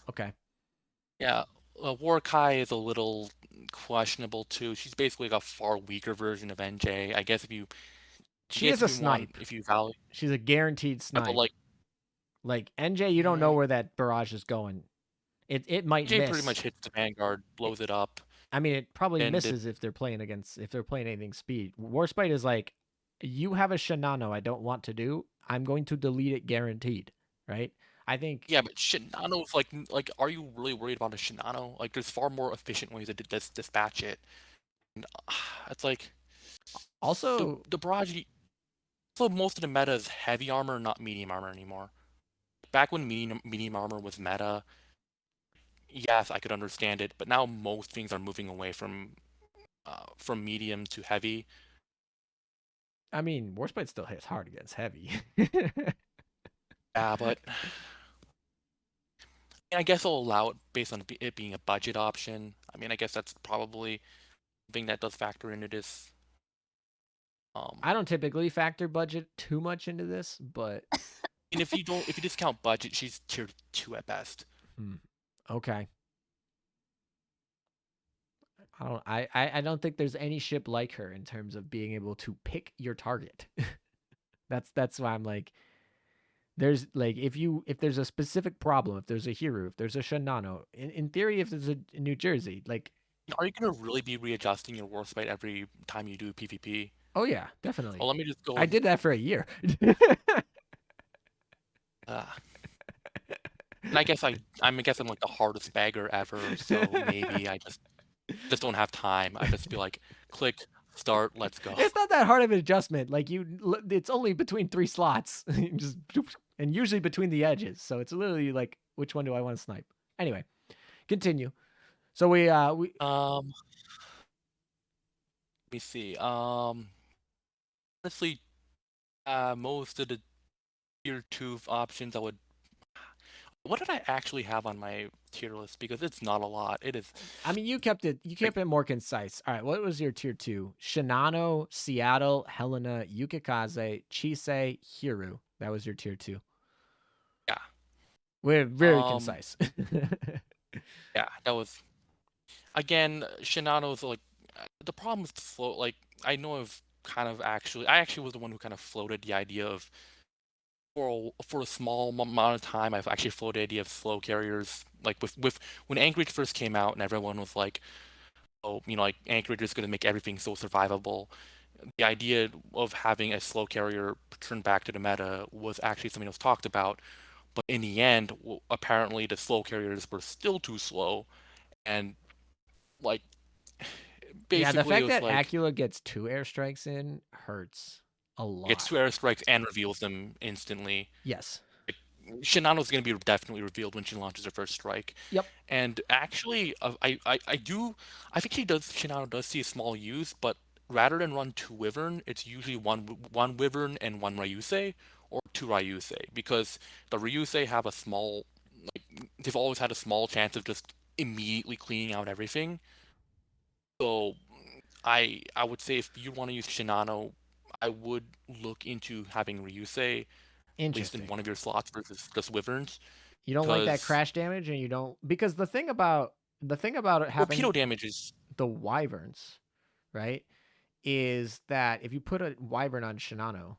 Okay.
Yeah, Warkai is a little questionable too. She's basically like a far weaker version of NJ. I
She
guess
is a snipe.
if you value,
She's a guaranteed
but
snipe.
like
Like NJ, you don't know where that barrage is going. It might
NJ pretty
miss.
much hits the Vanguard,
It,
blows it up,
I mean, it probably
and
misses if they're playing anything speed. Warspite is like, you have a Shinano I don't want to do. I'm going to delete it guaranteed, right? I think
yeah, but Shinano's are you really worried about a Shinano? Like, there's far more efficient ways to dispatch it. And, it's like
also,
the barrage. So most of the meta is heavy armor, not medium armor anymore. Back when medium armor was meta, yes, I could understand it, but now most things are moving away from medium to heavy.
I mean, Warspite still hits hard against heavy.
Yeah, but I guess I'll allow it based on it being a budget option. I mean, I guess that's probably something that does factor into this.
I don't typically factor budget too much into this, but
And if you discount budget, she's tier 2 at best.
Okay. I don't think there's any ship like her in terms of being able to pick your target. That's why I'm like, there's like if there's a specific problem, if there's a Hiru, if there's a Shinano, in theory, if there's a New Jersey, like,
Are you gonna really be readjusting your war spite every time you do PvP?
oh yeah, definitely.
Well, let me just go
I
and
did that for a year.
uh, And I'm guessing like the hardest bagger ever, so maybe I just don't have time. I just be like, click, start, let's go.
It's not that hard of an adjustment. Like it's only between 3 slots, just and usually between the edges. So it's literally like, which one do I want to snipe? Anyway, continue. So we
Let me see. Honestly, most of the tier two options I would. What did I actually have on my tier list? Because it's not a lot. It is
I mean, you kept it
like
more concise. All right, what was your tier 2? Shinano, Seattle, Helena, Yukikaze, Chisei, Hiru. That was your tier 2.
yeah.
We're very
Um,
concise.
yeah, that was again. Shinano's like the problem with the float. Like I know I actually was the one who kind of floated the idea of for a small amount of time. I've actually floated the idea of slow carriers. Like with when Anchorage first came out, and everyone was like, oh, like Anchorage is going to make everything so survivable. The idea of having a slow carrier turn back to the meta was actually something that was talked about. But in the end, apparently the slow carriers were still too slow, and like
Yeah, the
basically it
fact
was
that
like
Acula gets 2 airstrikes in hurts a
it gets
lot.
two airstrikes and reveals them instantly.
Yes.
Like, Shinano's going to be definitely revealed when she launches her first strike.
Yep.
And actually, I think Shinano does see a small use, but rather than run two Wyvern, it's usually one Wyvern and one Ryusei, or two Ryusei, because the Ryusei have a small, like, they've always had a small chance of just immediately cleaning out everything. So I would say if you want to use Shinano, I would look into having Ryusei at least in
Interesting.
one of your slots versus just Wyverns,
You don't like that
because
crash damage, and you don't, because the thing about it
torpedo
having
damage is
the wyverns, right, is that if you put a wyvern on Shinano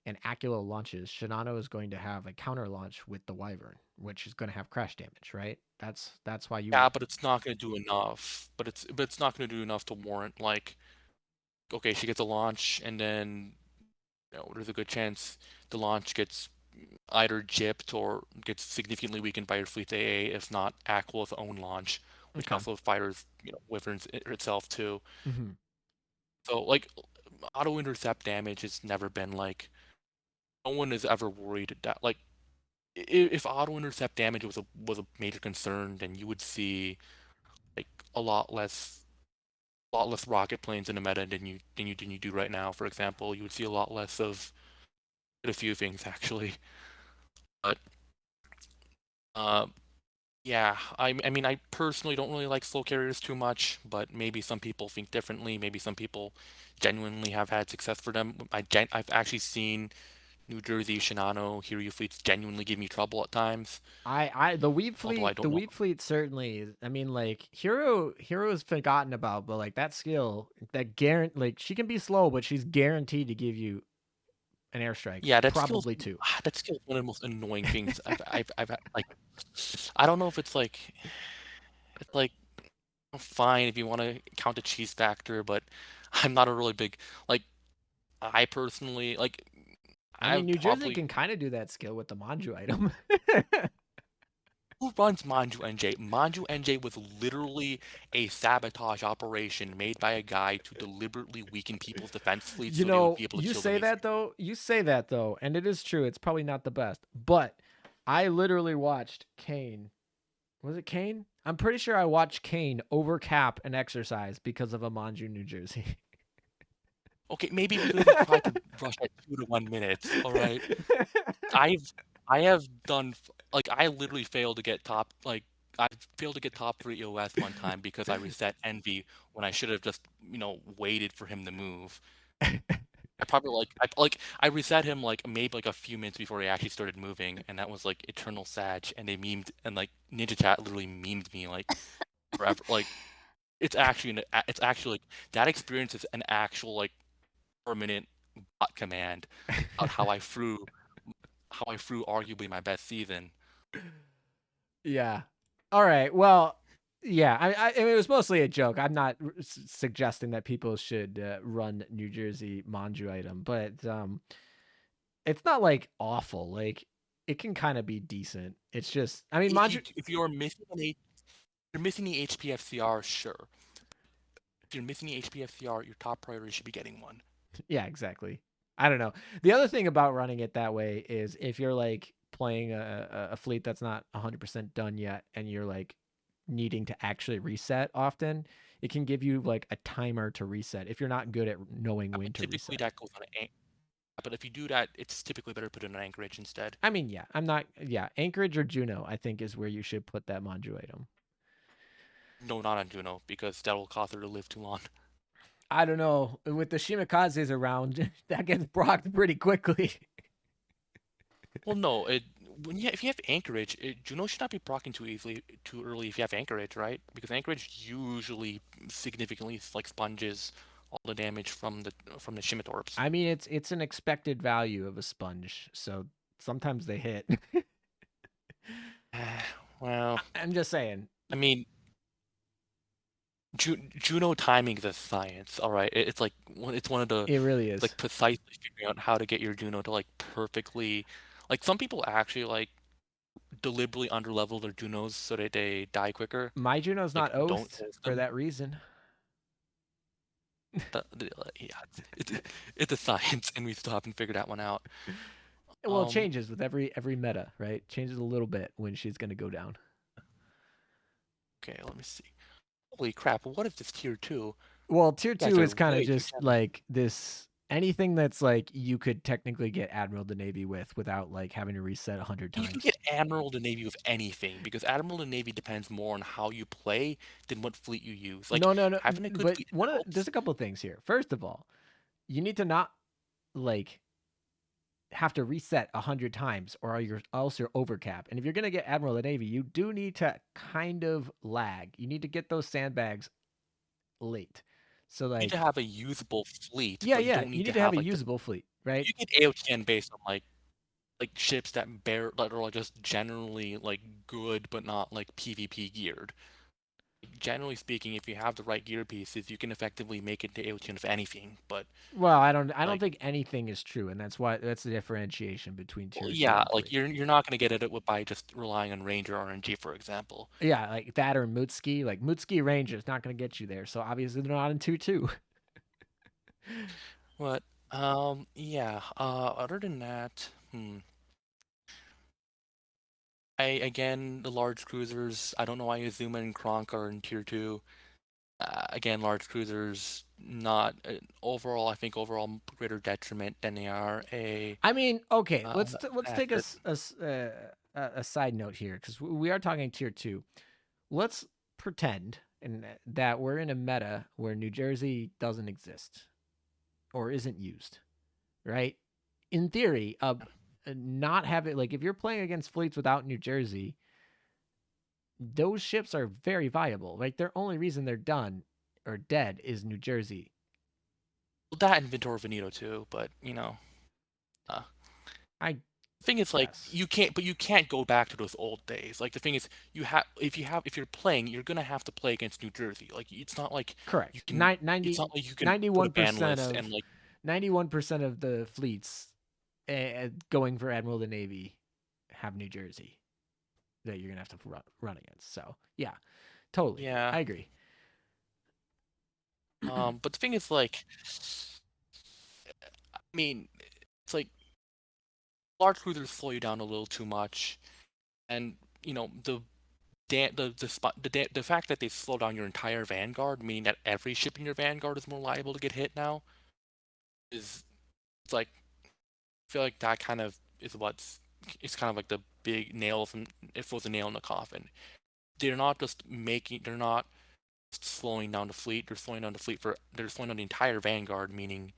and Acula launches, Shinano is going to have a counter launch with the wyvern, which is going to have crash damage, right? That's why you.
yeah, but it's not going to do enough. But it's not going to do enough to warrant like okay, she gets a launch and then there's a good chance the launch gets either gypped or gets significantly weakened by your fleet's AA, if not Aqua's own launch, which
Okay.
also fires Wyverns itself too.
Mm-hmm.
So like auto intercept damage has never been like no one is ever worried that like if auto intercept damage was a major concern, then you would see like a lot less rocket planes in the meta than you do right now. For example, you would see a lot less of a few things actually. But uh, yeah, I mean I personally don't really like slow carriers too much, but maybe some people think differently. Maybe some people genuinely have had success for them. I've actually seen New Jersey Shinano Hiryu fleets genuinely give me trouble at times.
The Weeb
Although I
fleet,
don't know.
certainly is. I mean, like Hero is forgotten about, but like that skill, that guarantee, like she can be slow, but she's guaranteed to give you an airstrike,
Yeah,
probably two.
that skill's one of the most annoying things I've had, like I don't know if it's like fine if you want to count the cheese factor, but I'm not a really big like I personally like
I
I
mean,
would
New Jersey
probably
can kind of do that skill with the Manju item.
who runs Manju NJ? Manju NJ was literally a sabotage operation made by a guy to deliberately weaken people's defense fleets
You
so they would
know,
be able to
you
kill them
say that
easily.
though. You say that though, and it is true. It's probably not the best, but I literally watched Kane. Was it Kane? I'm pretty sure I watched Kane overcap an exercise because of a Manju, New Jersey.
Okay, maybe because he tried to rush at 2 to 1 minutes. All right. I've I have done like I literally failed to get top like I failed to get top 3 EOS one time because I reset Envy when I should have just, waited for him to move. I probably I reset him like maybe like a few minutes before he actually started moving, and that was like Eternal Sag, and they memed and like Ninja Chat literally memed me like forever. Like it's actually like that experience is an actual like permanent bot command about how I threw arguably my best season.
Yeah. All right. Well, yeah. I mean, it was mostly a joke. I'm not suggesting that people should run New Jersey Manju item, but it's not like awful. Like it can kind of be decent. It's just, I mean,
If you're missing you're missing the HPFCR, sure. If you're missing the HPFCR, your top priority should be getting one.
yeah, exactly. I don't know. The other thing about running it that way is if you're like playing a fleet that's not 100% done yet and you're like needing to actually reset often, it can give you like a timer to reset if you're not good at knowing when
But
to
typically
reset.
that goes on but if you do that, it's typically better to put it in an anchorage instead.
I mean, yeah, Anchorage or Juno, I think is where you should put that modulatum.
No, not on Juno, because that will cause her to live too long.
I don't know. With the Shimikazes around, that gets blocked pretty quickly.
Well, no, if you have anchorage, Juno should not be proccing too early if you have anchorage, right? Because anchorage usually significantly like sponges all the damage from the Shimitorbs.
I mean, it's an expected value of a sponge, so sometimes they hit.
Well,
I'm just saying.
I mean, Juno timing is a science, all right. It's like it's one of the
It really is.
like precisely figuring out how to get your Juno to like perfectly. Like some people actually like deliberately underlevel their Junos so that they die quicker.
My Juno's
Like
not
don't
oathed
ult
for
them.
that reason.
Yeah, it's it's a science, and we still haven't figured that one out.
Well, it changes with every meta, right? Changes a little bit when she's gonna go down.
Okay, let me see. Holy crap! What is this tier 2?
Well, tier
You guys
2
are
is kind of
way too
just
generous.
like this anything that's like you could technically get Admiral the Navy with without like having to reset 100
You can
times.
get Admiral to Navy with anything because Admiral to Navy depends more on how you play than what fleet you use. Like
No, no, no.
having a good
But
fleet
there's
helps.
a couple of things here. First of all, you need to not like have to reset 100 times or else you're overcap. And if you're gonna get Admiral of the Navy, you do need to kind of lag. You need to get those sandbags late. So
You need to
like,
have a usable fleet,
yeah,
but you
yeah,
don't
you
need to
need to have
have
a
like the.
usable fleet, right?
You get AOTN based on like ships that are like just generally like good but not like PvP geared. Generally speaking, if you have the right gear pieces, you can effectively make it to AOTN with anything. But
Well, I don't
like,
think anything is true, and that's the differentiation between
well,
tier 2
yeah,
and
like
3.
you're not gonna get it by just relying on Ranger RNG, for example.
Yeah, like that or Mutski. Like Mutski Ranger is not going to get you there, so obviously they're not in 2-2.
But yeah. Other than that, again the large cruisers. I don't know why Azuma and Kronk are in tier 2. Again, large cruisers not overall. I think overall greater detriment than they are a
I mean, okay,
uh,
let's take
asset.
a side note here because we are talking tier 2. Let's pretend that we're in a meta where New Jersey doesn't exist or isn't used, right? In theory, not have it like if you're playing against fleets without New Jersey, those ships are very viable. Like their only reason they're done or dead is New Jersey.
Well, that and Ventura Veneto too, but uh,
I
thing is like
guess.
you can't go back to those old days. Like the thing is, if you're playing, you're gonna have to play against New Jersey. Like it's not like you
Correct.
can, it's not like you can put a ban
91%
list and
of
like
91% of the fleets going for Admiral of the Navy have New Jersey that you're gonna have to run against. So yeah, totally,
yeah.
I agree.
But the thing is like, I mean, it's like large cruisers slow you down a little too much, and the fact that they slow down your entire vanguard, meaning that every ship in your vanguard is more liable to get hit now, is it's like I feel like that kind of is what's it's kind of like the big nail from if it was a nail in the coffin. They're not just slowing down the fleet. They're slowing down the entire vanguard, meaning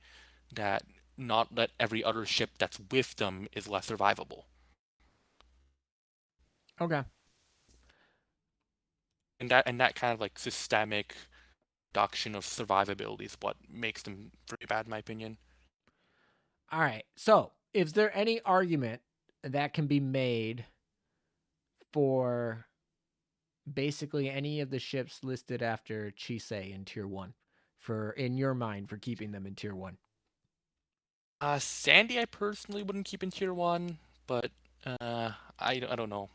that not that every other ship that's with them is less survivable.
Okay.
And that kind of like systemic reduction of survivability is what makes them pretty bad in my opinion.
All right. So, is there any argument that can be made for basically any of the ships listed after Chisei in tier 1 for in your mind for keeping them in tier 1?
Sandy I personally wouldn't keep in tier 1, but I don't know.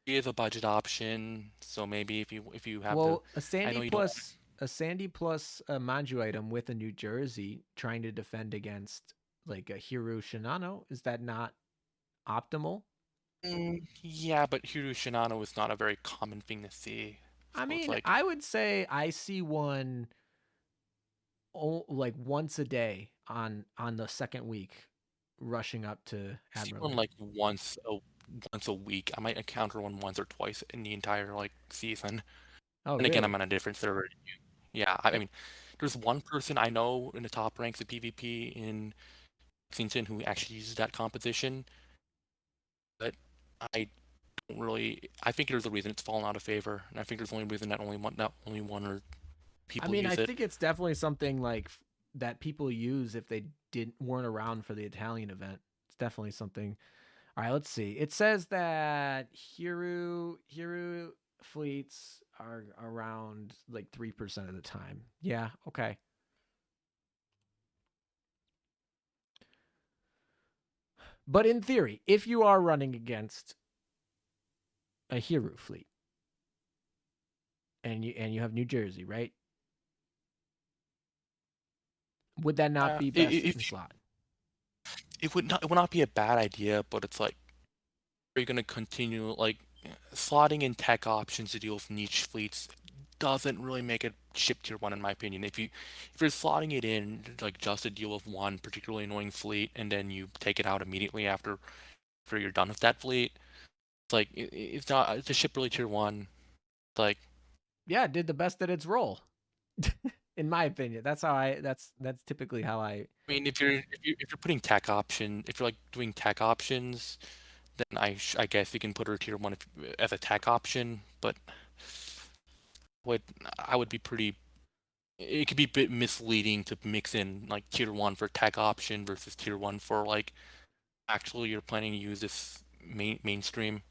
It is a budget option, so maybe if you have the,
Well, a
I know
Sandy
you don't want
plus a Manju item with a New Jersey trying to defend against like a Hiru Shinano, is that not optimal?
yeah, but Hiru Shinano is not a very common thing to see.
I
So it's
mean,
like
I would say I see one like once a day on the second week rushing up to
I see one
Admiralty.
like once a week. I might encounter one once or twice in the entire like season.
Oh,
And again, I'm
really?
on a different server. Yeah, I mean, there's one person I know in the top ranks of PvP in Lexington who actually uses that composition, but I don't really. I think there's a reason it's fallen out of favor, and I think there's only a reason that only one or
I
people
mean, I
use it.
think it's definitely something like that people use if they didn't weren't around for the Italian event. It's definitely something. All right, let's see. It says that Hiru fleets are around like 3% of the time. Yeah, okay. But in theory, if you are running against a Hiru fleet and you have New Jersey, right? Would that not be best
If
in slot?
it would not be a bad idea, but it's like, are you gonna continue like slotting in tech options to deal with niche fleets doesn't really make it ship tier one in my opinion. If you're slotting it in like just to deal with one particularly annoying fleet and then you take it out immediately after you're done with that fleet, it's like it's not it's a ship really tier one. It's like
Yeah, it did the best at its role. In my opinion. That's typically how I.
I mean if you're putting tech option if you're like doing tech options, then I guess you can put her tier one as a tech option, but would I would be pretty it could be a bit misleading to mix in like tier one for tech option versus tier one for like actually you're planning to use this mainstream.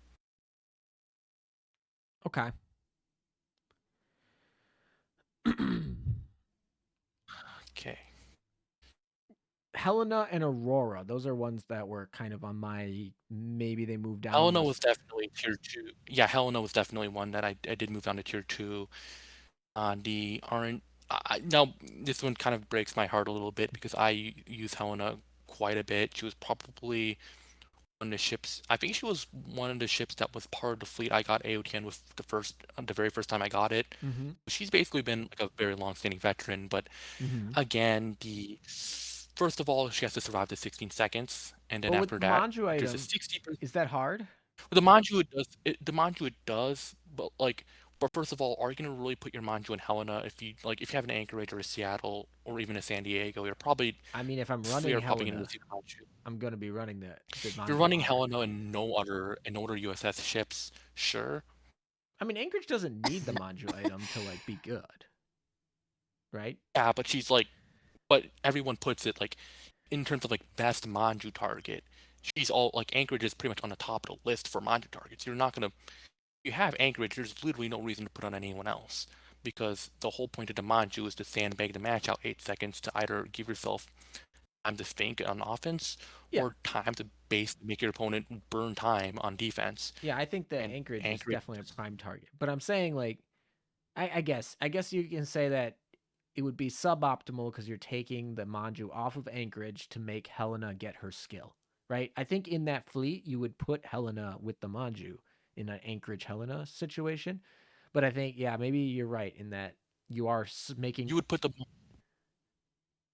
Okay.
Okay.
Helena and Aurora, those are ones that were kind of on my maybe they moved down
Helena
less.
was definitely tier two. Yeah, Helena was definitely one that I did move down to tier two. The aren't now this one kind of breaks my heart a little bit because use Helena quite a bit. She was probably one of the ships. I think she was one of the ships that was part of the fleet I got AOTN with the very first time I got it.
Mm-hmm.
She's basically been like a very long-standing veteran, but
Mm-hmm.
again, the first of all, she has to survive the 16 seconds, and then
But with
after
the
that,
Manju
there's a
item,
60%.
is that hard?
The Manju it does, but like, but first of all, are you gonna really put your Manju in Helena if you have an Anchorage or a Seattle or even a San Diego, you're probably
I mean, if I'm
we
running
are probably gonna
Helena,
receive Manju.
I'm gonna be running the
If you're
Manju
running
hard.
Helena and no other USS ships, sure.
I mean, Anchorage doesn't need the Manju item to like be good, right?
Yeah, but she's like, but everyone puts it like in terms of like best Manju target, she's all like Anchorage is pretty much on the top of the list for Manju targets. You're not gonna you have Anchorage, there's literally no reason to put on anyone else. Because the whole point of the Manju is to sandbag the match out 8 seconds to either give yourself time to think on offense
Yeah.
or time to base make your opponent burn time on defense.
Yeah, I think the
And
Anchorage is
Anchorage
definitely a prime target. But I'm saying like I guess you can say that it would be suboptimal because you're taking the Manju off of Anchorage to make Helena get her skill, right? I think in that fleet you would put Helena with the Manju in an Anchorage Helena situation, but I think yeah maybe you're right in that you are making
you would put the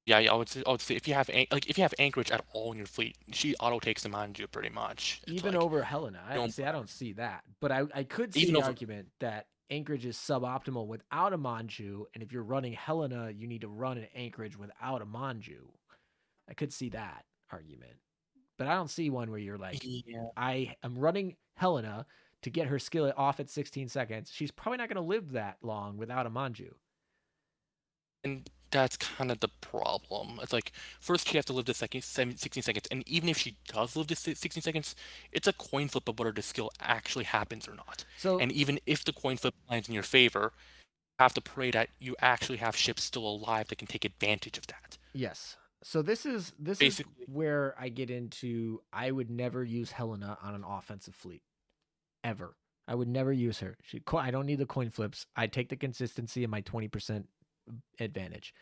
yeah, I would say if you have like if you have Anchorage at all in your fleet, she auto takes the Manju pretty much. It's
even
like
over Helena.
you
I
don't
see. I don't see that, but I could see
even
the
over
argument that Anchorage is suboptimal without a Manju, and if you're running Helena, you need to run an Anchorage without a Manju. I could see that argument, but I don't see one where you're like,
yeah.
I am running Helena to get her skill off at 16 seconds. She's probably not going to live that long without a Manju.
And that's kind of the problem. It's like first she has to live the 16 seconds, and even if she does live the 16 seconds, it's a coin flip of whether the skill actually happens or not.
So
And even if the coin flip lands in your favor, you have to pray that you actually have ships still alive that can take advantage of that.
yes. So this is
Basically,
where I get into I would never use Helena on an offensive fleet ever. I would never use her. I don't need the coin flips. I take the consistency and my 20% advantage.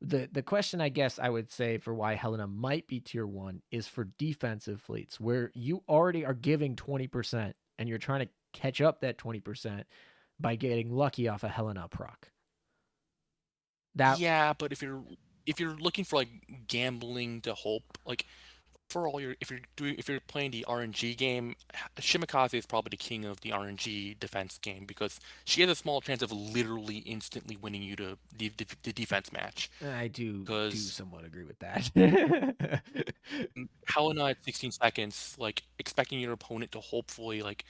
The question I guess I would say for why Helena might be tier 1 is for defensive fleets where you already are giving 20% and you're trying to catch up that 20% by getting lucky off a Helena proc. That
yeah, but if you're looking for like gambling to hope, like for all your if you're playing the RNG game, Shimikaze is probably the king of the RNG defense game because she has a small chance of literally instantly winning you the defense match.
I do
Because
somewhat agree with that.
Helena at 16 seconds, like expecting your opponent to hopefully like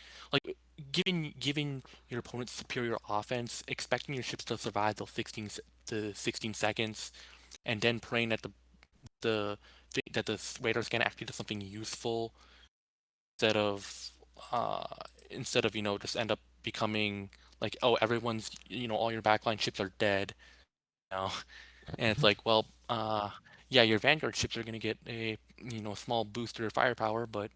giving your opponent superior offense, expecting your ships to survive those 16 seconds, and then praying that the that the raiders can actually do something useful instead of uh instead of just end up becoming like, oh, everyone's, all your backline ships are dead, you know and it's like, well, yeah, your vanguard ships are going to get a small booster of firepower, but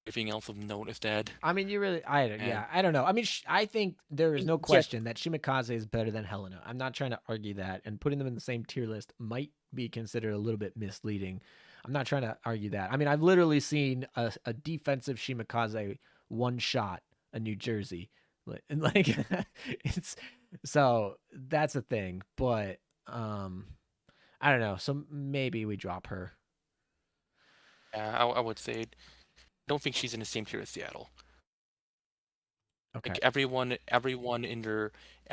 everything else of note is dead.
I mean, you really,
And
I don't know. I mean, I think there is no
yeah,
question that Shimikaze is better than Helena. I'm not trying to argue that, and putting them in the same tier list might be considered a little bit misleading. I'm not trying to argue that. I mean, I've literally seen a defensive Shimikaze one shot a New Jersey, like it's so that's a thing. But I don't know. So maybe we drop her.
I would say don't think she's in the same tier as Seattle.
Okay.
Like everyone in their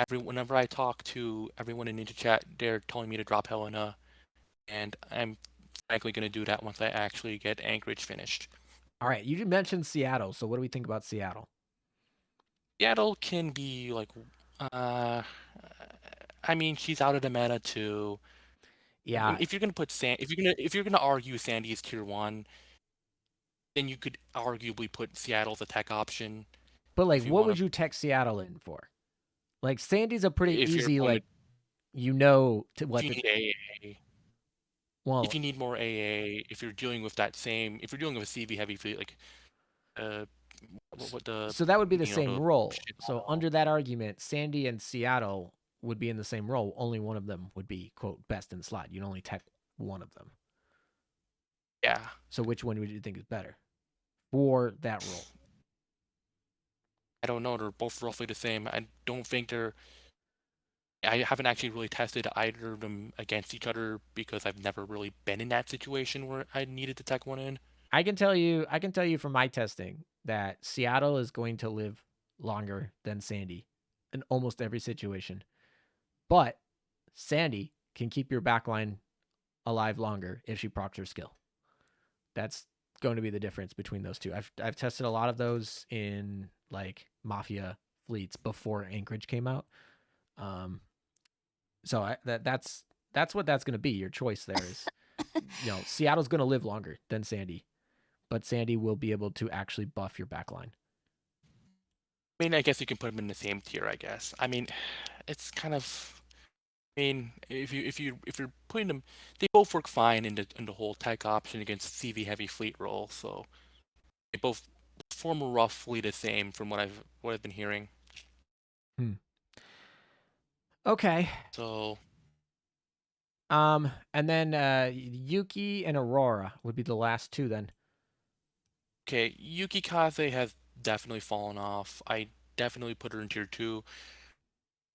whenever I talk to everyone in Ninja Chat, they're telling me to drop Helena, and I'm frankly going to do that once I actually get Anchorage finished.
All right. You mentioned Seattle. So what do we think about Seattle?
Seattle can be like, uh, I mean, she's out of the meta too.
Yeah,
If you're gonna put if you're gonna argue Sandy is tier 1, then you could arguably put Seattle as a tech option
but like,
if you
what
want
would
to.
you tech Seattle in for? Like, Sandy's a pretty
If your
easy, like,
opponent,
what
if you
to.
need AA, if
Well,
you need more AA, if you're dealing with if you're dealing with a CV heavy fleet, like uh, what the
so that would be the same
the
role.
shit
So
model.
under that argument, Sandy and Seattle would be in the same role. Only one of them would be quote best in slot. You'd only tech one of them.
Yeah,
So which one would you think is better for that role?
I don't know. They're both roughly the same. I don't think they're. I haven't actually really tested either of them against each other because I've never really been in that situation where I needed to tech one in.
I can tell you from my testing that Seattle is going to live longer than Sandy in almost every situation. But Sandy can keep your backline alive longer if she procs her skill. That's going to be the difference between those two. I've tested a lot of those in like Mafia fleets before Anchorage came out. Um, so that's what that's going to be. Your choice there is, Seattle's going to live longer than Sandy, but Sandy will be able to actually buff your backline.
I mean, I guess you can put them in the same tier, I guess. I mean, it's kind of. I mean, if you're putting them, they both work fine in the whole tech option against CV heavy fleet role. So they both form roughly the same from what I've been hearing.
Hmm. Okay.
So
And then Yuki and Aurora would be the last two then.
okay, Yuki Kaze has definitely fallen off. I definitely put her in tier 2.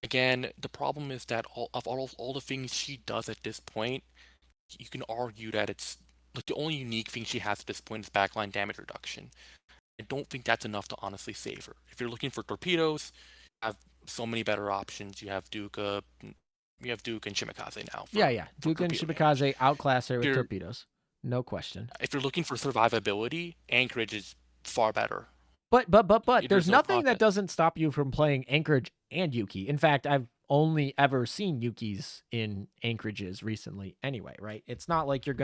Again, the problem is that all the things she does at this point, you can argue that it's like the only unique thing she has at this point is backline damage reduction. I don't think that's enough to honestly save her. If you're looking for torpedoes, you have so many better options. You have Duke and Shimikaze now
Yeah,
for
yeah. Duke and
torpedo damage.
Shibakaze outclass her
If
with
you're
torpedoes. No question.
if you're looking for survivability, Anchorage is far better.
But there's
There's no
nothing that
contest.
doesn't stop you from playing Anchorage and Yuki. In fact, I've only ever seen Yukis in Anchorages recently anyway, right? It's not like you're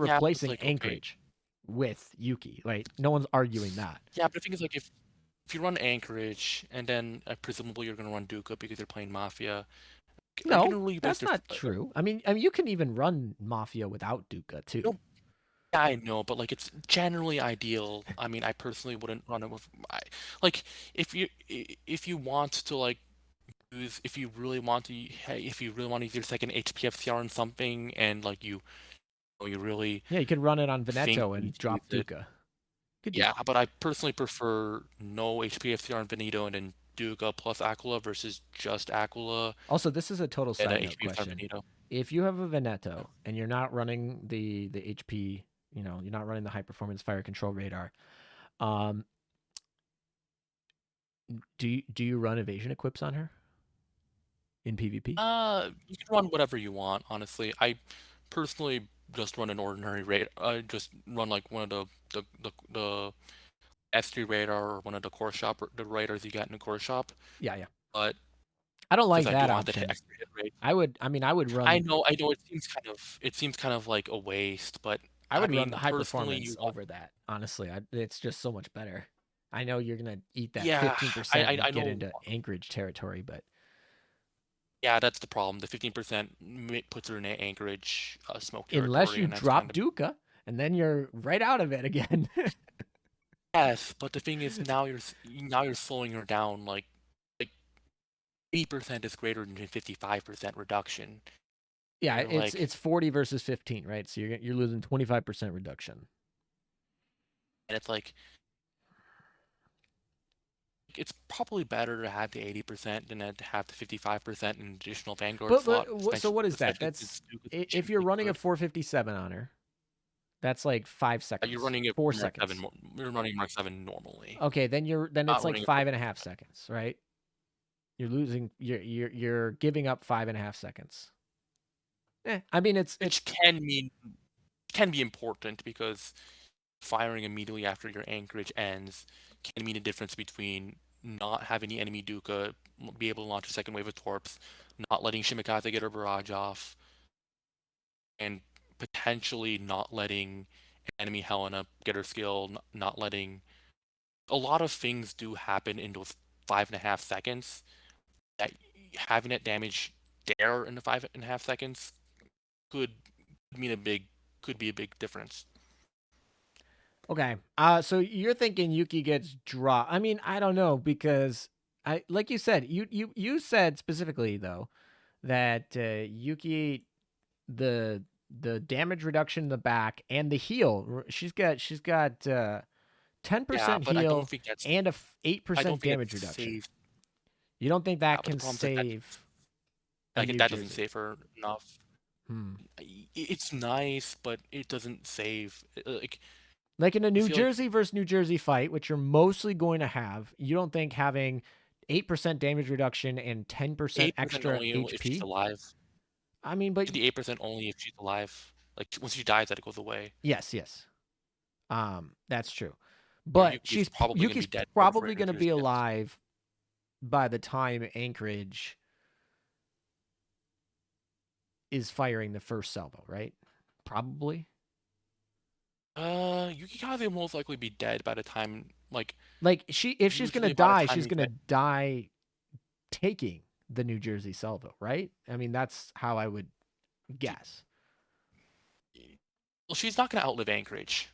Yeah, but it's
replacing
like, okay,
Anchorage with Yuki. Right? No one's arguing that.
yeah, but the thing is, like, if you run Anchorage and then presumably you're gonna run Duca because you're playing Mafia, Are you
No,
gonna really base
that's
their?
not true. I mean, you can even run Mafia without Duca too.
No, yeah, I know, but like it's generally ideal. I mean, I personally wouldn't run it with. Like if you want to like use if you really want to hey, if you really want to use your second HP FCR on something and like you really
Yeah, you could run it on
think
Veneto
you need
and
to use
drop
it.
Duca. Could do
Yeah,
it.
but I personally prefer no HP FCR on Benito and then Duga plus Aquila versus just Aquila
Also, this is a total
and
side note
HP FCR
question.
Benito.
If you have a Veneto and you're not running the HP, you're not running the high performance fire control radar, um, do you run evasion equips on her in PvP?
You can run whatever you want, honestly. I personally just run an ordinary rate. I just run like one of the S3 radar or one of the core shop the radars you get in the core shop.
Yeah, yeah.
But
I don't
because
like
I do
that
want that
option.
extra hit rate.
I would run
I know it seems kind of like a waste, but
I
I
would run
mean
the high
personally
performance
you want
over that. Honestly, it's just so much better. I know you're gonna eat that
yeah,
15% and
I
get
know
into Anchorage territory, but
yeah, that's the problem. The 15% puts her in Anchorage smoke
unless
territory,
you
and that's
drop
kind of
Duca, and then you're right out of it again.
yes. But the thing is, now you're slowing her down. Like 80% is greater than 55% reduction.
Yeah,
You're like,
it's 40 versus 15, right? So you're losing 25% reduction.
and it's like it's probably better to have the 80% than to have the 55% in additional Vanguard slot,
So what is that?
especially
That's
since Duke is
if you're
extremely
running a
good.
457 on her, that's like 5
You're
seconds,
running a
4
Mark 7.
seconds.
You're running Mark 7 normally,
Okay, then it's
not
like
running a
five and a half
457,
seconds, right? You're giving up 5.5 seconds. I mean
which
it's
can be important because firing immediately after your anchorage ends can mean a difference between not having the enemy Duca be able to launch a second wave of torps, not letting Shimikaze get her barrage off, and potentially not letting enemy Helena get her skill, not letting a lot of things do happen in those 5.5 seconds that having that damage there in the 5.5 seconds could mean a big could be a big difference.
okay. So you're thinking Yuki gets draw. I mean, I don't know because I like you said, you said specifically though that Yuki the damage reduction in the back and the heal. She's got 10%
Yeah, but
heal and a
I don't
8%
think
damage
that's
reduction.
safe.
You don't think
Yeah,
that
but the
can
problem is like that
save a New
that doesn't
Jersey?
save her enough.
Hmm.
It's nice, but it doesn't save. Like
Like in a
I
New
feel like
Jersey versus New Jersey fight, which you're mostly going to have, you don't think having 8% damage reduction and 10%
8%
extra
only if she's
HP?
alive.
I mean, but
The 8% only if she's alive. Like once she dies, that it goes away.
yes, yes. That's true.
Or
But
Yuki's probably gonna
Yuki's
be dead before
probably
New
going to be
Jersey ends.
alive by the time Anchorage is firing the first salvo, right? Probably.
Yuki Kaze will most likely be dead by the time
Like if she's going to
usually by the
die,
time
she's
you
going to
get
die taking the New Jersey salvo, right? I mean, that's how I would guess.
well, she's not gonna outlive Anchorage.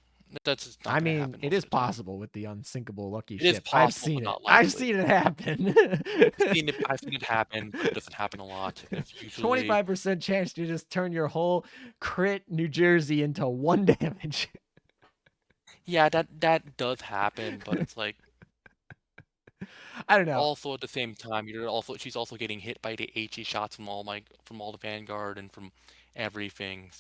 That's just not
I
gonna
mean,
happen
it
most
is
of the time.
possible with the unsinkable lucky
It is
ship. I've
possible,
seen
but
it.
not
I've
likely.
seen it happen.
I've seen it happen, but it doesn't happen a lot. And it's usually
25% chance to just turn your whole crit New Jersey into 1 damage.
yeah, that does happen, but it's like
I don't know.
also at the same time she's also getting hit by the HE shots from all the Vanguard and from everything.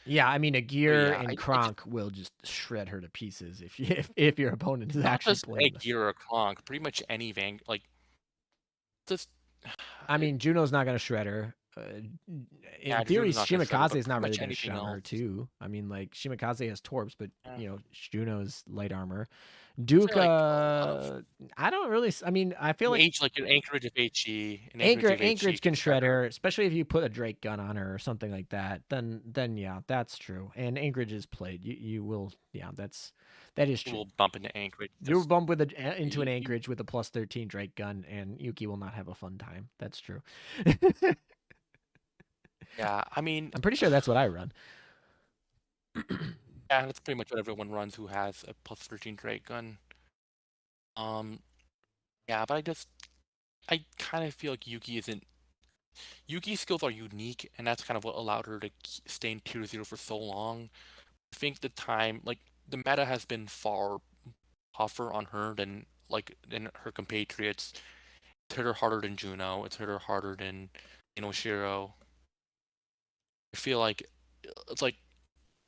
Yeah, I mean, a
So
gear
yeah,
and
I just
Kronk will just shred her to pieces if your opponent is
not
actually
just
playing
Egg
this.
Gear or Kronk, pretty much any just
I mean, Juno's not gonna shred her. In
yeah,
theory,
Juno's not gonna shred her,
Shimikaze
but
is
pretty
not really
much
gonna
anything
shun her
else.
too. I mean, like Shimikaze has torps, but
Yeah.
Juno's light armor.
I'd say like a lot of
I don't really. I mean, I feel like
An Anchorage of HE
Anchorage
can
can
shred
shred
her.
her, especially if you put a Drake gun on her or something like that. Then yeah, that's true. And Anchorage is played. You will that is
It
true.
will bump into Anchorage.
You'll
Just
bump into an
you
Anchorage with a plus 13 Drake gun, and Yuki will not have a fun time. That's true.
Yeah, I mean,
I'm pretty sure that's what I run.
yeah, that's pretty much what everyone runs who has a plus 13 Drake gun. Um, yeah, but I kind of feel like Yuki's skills are unique, and that's kind of what allowed her to stay in tier 0 for so long. I think the meta has been far tougher on her than her compatriots. It's hit her harder than Juno. It's hit her harder than Shiro. I feel like it's like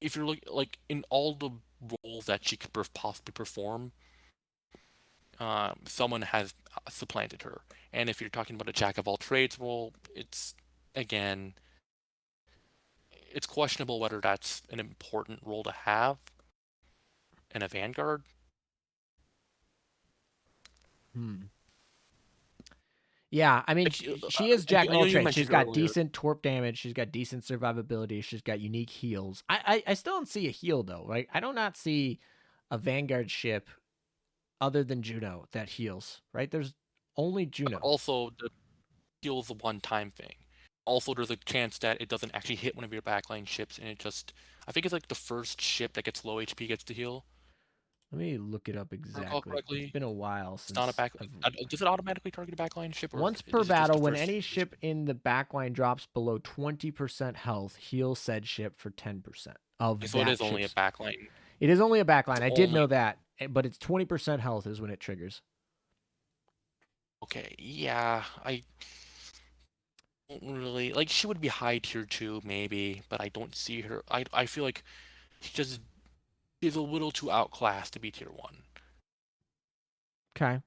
if you're like in all the roles that she could possibly perform, someone has supplanted her. And if you're talking about a jack of all trades role, again, it's questionable whether that's an important role to have in a Vanguard.
Hmm. Yeah, I mean,
Like,
she is jack of
I know
all
you
trades. She's
mentioned
got
earlier.
decent torp damage. She's got decent survivability. She's got unique heals. I still don't see a heal though, right? I do not see a Vanguard ship other than Juno that heals, right? There's only
But
Juno.
also, the heal is a one-time thing. Also, there's a chance that it doesn't actually hit one of your backline ships, and I think it's like the first ship that gets low HP gets to heal.
Let me look it up
If I recall
exactly. It's
correctly,
been a while
it's not a
since
back.
I've.
Does it automatically target a backline ship, or
Once per
is it just the
battle, when
first
any
ship?
ship in the backline drops below 20% health, heal said ship for 10%
Okay,
of
so it
that
is only a
ship's.
backline.
It is only a
It's
backline. I did know
only
that, but it's 20% health is when it triggers.
okay. Yeah, I don't really like. She would be high tier 2 maybe, but I don't see her. I feel like she's a little too outclassed to be tier 1.
Okay.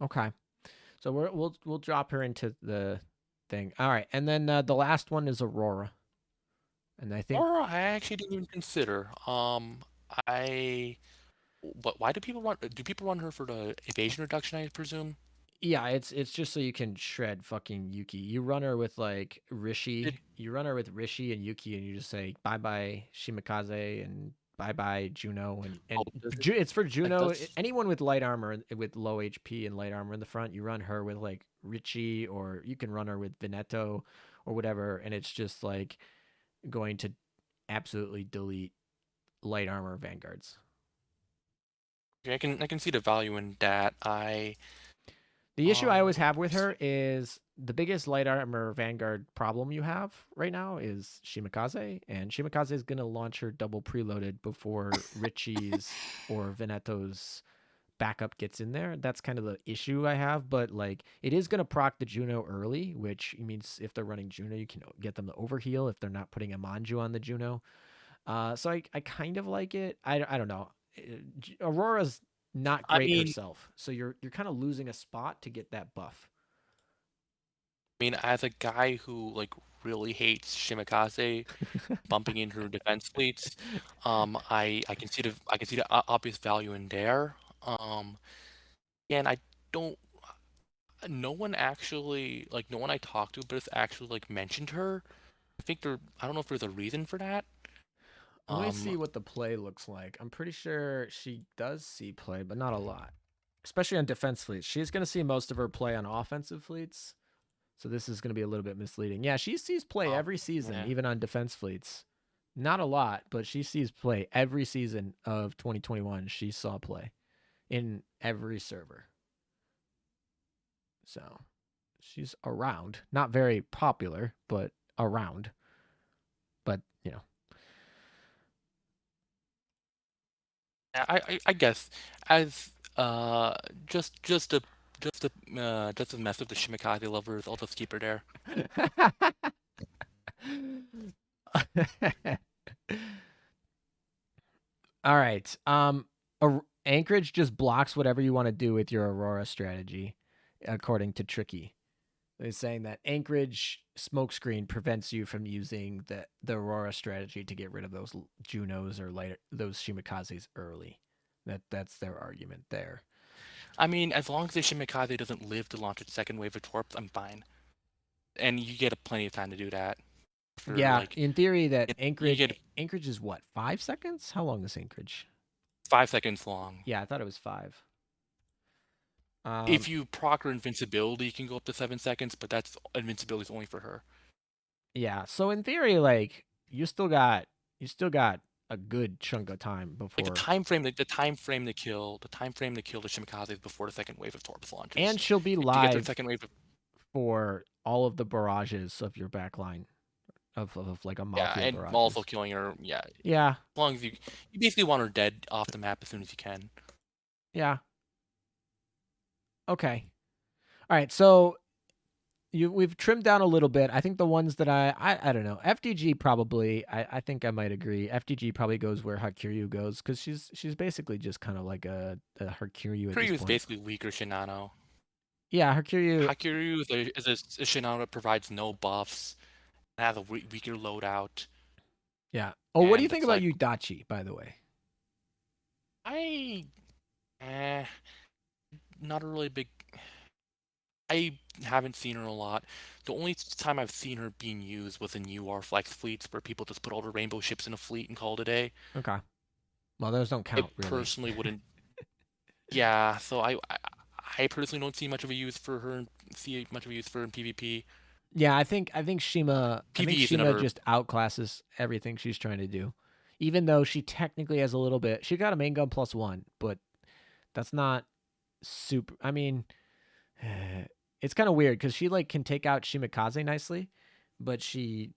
Okay. So we'll drop her into the thing. All right, and then the last one is Aurora, and I think
Or I actually didn't even consider. I But why do people run her for the evasion reduction, I presume?
yeah, it's just so you can shred fucking Yuki. You run her with like
Did
Rishi. You run her with Rishi and Yuki, and you just say bye bye Shimikaze and bye bye Juno,
oh,
and
does it
It's for
like
Juno.
does
Anyone with light armor with low HP and light armor in the front, you run her with like Richie, or you can run her with Veneto or whatever, and it's just like going to absolutely delete light armor vanguards.
I can see the value in that.
The issue I always
Let
have
me
with
see.
her is the biggest light armor vanguard problem you have right now is Shimikaze, and Shimikaze is gonna launch her double preloaded before Richie's or Veneto's backup gets in there. That's kind of the issue I have, but like it is gonna proc the Juno early, which means if they're running Juno, you can get them to overheal if they're not putting a Manju on the Juno. So I kind of like it. I don't know. Aurora's not
I
great
mean,
herself, so you're kind of losing a spot to get that buff.
as a guy who like really hates Shimikaze bumping into her defense fleets, I can see the obvious value in there. And I don't. No one I talked to, but it's actually like mentioned her. I don't know if there's a reason for that.
Let me see
Um,
what the play looks like. I'm pretty sure she does see play, but not a lot, especially on defense fleets. She's going to see most of her play on offensive fleets, so this is going to be a little bit misleading. Yeah, she sees play
oh,
every season,
yeah.
even on defense fleets. Not a lot, but she sees play every season of 2021. She saw play in every server. So she's around. Not very popular, but around. But, you know.
I guess as just to mess with the Shimikaze lovers, I'll just keep her there.
All right. Anchorage just blocks whatever you want to do with your Aurora strategy, according to Tricky. They're saying that Anchorage smokescreen prevents you from using the Aurora strategy to get rid of those Junos or later those Shimikazes early. That's their argument there.
I mean, as long as the Shimikaze doesn't live to launch its second wave of torps, I'm fine. And you get plenty of time to do that. For
Yeah,
like,
in theory, that
you get
Anchorage is what, 5 seconds? How long is Anchorage?
5 seconds long.
Yeah, I thought it was five.
If you proc her invincibility, you can go up to 7 seconds, but that's invincibility is only for her.
Yeah. So in theory, like you still got a good chunk of time
Like
before,
the time frame to kill the Shimikaze is before the second wave of Torps launches.
and she'll be
To get their
live
second wave of
for all of the barrages of your backline of like a
yeah,
Mafia
and also
barrages.
killing her, yeah. As
Yeah.
long as you basically want her dead off the map as soon as you can.
Yeah. Okay. All right. So we've trimmed down a little bit. I think the ones that I don't know. FDG probably. I think I might agree. FDG probably goes where Hakuryu goes because she's basically just kind of like a Hakuryu at this
Kiryu is
point.
basically weaker Shinano.
Yeah, Hakuryu.
Hakuryu is a Shinano that provides no buffs, and has a weaker loadout,
Yeah. Oh, what do you
and
think
it's
about
like
Yudachi, by the way?
I eh, not a really big. I haven't seen her a lot. The only time I've seen her being used was in UR flex fleets where people just put all the rainbow ships in a fleet and called it a day.
Okay. Well, those don't
I
count really.
personally wouldn't. Yeah, so I personally don't see much of a use for her. See much of a use for her in PvP.
Yeah, I think
PvE is
Shima
another.
just outclasses everything she's trying to do. Even though she technically has a little bit, she got a main gun +1, but that's not super. I mean, it's kind of weird because she like can take out Shimikaze nicely, but she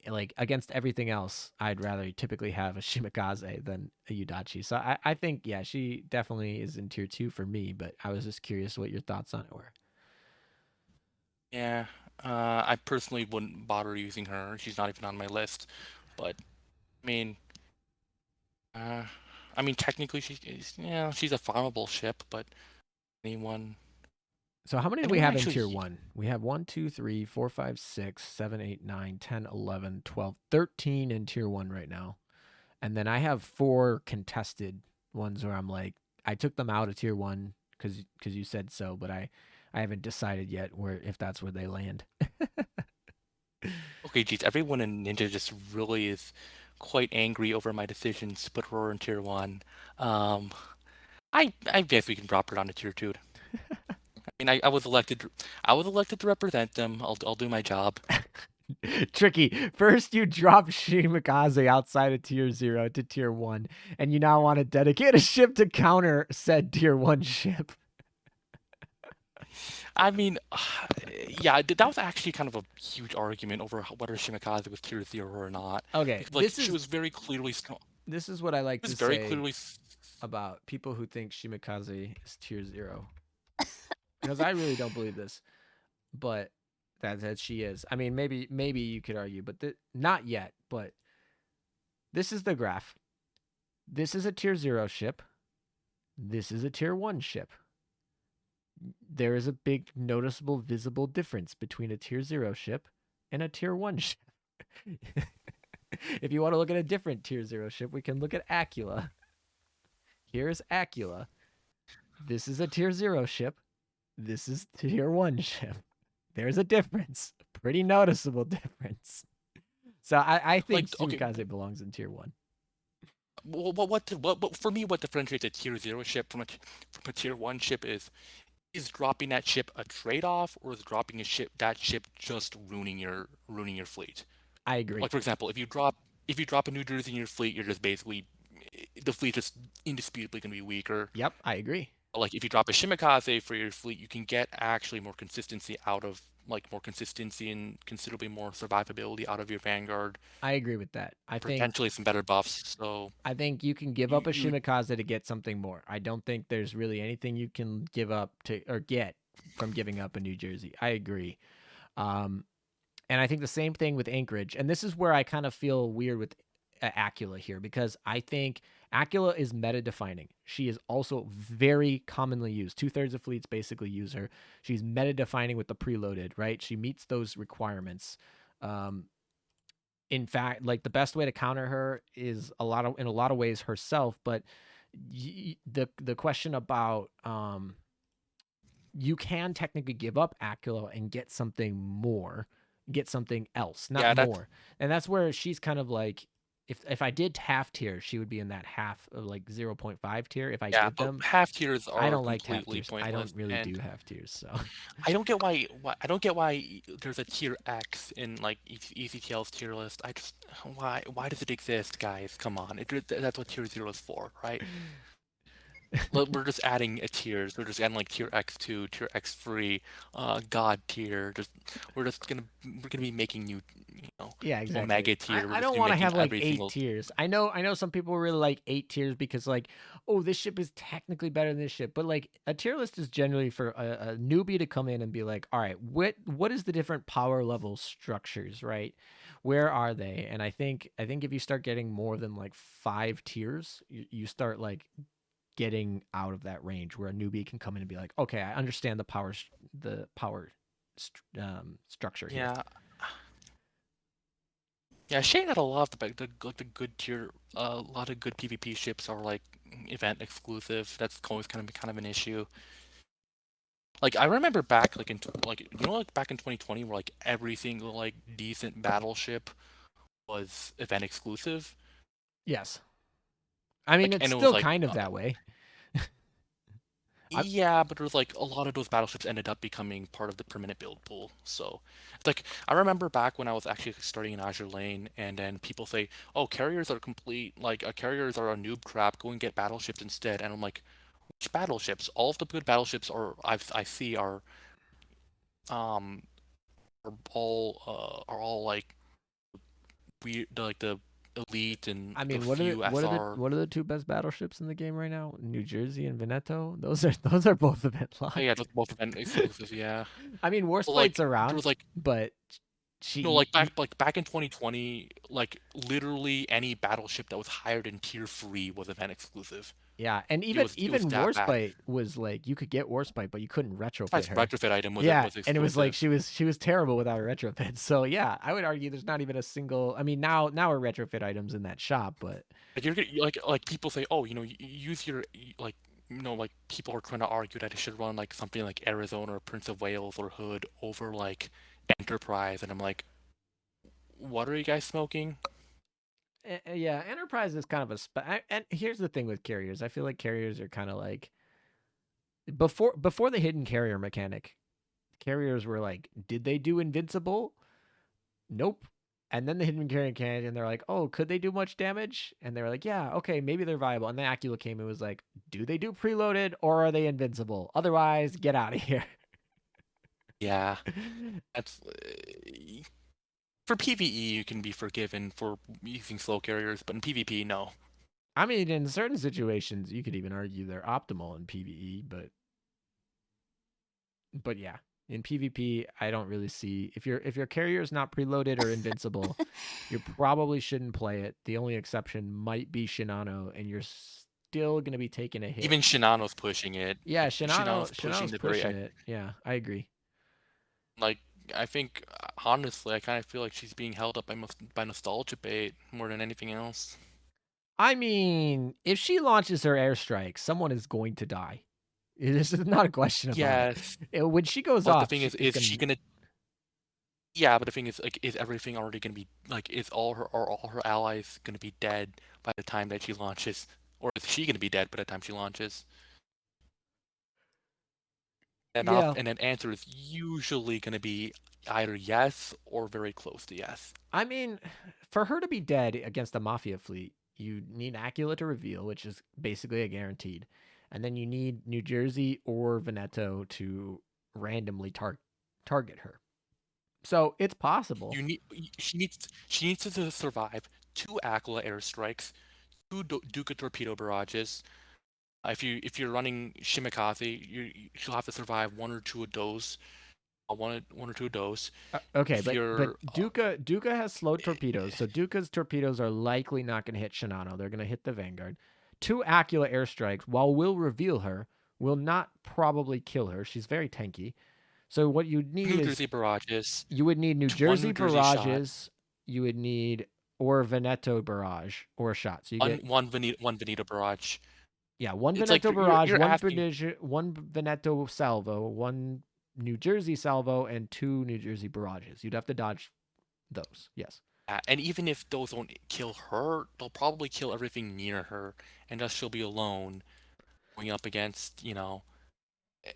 like against everything else, I'd rather typically have a Shimikaze than a Yudachi. So I think yeah, she definitely is in tier 2 for me. But I was just curious what your thoughts on it were.
Yeah, I personally wouldn't bother using her. She's not even on my list. But I mean, uh, technically she's a farmable ship, but anyone.
So how many do we
Anyone
have in
actually.
tier 1? We have 1, 2, 3, 4, 5, 6, 7, 8, 9, 10, 11, 12, 13 in tier 1 right now. And then I have 4 contested ones where I'm like, I took them out of tier 1 because you said so, but I haven't decided yet where if that's where they land.
Okay, geez, everyone in Ninja just really is quite angry over my decisions to put her in tier 1. Um, I guess we can drop her down to tier 2. I was elected to represent them. I'll do my job.
Tricky. First, you drop Shimikaze outside of tier 0 to tier 1, and you now want to dedicate a ship to counter said tier 1 ship.
I mean, yeah, that was actually kind of a huge argument over whether Shimikaze was tier 0 or not.
Okay,
Like, she was very clearly,
this is what I like
it was
to
very
say
clearly.
about people who think Shimikaze is tier 0. Because I really don't believe this, but that she is. I mean, maybe you could argue, but not yet. But this is the graph. This is a tier 0 ship. This is a tier 1 ship. There is a big noticeable visible difference between a tier 0 ship and a tier 1 ship. If you want to look at a different tier 0 ship, we can look at Acula. Here's Acula. This is a tier 0 ship. This is tier 1 ship. There's a difference. Pretty noticeable difference. So I think Tsumikaze belongs in tier 1.
What for me? What differentiates a tier 0 ship from a tier 1 ship is dropping that ship a trade off, or is dropping that ship just ruining your fleet?
I agree.
Like, for example, if you drop a New Jersey in your fleet, you're just basically the fleet just indisputably going to be weaker.
Yep, I agree.
Like, if you drop a Shimikaze for your fleet, you can get actually more consistency and considerably more survivability out of your Vanguard.
I agree with that. I think
Potentially some better buffs. So
I think you can give up a Shimikaze to get something more. I don't think there's really anything you can give up to or get from giving up a New Jersey. I agree. And I think the same thing with Anchorage. And this is where I kind of feel weird with Acula here because I think Acula is meta defining. She is also very commonly used. 2/3 of fleets basically use her. She's meta defining with the preloaded, right? She meets those requirements. In fact, like the best way to counter her is in a lot of ways herself. But the question about you can technically give up Acula and get something more, get something else, not more. And that's where she's kind of like if I did half tier, she would be in that half of like 0.5 tier. If I
Yeah,
did
but
them,
half tiers
I
are
don't like half
completely
tiers. I don't
pointless,
really
and
do half tiers. So
I don't get why there's a tier X in like ECTL's tier list. I just why does it exist, guys? Come on, that's what tier 0 is for, right? We're just adding a tiers. We're just adding like tier X2, tier X3, God tier. We're gonna be making
yeah, exactly.
Omega tier. We're
I
just
don't
gonna be
want to
making
have like
every
8
single.
tiers. I know some people really like 8 tiers because like, oh, this ship is technically better than this ship. But like a tier list is generally for a newbie to come in and be like, all right, what is the different power level structures, right? Where are they? And I think if you start getting more than like 5 tiers, you start like getting out of that range where a newbie can come in and be like, okay, I understand the power structure here.
Yeah, yeah. Shane had a lot of the good tier. A lot of good PvP ships are like event exclusive. That's always kind of an issue. Like I remember back like like back in 2020 where like every single like decent battleship was event exclusive.
Yes. I mean,
Like
it's
and it was
still
like
kind of that way. I,
yeah, but it was like a lot of those battleships ended up becoming part of the permanent build pool. So it's like I remember back when I was actually starting in Azure Lane, and then people say, "Oh, carriers are complete. Like carriers are a noob trap. Go and get battleships instead." And I'm like, "Which battleships? All of the good battleships I see um are all like weird, like the elite and
I
the
mean,
few SR.
what are the two best battleships in the game right now? New Jersey and Veneto. Those are both event
Oh, yeah,
locked.
just both event exclusive. Yeah,
I mean,
but
Warspite's
like there
around,
was like
but
no,
she y-
like back in 2020, like literally any battleship that was higher than tier 3 was event exclusive.
yeah, and
It was
even
that bad.
Warspite was like you could get Warspite, but you couldn't retrofit
Spice
her.
retrofit item
Yeah,
was
and it was like
exclusive.
she was terrible without a retrofit. So yeah, I would argue there's not even a single. I mean, now are retrofit items in that shop, but
Like like people say, oh, use your like like people are trying to argue that it should run like something like Arizona or Prince of Wales or Hood over like Enterprise, and I'm like, what are you guys smoking?
yeah, Enterprise is kind of and here's the thing with carriers. I feel like carriers are kind of like before the hidden carrier mechanic. Carriers were like, did they do invincible? Nope. And then the hidden carrier mechanic, and they're like, oh, could they do much damage? And they're like, yeah, okay, maybe they're viable. And then Acula came and was like, do they do preloaded or are they invincible? Otherwise, get out of here.
Yeah, that's for PvE you can be forgiven for using slow carriers, but in PvP, no.
I mean, in certain situations, you could even argue they're optimal in PvE, but yeah, in PvP, I don't really see if your carrier is not preloaded or invincible, you probably shouldn't play it. The only exception might be Shinano, and you're still gonna be taking a hit.
Even Shinano's pushing it.
Yeah,
Shinano's pushing
Shinano's
the very
pushing it. Yeah, I agree.
like I think honestly, I kind of feel like she's being held up by nostalgia bait more than anything else.
I mean, if she launches her airstrike, someone is going to die. This is not a question about it.
Yes,
When she goes
but the
off,
thing
it's
is
gonna
she
be.
gonna? Yeah, but the thing is, like, is everything already gonna be like? Are all her allies gonna be dead by the time that she launches, or is she gonna be dead by the time she launches?
Yeah,
And an answer is usually gonna be either yes or very close to yes.
I mean, for her to be dead against a mafia fleet, you need Acula to reveal, which is basically a guaranteed, and then you need New Jersey or Veneto to randomly target her. So it's possible.
You need she needs to survive two Aquila airstrikes, two Duka torpedo barrages. If you're running Shimakaze, she'll have to survive one or two of those, one or two of those.
Okay,
If
but
you're
Duca has slow torpedoes, so Duca's torpedoes are likely not going to hit Shinano. They're going to hit the Vanguard. Two Acula airstrikes, while will reveal her, will not probably kill her. She's very tanky. So what you need
New
is
Jersey barrages,
you would need New
one
Jersey
New Jersey shot,
barrages. You would need or Veneto barrage or a shot. So you get
one Veneta barrage.
yeah, one
It's like
Veneto barrage,
you're asking.
One Veneto salvo, one New Jersey salvo, and two New Jersey barrages. You'd have to dodge those. Yes.
And even if those don't kill her, they'll probably kill everything near her, and thus she'll be alone going up against, and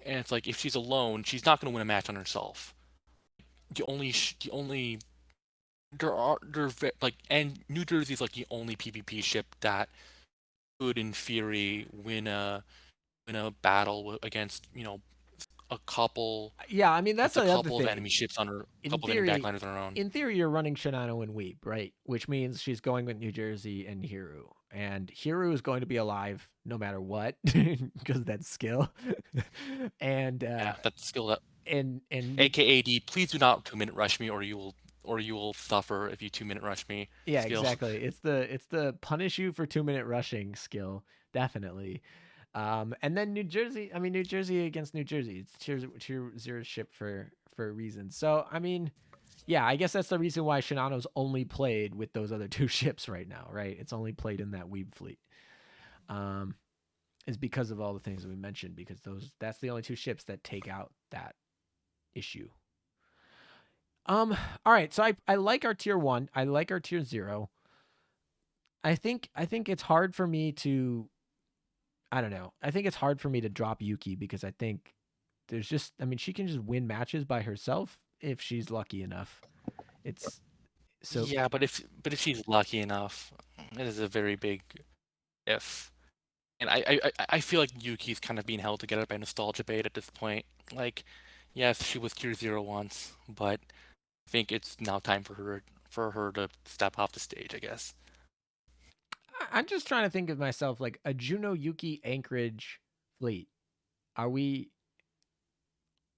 it's like if she's alone, she's not going to win a match on herself. The only like, and New Jersey's like the only PvP ship that could, in theory, win a battle against a couple
Yeah, I mean that's
against a
the other
couple of
thing.
enemy ships on her, a
In
couple of enemy
theory,
backliners on her own.
in theory, you're running Shinano and Weeb, right? Which means she's going with New Jersey and Hiru, and Hiru is going to be alive no matter what because that's skill. and
Yeah, that's the skill that.
and
AKAD, please do not 2-minute rush me, or you will suffer if you 2-minute rush me.
yeah,
Skill.
exactly. It's the punish you for 2 minute rushing skill, definitely. And then New Jersey, I mean New Jersey against New Jersey, it's tier zero ship for a reason. So I mean, yeah, I guess that's the reason why Shinano's only played with those other two ships right now, right? It's only played in that Weeb fleet. Um, is because of all the things that we mentioned, because that's the only two ships that take out that issue. All right, so I like our tier one. I like our tier zero. I think it's hard for me to I don't know. I think it's hard for me to drop Yuki because I think there's just I mean she can just win matches by herself if she's lucky enough. It's so
Yeah, but if she's lucky enough, it is a very big if. And I feel like Yuki's kind of being held together by nostalgia bait at this point. Like, yes, she was tier zero once, but I think it's now time for her to step off the stage, I guess.
I'm just trying to think of myself like a Juno Yuki Anchorage fleet. Are we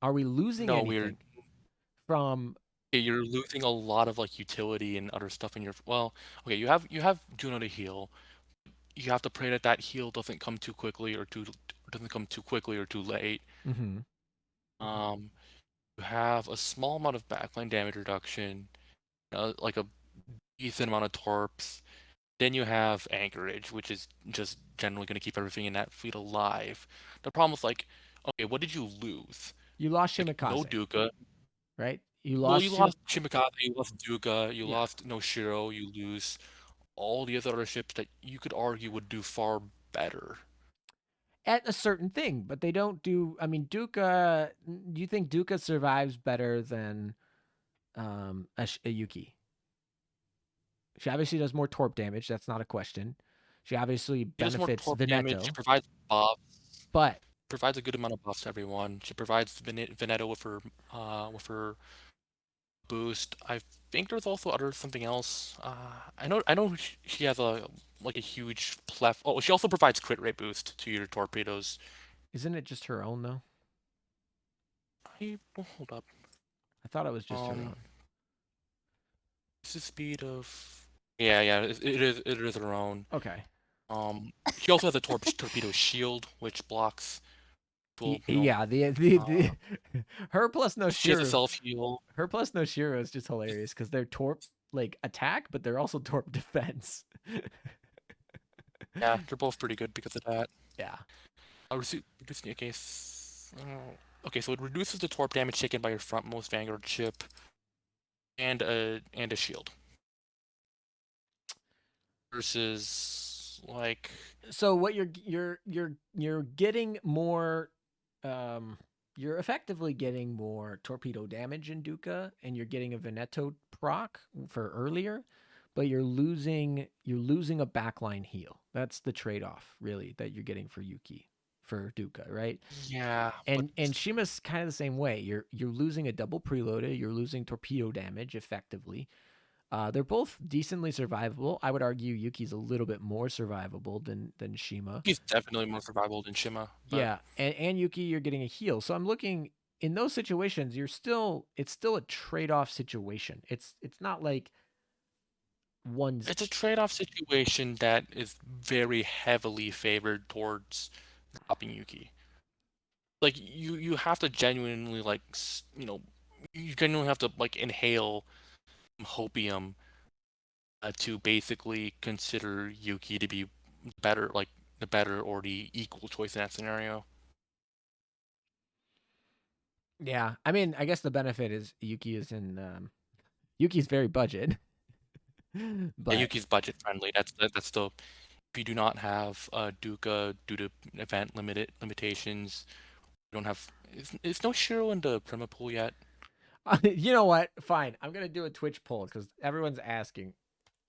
are we losing
No, we're
anything from
you're losing a lot of like utility and other stuff in your okay, you have Juno to heal. You have to pray that that heal doesn't come too quickly or too late.
Mhm.
Um, you have a small amount of backline damage reduction, like a decent amount of torps. Then you have anchorage, which is just generally going to keep everything in that fleet alive. The problem is like, okay, what did you lose?
You lost
Like no
Shimikaze,
Duca.
right? You
Well, you
lost
lost Shimikaze, you lost Duca, you
Yeah.
lost Noshiro, you lose all the other ships that you could argue would do far better.
At a certain thing, but they don't do I mean Duca do you think Duca survives better than a Yuki? She obviously does more torp damage, that's not a question. She obviously
She does more
benefits
torp damage. She
Veneto,
provides buffs.
but
Provides a good amount of buffs to everyone. She provides Veneto with her boost. I think there's also other something else. I know she has a like a huge pleth. Oh, she also provides crit rate boost to your torpedoes.
isn't it just her own though?
Hold up.
I thought it was just her
Um,
own.
it's the speed of. Yeah, it is her own.
Okay.
She also has a torpedo shield, which blocks. Well,
Yeah, the
uh,
her plus no
she has a
Shiro,
self heal.
her plus no Shiro is just hilarious because they're torp like attack, but they're also torp defense.
Yeah, they're both pretty good because of that.
Yeah.
Reducing. Okay. Okay, so it reduces the torp damage taken by your frontmost Vanguard ship and a shield versus like
So what you're getting more you're effectively getting more torpedo damage in Duca and you're getting a Veneto proc for earlier, but you're losing a backline heal. That's the trade-off really that you're getting for Yuki for Duca, right?
yeah, but
And Shima's kind of the same way. You're losing a double preloader, you're losing torpedo damage effectively. They're both decently survivable. I would argue Yuki's a little bit more survivable than Shima.
he's definitely more survivable than Shima. But
Yeah, and Yuki, you're getting a heal. So I'm looking in those situations. It's still a trade off situation. It's not like one's
it's a trade-off situation that is very heavily favored towards dropping Yuki. Like you have to genuinely you genuinely have to like inhale hopium to basically consider Yuki to be better, like the better or the equal choice in that scenario.
Yeah. I mean, I guess the benefit is Yuki's very budget.
Yeah,
But
Yuki's budget friendly. That's the if you do not have Duca due to event limitations, you don't have. Is no Shiro in the Prima pool yet?
you know what? Fine. I'm gonna do a Twitch poll because everyone's asking.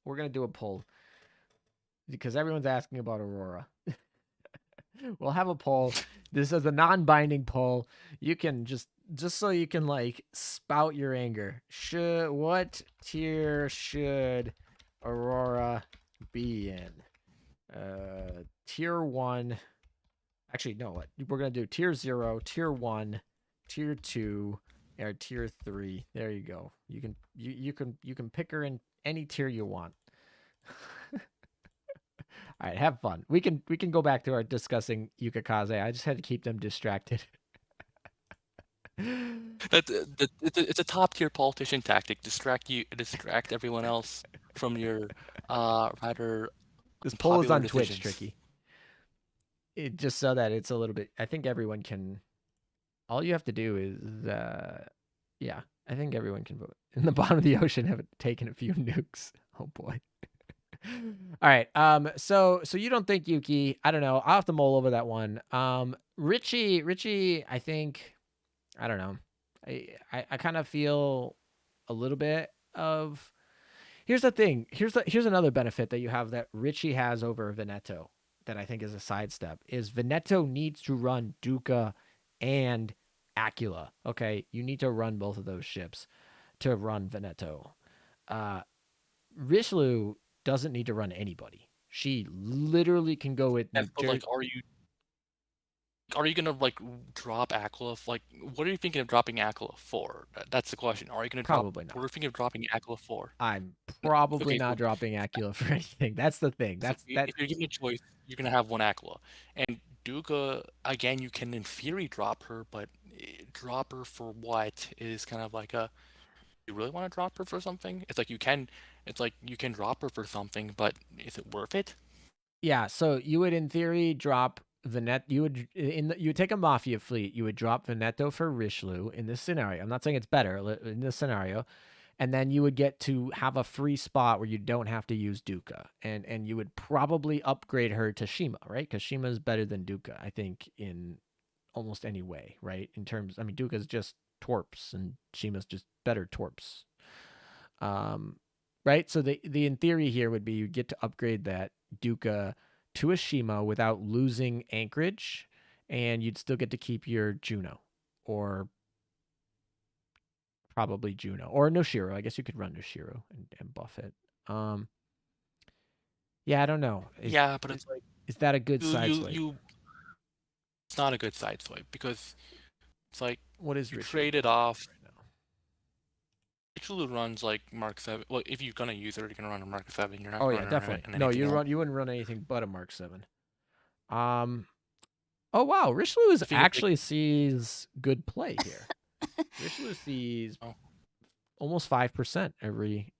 We're gonna do a poll because everyone's asking about Aurora. We'll have a poll. This is a non-binding poll. You can just so you can like spout your anger. What tier should Aurora be in? Tier 1. Actually, no, what? We're going to do tier 0, tier 1, tier 2, or tier 3. There you go. You can pick her in any tier you want. All right, have fun. We can go back to our discussing Yukikaze. I just had to keep them distracted.
It's a top tier politician tactic. Distract everyone else from your rather
This poll is
unpopular
on Twitch,
decisions.
Tricky. It just so that it's a little bit. I think everyone can. All you have to do is, yeah. I think everyone can vote. In the bottom of the ocean, have taken a few nukes. Oh boy. All right. So you don't think Yuki? I don't know. I'll have to mull over that one. Richie. I think. I don't know. I kind of feel a little bit of. Here's the thing. Here's another benefit that you have that Richie has over Veneto that I think is a sidestep is Veneto needs to run Duca and Acula. Okay, you need to run both of those ships to run Veneto. Uh, Richelieu doesn't need to run anybody. She literally can go with
Yeah,
New
but like,
Jersey.
are you gonna like drop Aquila? Like, what are you thinking of dropping Aquila for? That's the question. Are you gonna drop?
Probably
What
not.
are you thinking of dropping Aquila for?
I'm probably
Okay,
not
so
dropping Acula for anything. That's the thing.
so
That's that.
if you're given a choice, you're gonna have one Aquila. And Duga, again, you can in theory drop her, but drop her for what is kind of like a. You really want to drop her for something? It's like you can drop her for something, but is it worth it?
Yeah, so you would in theory drop Venet. You would take a mafia fleet. You would drop Veneto for Richelieu in this scenario. I'm not saying it's better in this scenario, and then you would get to have a free spot where you don't have to use Duca, and you would probably upgrade her to Shima, right? Because Shima is better than Duca, I think, in almost any way, right? In terms, I mean, Duca's just torps, and Shima's just better torps. Um, right. So the in theory here would be you get to upgrade that Duca to a Shima without losing anchorage, and you'd still get to keep your Juno, or probably Juno, or Noshiro. I guess you could run Noshiro and buff it. Um, yeah, I don't know.
Yeah, but it's like
Is that a good
you
side
you
swipe?
you. It's not a good side swipe because it's like
What is
you
Richelieu
traded
running
off.
right now?
Richelieu runs like Mark 7. Well, if you're gonna use her, you're gonna run a Mark 7. You're not
Oh
gonna
yeah,
run her
definitely.
in
No,
anything else.
you wouldn't run anything but a Mark 7. Um, oh wow, Richelieu
The thing is, like,
actually sees good play here. Richelieu sees
oh,
almost 5% every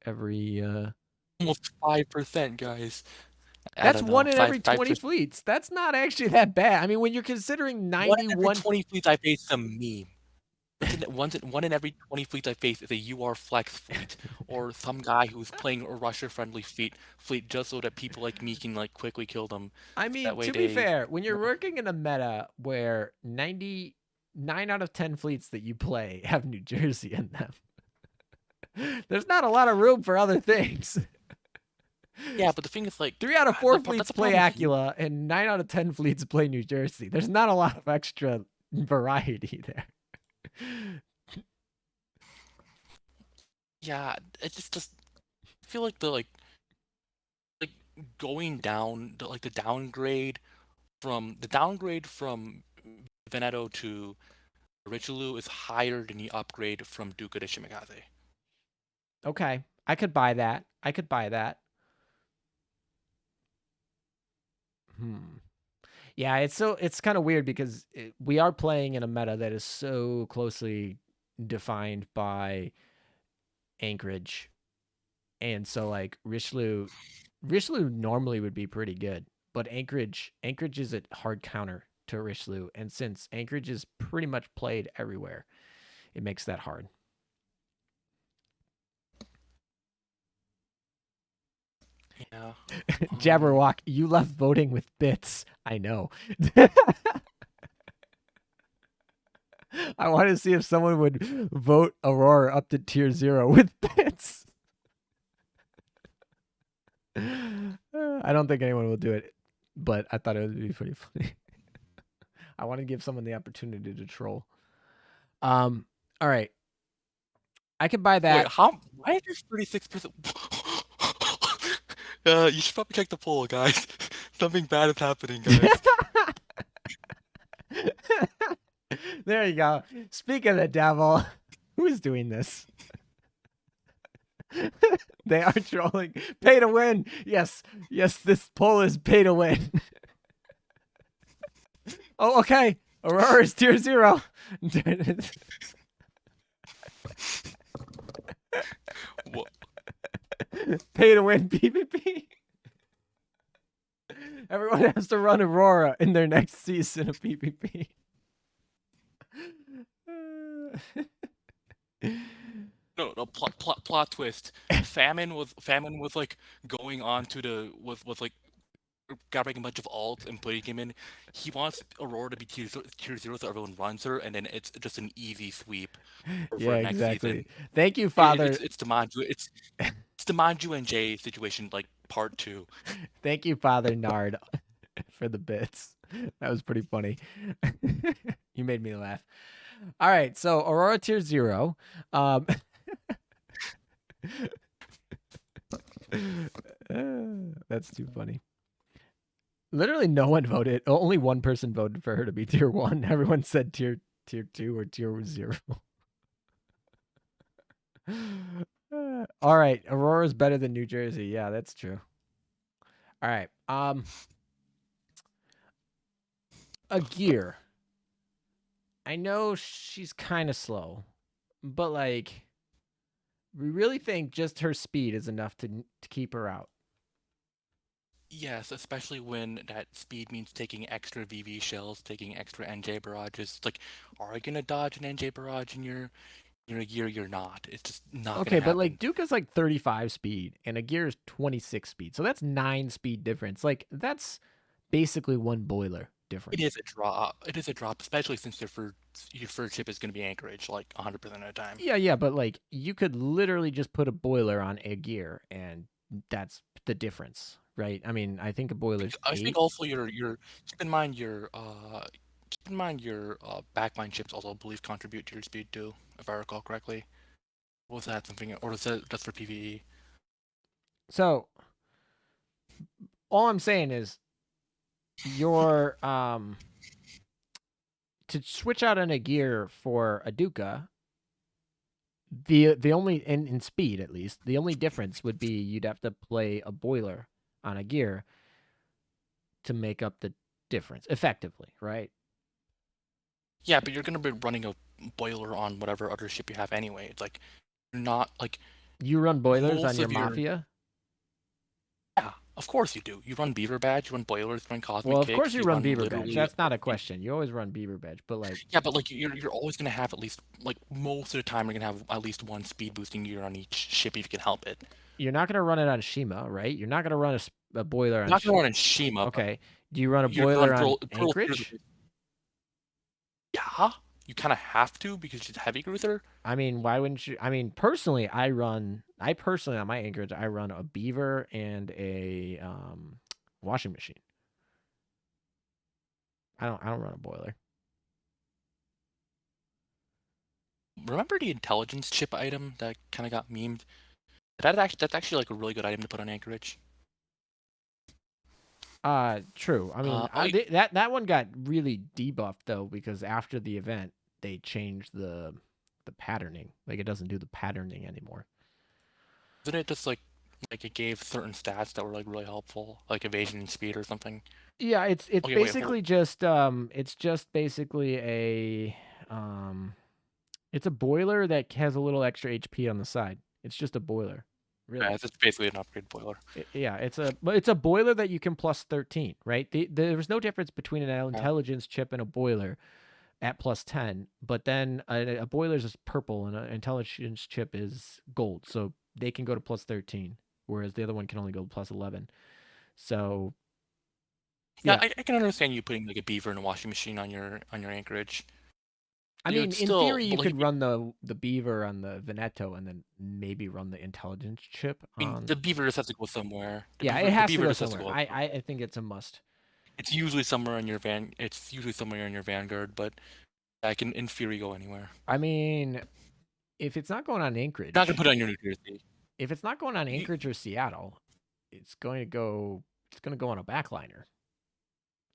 almost 5%, guys. I
that's
don't
one
know,
in every 20
5%.
fleets. That's not actually that bad. I mean, when you're considering
One in every
91
20 fleets I face is a meme. One in every 20 fleets I face is a UR Flex fleet, or some guy who's playing a Russia-friendly fleet just so that people like me can like quickly kill them.
I
That
mean,
way
to be
they.
fair, when you're working in a meta where 99 out of 10 fleets that you play have New Jersey in them, there's not a lot of room for other things.
Yeah, but the thing is, like,
3 out of 4
that's
fleets
the
play
problem with you.
Acula, and 9 out of 10 fleets play New Jersey. There's not a lot of extra variety there.
Yeah, it just I feel like like going down the downgrade from Veneto to Richelieu is higher than the upgrade from Duca to Shimikaze.
Okay, I could buy that. I could buy that. Hmm. Yeah, it's kind of weird because we are playing in a meta that is so closely defined by anchorage, and so like Richelieu normally would be pretty good, but anchorage is a hard counter to Richelieu, and since anchorage is pretty much played everywhere, it makes that hard.
Yeah.
Jabberwock, you left voting with bits. I know. I want to see if someone would vote Aurora up to tier 0 with bits. I don't think anyone will do it, but I thought it would be pretty funny. I want to give someone the opportunity to troll. All right. I could buy that.
Wait, why is this 36%? You should probably check the poll, guys. Something bad is happening, guys.
There you go. Speak of the devil. Who is doing this? They are trolling. Pay to win. Yes. Yes, this poll is pay to win. Oh, okay. Aurora is tier 0.
What?
Pay to win PvP. Everyone has to run Aurora in their next season of PvP.
No, plot twist. Famine was like going on to the was like grabbing a bunch of alts and putting him in. He wants Aurora to be tier 0 so everyone runs her, and then it's just an easy sweep for
Yeah,
next
exactly.
season.
Thank you, Father.
It's the Manju. It's the Manju and Jay situation, like part 2.
Thank you, Father Nard, for the bits. That was pretty funny. You made me laugh. All right, so Aurora tier 0. That's too funny. Literally no one voted. Only one person voted for her to be tier 1. Everyone said tier 2 or tier 0. All right, Aurora's better than New Jersey. Yeah, that's true. All right. A gear. I know she's kind of slow, but like we really think just her speed is enough to keep her out.
Yes, especially when that speed means taking extra VV shells, taking extra NJ barrages. It's like, are you gonna dodge an NJ barrage in your gear? You're not. It's just not
Okay,
gonna
but
happen.
like Duke is like 35 speed and a gear is 26 speed. So that's 9 speed difference. Like that's basically one boiler difference.
It is a drop. It is a drop, especially since your first ship is gonna be Anchorage like 100% of the time.
Yeah, but like you could literally just put a boiler on a gear and that's the difference, right? I mean, I think a boiler's
I
8.
think also your keep in mind your backline ships also I believe contribute to your speed too, if I recall correctly. Was that something, or is that just for PvE?
So all I'm saying is your to switch out on a gear for a Duca, the only in speed at least, the only difference would be you'd have to play a boiler on a gear to make up the difference effectively, right?
Yeah, but you're gonna be running a boiler on whatever other ship you have anyway. It's like you're not like
You run boilers on
most
your
of your
Mafia?
yeah, of course you do. You run Beaver Badge, you run boilers, you run Cosmic
Well, of course
Kicks,
you
you
run
run
Beaver Badge.
literally
That's not a question. You always run Beaver Badge, but like
yeah, but like you're always gonna have at least like most of the time you're gonna have at least one speed boosting gear on each ship if you can help it.
you're not gonna run it on Shima, right? You're not gonna run a boiler
You're
on.
not gonna run in Shima, but
Okay. Do you run a
you're gonna
boiler
run
on
Pearl
Anchorage?
Yeah, you kind of have to because she's a heavy cruiser.
I mean, why wouldn't you? I mean, personally, I personally on my Anchorage, I run a beaver and a washing machine. I don't run a boiler.
Remember the intelligence chip item that kind of got memed? That's actually like a really good item to put on Anchorage.
True. I mean, that one got really debuffed though because after the event they changed the patterning. Like it doesn't do the patterning anymore.
Isn't it just like it gave certain stats that were like really helpful, like evasion and speed or something?
Yeah, it's
Okay,
basically just it's just basically a it's a boiler that has a little extra HP on the side. It's just a boiler. Really.
Yeah, it's basically an upgrade boiler.
Yeah, it's a boiler that you can plus 13, right? There's no difference between an intelligence chip and a boiler at plus 10, but then a boiler is purple and an intelligence chip is gold, so they can go to plus 13 whereas the other one can only go plus 11. So
Yeah,
yeah,
I can understand you putting like a beaver and a washing machine on your anchorage.
I
It's
mean, in
still,
theory, you
but like,
could run the beaver on the Veneto and then maybe run the intelligence chip
I mean,
on.
the beaver just has to go somewhere.
Yeah, it
The
has to
beaver
go
just has to
somewhere.
go.
I think it's a must.
It's usually somewhere in your van. It's usually somewhere in your vanguard, but I can in theory go anywhere.
I mean, if it's not going on
You're not gonna
Anchorage,
put it on your New Jersey.
if it's not going on
You,
Anchorage or Seattle, it's going to go. It's going to go on a backliner.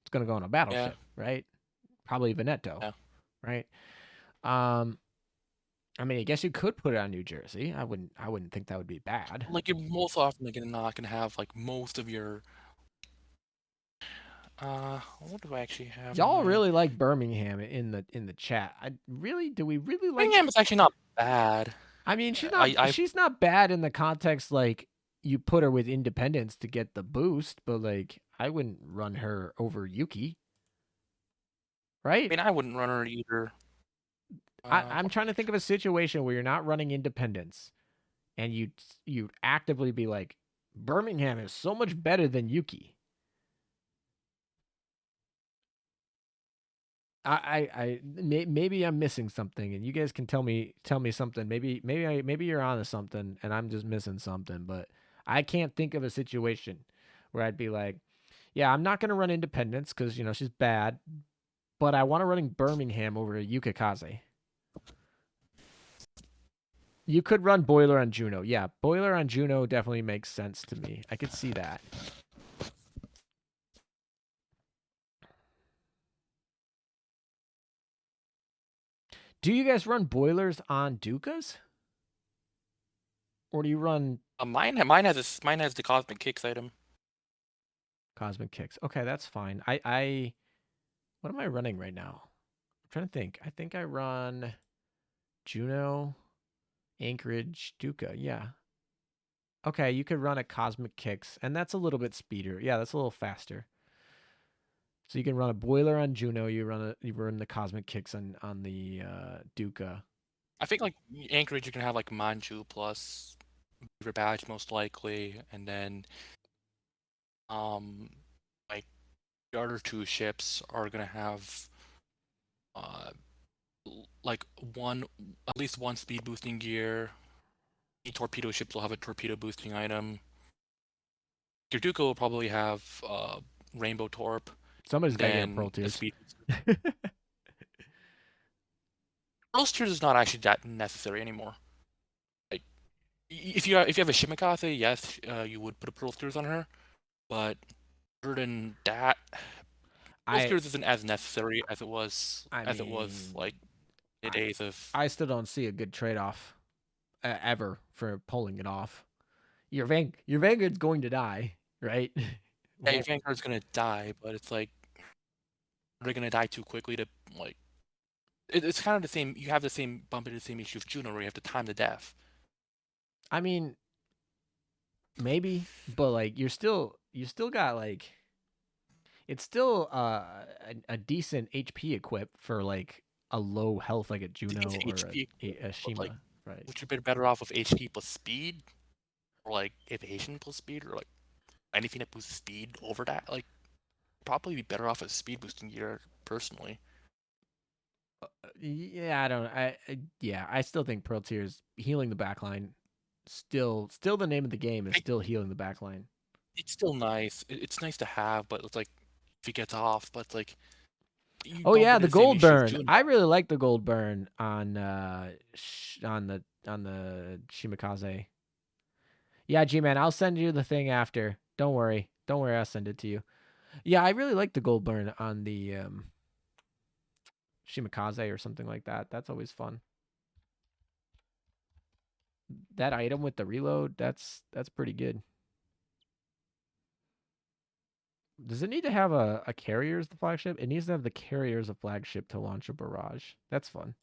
It's going to go on a
yeah,
battleship, right? Probably Veneto,
yeah.
right? I mean, I guess you could put it on New Jersey. I wouldn't think that would be bad.
Like you're most often like not gonna have like most of your. What do I actually have on
Y'all
my?
really like Birmingham in the chat. Do we really like?
Birmingham is actually not bad.
I mean,
I
she's not bad in the context like you put her with Independence to get the boost, but like I wouldn't run her over Yuki, right?
mean I wouldn't run her either.
I'm trying to think of a situation where you're not running Independence and you actively be like, Birmingham is so much better than Yuki. Maybe I'm missing something, and you guys can tell me something. Maybe you're onto something, and I'm just missing something. But I can't think of a situation where I'd be like, yeah, I'm not gonna run Independence because she's bad, but I want to running Birmingham over Yukikaze. You could run Boiler on Juno. Yeah, Boiler on Juno definitely makes sense to me. I could see that. Do you guys run Boilers on Dukas? Or do you run
Mine has the cosmic kicks item.
Cosmic Kicks? Okay, that's fine. I what am I running right now? I'm trying to think. I think I run Juno, Anchorage, Duca. Yeah. Okay, you could run a Cosmic Kicks, and that's a little bit speedier. Yeah, that's a little faster. So you can run a Boiler on Juno. You run the Cosmic Kicks on the Duca.
I think like Anchorage you can have like Manju plus Beaver Badge most likely, and then like the other two ships are gonna have uh like one at least one speed boosting gear. Any torpedo ships will have a torpedo boosting item. Your Duca will probably have Rainbow Torp,
Somebody's
and
got to get
then
Pearl
a
Tears.
speed booster. Pearl Tears is not actually that necessary anymore. Like if you have a Shimikaze, yes, you would put a Pearl Tears on her, but other than that, Pearl
I
Tears isn't as necessary
I
as it was
mean,
like the
I
days of.
I still don't see a good trade off ever for pulling it off. Your Vanguard's going to die, right?
Yeah, your
Well,
Vanguard's gonna die, but it's like they're gonna die too quickly to like. It's kind of the same. You have the same bump into the same issue of Juno, where you have to time the death.
I mean, maybe, but like you still got like it's still a decent HP equip for like a low health like a
It's
Juno or
HP,
a
but like,
Shima, right?
would you be better off with HP plus speed, or like evasion plus speed, or like anything that boosts speed over that? Like, probably be better off with speed boosting gear personally.
Yeah, I don't. Yeah, I still think Pearl Tears healing the backline. Still the name of the game is
Like,
still healing the backline.
it's still nice. It's nice to have, but it's like if it gets off, but it's like you
Oh
bump
yeah,
into
the
the same
gold
issue of
burn.
Juno.
I really like the gold burn on on the Shimikaze. Yeah, G-Man, I'll send you the thing after. Don't worry. Don't worry, I'll send it to you. Yeah, I really like the gold burn on the Shimikaze or something like that. That's always fun. That item with the reload, that's pretty good. Does it need to have a carrier as the flagship? It needs to have the carrier as a flagship to launch a barrage. That's fun.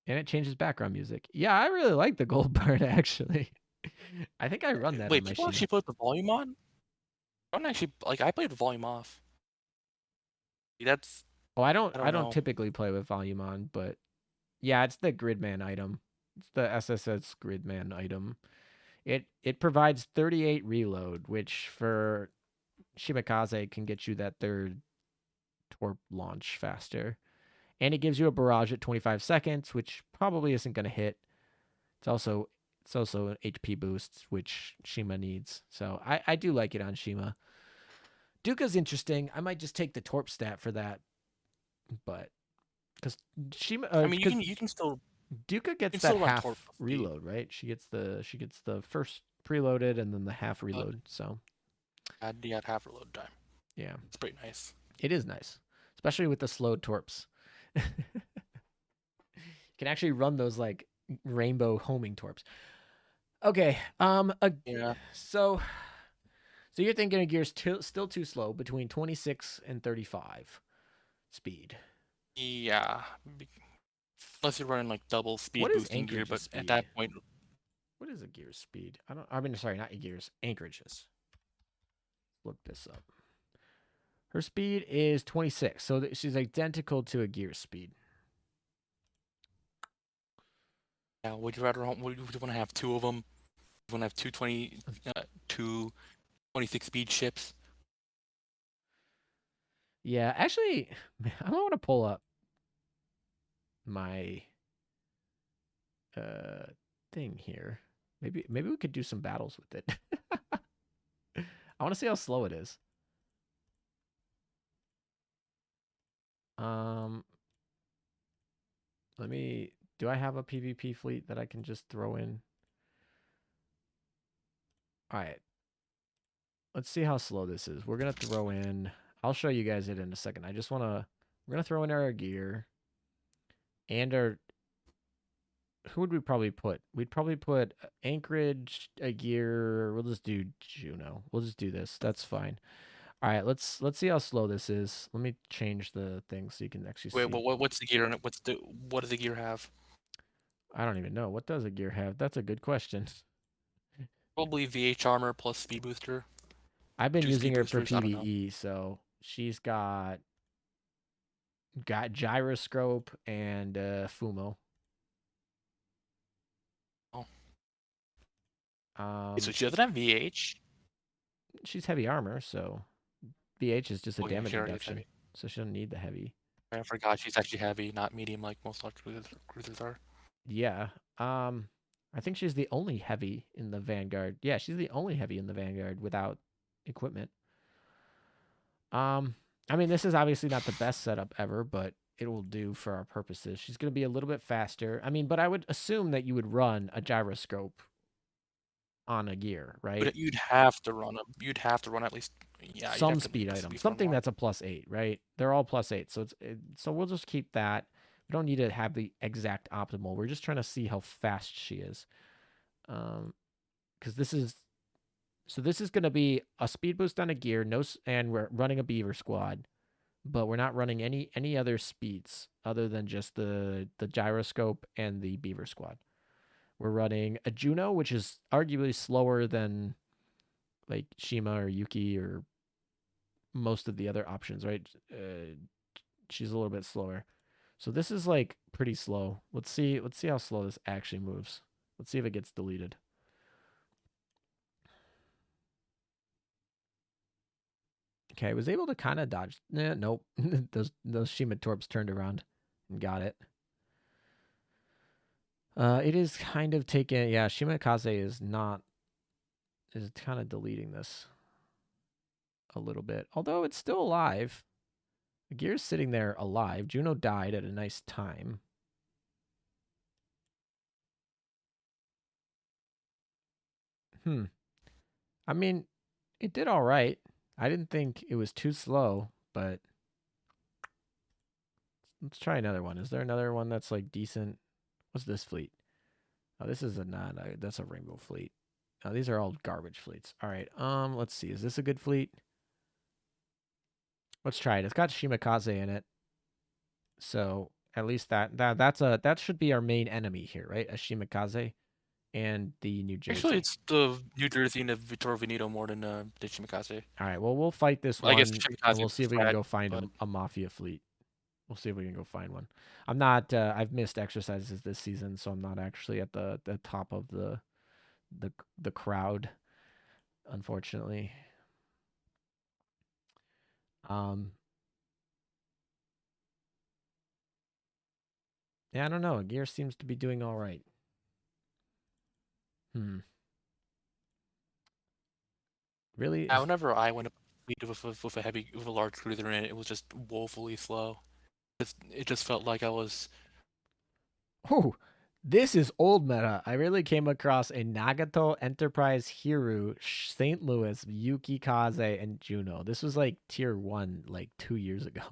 And it changes background music. Yeah, I really like the gold burn actually. I think I run that on
Wait,
my
people
Shima.
actually put the volume on? I don't actually like. I played the volume off. That's
Oh,
I
I
don't
don't
know.
typically play with volume on, but yeah, it's the Gridman item. It's the SSS Gridman item. It provides 38 reload, which for Shimakaze can get you that third torp launch faster. And it gives you a barrage at 25 seconds, which probably isn't going to hit. It's also an HP boost, which Shima needs. So I do like it on Shima. Duka's interesting. I might just take the torp stat for that, but because Shima,
I mean,
because
you can still
Duka gets that
run torp
half
speed.
reload, right? She gets the first preloaded and then the half reload. So
Yeah, half reload time.
yeah,
It's pretty nice.
it is nice, especially with the slowed torps. You can actually run those like rainbow homing torps. Okay.
Yeah.
So you're thinking of gears still too slow, between 26 and 35 speed.
Yeah. Unless you're running like double speed
What is
boosting gear,
anchorage's
but at
speed?
that point,
What is a gear's speed? I mean, sorry, not gears. Anchorage's. Look this up. Her speed is 26, so she's identical to a gear's speed.
yeah, would you want to have two of them? You want to have two 26 speed ships?
Yeah, actually, I don't want to pull up my uh thing here. Maybe we could do some battles with it. I want to see how slow it is. Um, let me. Do I have a PvP fleet that I can just throw in? All right. Let's see how slow this is. We're gonna throw in. I'll show you guys it in a second. I just wanna. We're gonna throw in our gear and our. Who would we probably put? We'd probably put Anchorage, a gear. We'll just do Juno. We'll just do this. That's fine. All right. Let's see how slow this is. Let me change the thing so you can actually
Wait,
see.
what's the gear on it? What does the gear have?
I don't even know. What does a gear have? That's a good question.
Probably VH armor plus speed booster.
I've been
Two
using
speed
her for
boosters. I don't know.
PvE, so she's got gyroscope and Fumo.
Oh, so
Um,
she doesn't have VH.
she's heavy armor, so VH is just a
Oh yeah,
damage
she already is
reduction,
heavy.
so she doesn't need the heavy.
I forgot she's actually heavy, not medium like most large cruisers are.
Yeah. Um, I think she's the only heavy in the Vanguard. Yeah, she's the only heavy in the Vanguard without equipment. Um, I mean, this is obviously not the best setup ever, but it will do for our purposes. She's going to be a little bit faster. I mean, but I would assume that you would run a gyroscope on a gear, right?
You'd have to run a. You'd have to run at least. Yeah, you'd
Some
have to
speed
at
item,
least run
something
one.
that's a +8, right? They're all +8, so we'll just keep that. We don't need to have the exact optimal. We're just trying to see how fast she is, because this is going to be a speed boost on a gear, and we're running a beaver squad, but we're not running any other speeds other than just the gyroscope and the beaver squad. We're running a Juno, which is arguably slower than like Shima or Yuki or most of the other options, right? She's a little bit slower. So this is like pretty slow. Let's see how slow this actually moves. Let's see if it gets deleted. Okay, I was able to kind of dodge. Nope. those Shima Torps turned around and got it. It is kind of taken. Yeah, Shima Kaze is kind of deleting this a little bit. Although it's still alive. The gear's sitting there alive. Juno died at a nice time. Hmm. I mean, it did all right. I didn't think it was too slow, but let's try another one. Is there another one that's like decent? What's this fleet? Oh, this is that's a rainbow fleet. Oh, these are all garbage fleets. All right. Let's see. Is this a good fleet? Let's try it. It's got Shimakaze in it. So at least that should be our main enemy here, right? A Shimakaze and the New
Actually,
Jersey.
it's the New Jersey and the Vittorio Veneto more than the Shimakaze.
All right. Well, we'll fight this
I guess
one and
Shimakaze
we'll
is
see if we can
frag,
go find
but
a mafia fleet. We'll see if we can go find one. I'm not. I've missed exercises this season, so I'm not actually at the top of the the crowd, unfortunately. Um. Yeah, I don't know. Gear seems to be doing all right. Hmm. Really?
Whenever I went up with a with a large cruiser in it, it was just woefully slow. It just felt like I was.
Oh, this is old meta. I really came across a Nagato Enterprise Hiru, St. Louis, Yuki Kaze, and Juno. This was like tier 1 like 2 years ago.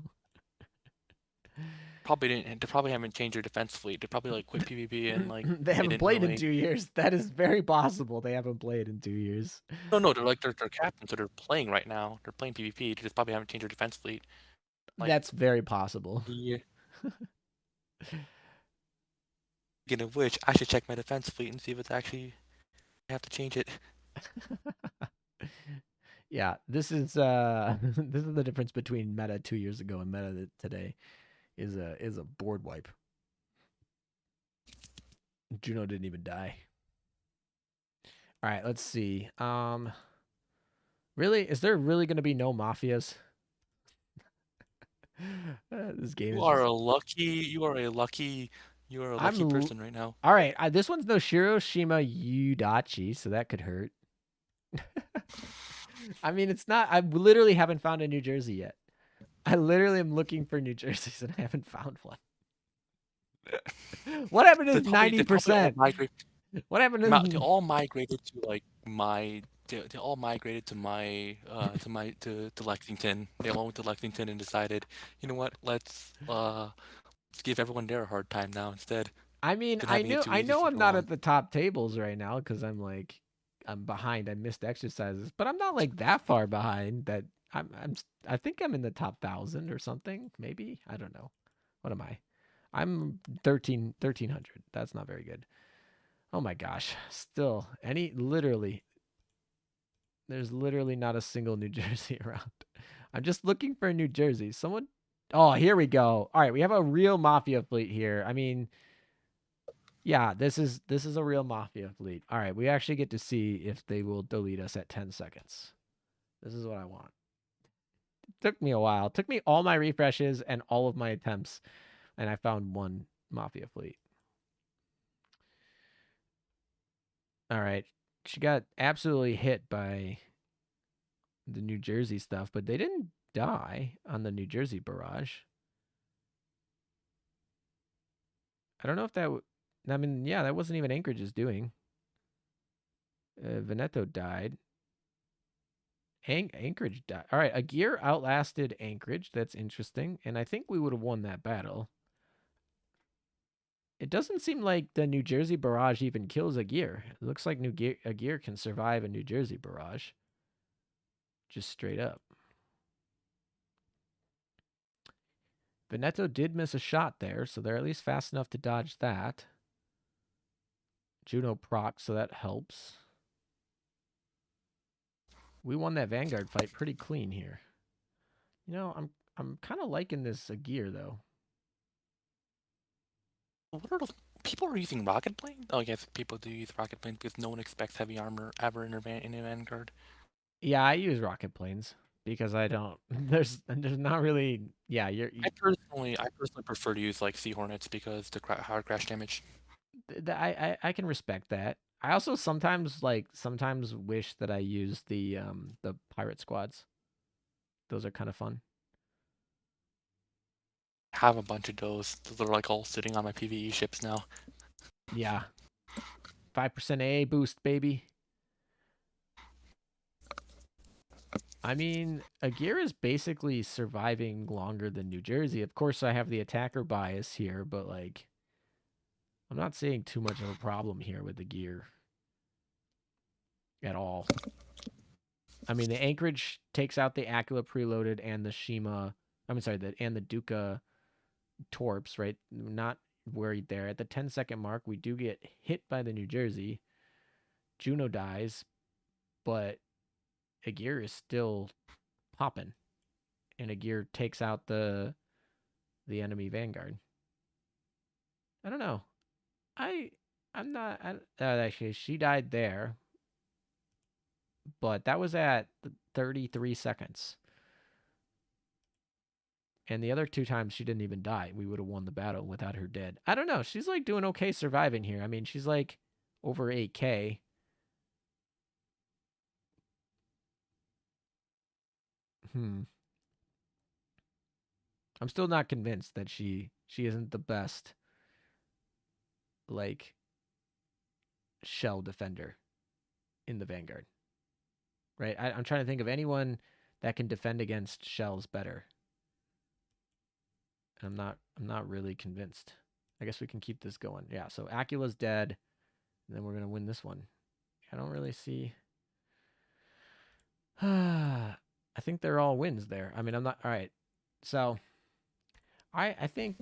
Probably didn't. They probably haven't changed their defense fleet. They probably like quit PvP and like
They
they
haven't
didn't
played in
really.
2 years. That is very possible. They haven't played in 2 years.
No, they're captains, so they're playing right now. They're playing PvP. They just probably haven't changed their defense fleet. Like,
That's very possible.
yeah. Speaking of which, I should check my defense fleet and see if it's actually I have to change it.
Yeah, this is this is the difference between meta 2 years ago and meta today is a board wipe. Juno didn't even die. All right, let's see. Really, is there really going to be no mafias? This game
You
is
are
just.
a lucky. You are a lucky person right now.
All right. This one's no Shiroshima Yudachi, so that could hurt. I mean, it's not. I literally haven't found a New Jersey yet. I literally am looking for New Jerseys and I haven't found one. What happened to
They probably all
90%?
migrate.
What happened
They
to?
all migrated to like my. They all migrated to my to Lexington. They all went to Lexington and decided, you know what? Let's give everyone there a hard time now instead.
I mean,
Been having it too
I
easy
know
for
I'm
so
not
long.
at the top tables right now because I'm behind. I missed exercises, but I'm not like that far behind that I think I'm in the top 1,000 or something. Maybe I don't know. What am I? I'm 1300. That's not very good. Oh my gosh. Still, there's literally not a single New Jersey around. I'm just looking for a New Jersey. Someone. Oh, here we go. All right, we have a real mafia fleet here. I mean, yeah, this is a real mafia fleet. All right, we actually get to see if they will delete us at 10 seconds. This is what I want. Took me a while. Took me all my refreshes and all of my attempts, and I found one mafia fleet. All right. She got absolutely hit by the New Jersey stuff, but they didn't die on the New Jersey barrage. I don't know if I mean, yeah, that wasn't even Anchorage's doing. Veneto died. Anchorage died. All right, a gear outlasted Anchorage. That's interesting, and I think we would have won that battle. It doesn't seem like the New Jersey barrage even kills a gear. It looks like a gear can survive a New Jersey barrage. Just straight up. Veneto did miss a shot there, so they're at least fast enough to dodge that. Juno proc, so that helps. We won that Vanguard fight pretty clean here. You know, I'm kind of liking this gear though.
What are those? People are using rocket planes? Oh, yes, people do use rocket planes because no one expects heavy armor ever in a Vanguard.
Yeah, I use rocket planes because I don't. There's not really. Yeah,
I personally prefer to use like Sea Hornets because the hard crash damage.
I can respect that. I also sometimes wish that I used the pirate squads. Those are kind of fun.
I have a bunch of those. Those are like all sitting on my PvE ships now.
Yeah, 5% AA boost, baby. I mean, Aguirre is basically surviving longer than New Jersey. Of course, I have the attacker bias here, but like, I'm not seeing too much of a problem here with the gear at all. I mean, the Anchorage takes out the Aquila preloaded and the Shima. I'm sorry, and the Duca Torps, right? Not worried there. At the 10-second mark, we do get hit by the New Jersey. Juno dies, but Aguirre is still popping. And Aguirre takes out the the enemy vanguard. I don't know. I'm not. Actually, she died there, but that was at 33 seconds. And the other 2 times she didn't even die. We would have won the battle without her dead. I don't know. She's like doing okay surviving here. I mean, she's like over 8K. I'm still not convinced that she isn't the best like shell defender in the Vanguard. Right? I'm trying to think of anyone that can defend against shells better. And I'm not really convinced. I guess we can keep this going. Yeah, so Acula's dead, and then we're gonna win this one. I don't really see. I think they're all wins there. I mean, I'm not all right. So I think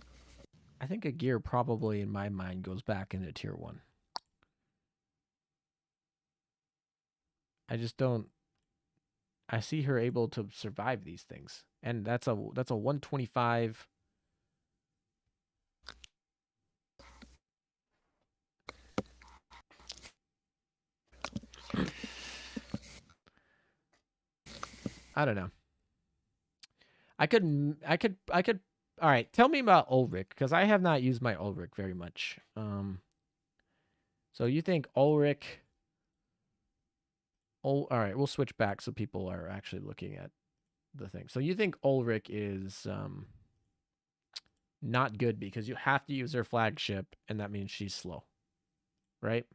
a gear probably in my mind goes back into tier 1. I just don't. I see her able to survive these things, and that's a 125. I don't know. I could. All right, tell me about Ulrich because I have not used my Ulrich very much. So you think Ulrich? All right, we'll switch back so people are actually looking at the thing. So you think Ulrich is not good because you have to use her flagship, and that means she's slow, right?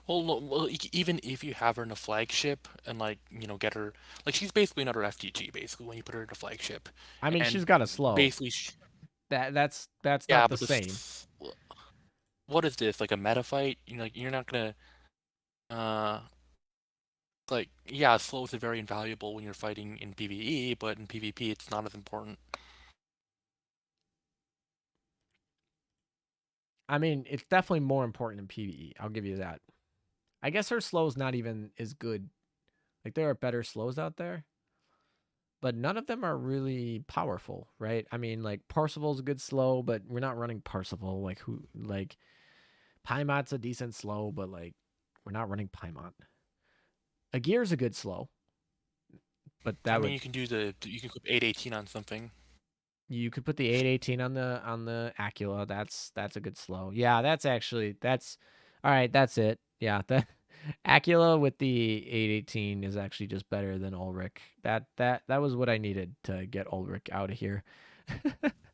Well, even if you have her in a flagship and get her, like she's basically another FTG basically when you put her in a flagship,
I mean,
and
she's got a slow.
basically,
That's
yeah,
not the
but
same.
what is this, like a meta fight? You're not gonna, uh, yeah, slow is very invaluable when you're fighting in PvE, but in PvP it's not as important.
I mean, it's definitely more important in PvE. I'll give you that. I guess her slow is not even as good. Like there are better slows out there, but none of them are really powerful, right? I mean, like Parsifal's a good slow, but we're not running Parsifal. Like who? Like Paimot's a decent slow, but like we're not running Paimot. Gear's a good slow, but
I
that
mean,
would
you can clip 818 on something.
you could put the 818 on the Acula. That's a good slow. Yeah, that's all right. That's it. Yeah, that Acula with the 818 is actually just better than Ulrich. That was what I needed to get Ulrich out of here.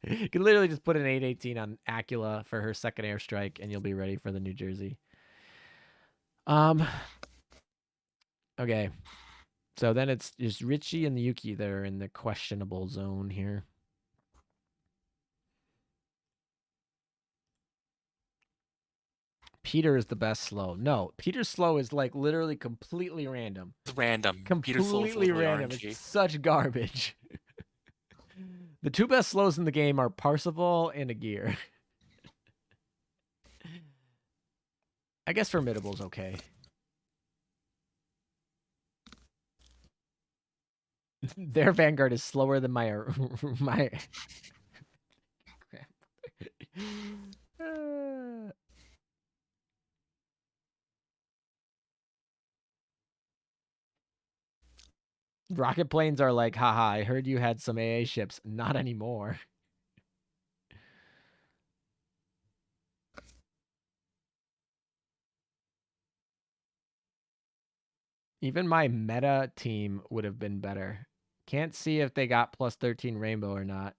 You can literally just put an 818 on Acula for her second airstrike, and you'll be ready for the New Jersey. Okay. So then it's just Richie and the Yuki that are in the questionable zone here. Peter is the best slow. No, Peter's slow is like literally completely random.
It's random. Peter Slow is
Completely
literally
random. It's
RNG.
such garbage. The 2 best slows in the game are Parsifal and a gear. I guess Formidable's okay. Their Vanguard is slower than my my. Rocket planes are like, haha, I heard you had some AA ships. Not anymore. Even my meta team would have been better. Can't see if they got plus 13 rainbow or not.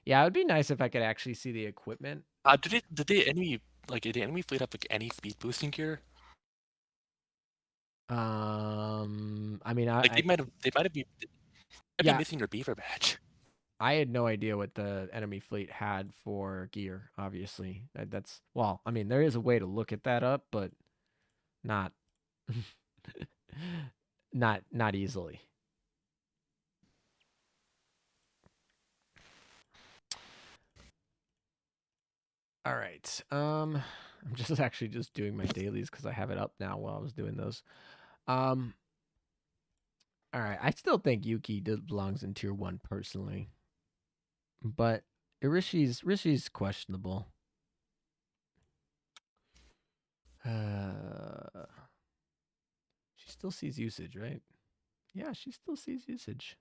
Yeah, it would be nice if I could actually see the equipment.
Did the enemy fleet have like any speed boosting gear?
I mean,
Like they might have been
yeah,
missing their beaver badge.
I had no idea what the enemy fleet had for gear. Obviously, that's well. I mean, there is a way to look at that up, but not, not easily. All right. I'm just actually just doing my dailies because I have it up now while I was doing those. Um. All right. I still think Yuki belongs in tier 1 personally, but Rishi's questionable. She still sees usage, right? Yeah, she still sees usage.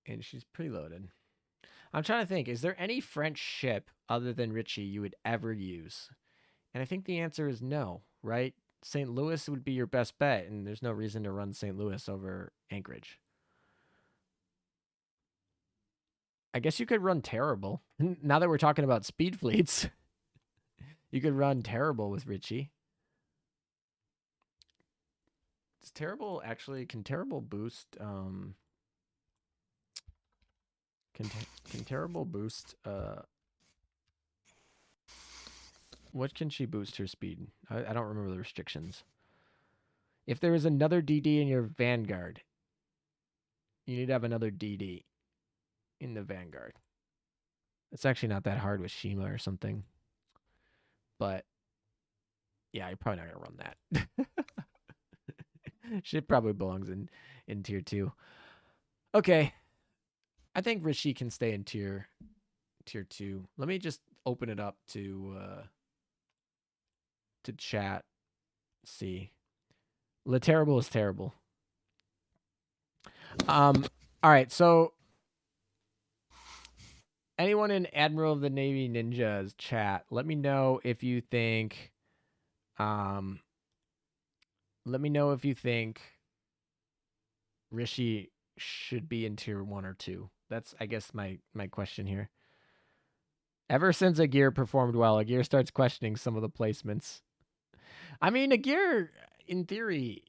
And she's preloaded. I'm trying to think, is there any French ship other than Richie you would ever use? And I think the answer is no, right? St. Louis would be your best bet, and there's no reason to run St. Louis over Anchorage. I guess you could run Terrible. Now that we're talking about speed fleets, you could run Terrible with Richie. Does Terrible actually, can Terrible boost, can Terrible boost, what can she boost her speed? I don't remember the restrictions. If there is another DD in your Vanguard, you need to have another DD in the Vanguard. It's actually not that hard with Shima or something. But yeah, you're probably not gonna run that. Shit probably belongs in tier 2. Okay. I think Rishi can stay in tier 2. Let me just open it up to chat. See. Le Terrible is terrible. All right, so anyone in Admiral of the Navy Ninjas chat, let me know if you think Rishi should be in tier 1 or 2. That's, I guess, my question here. Ever since Agir performed well, Agir starts questioning some of the placements. I mean, Agir, in theory,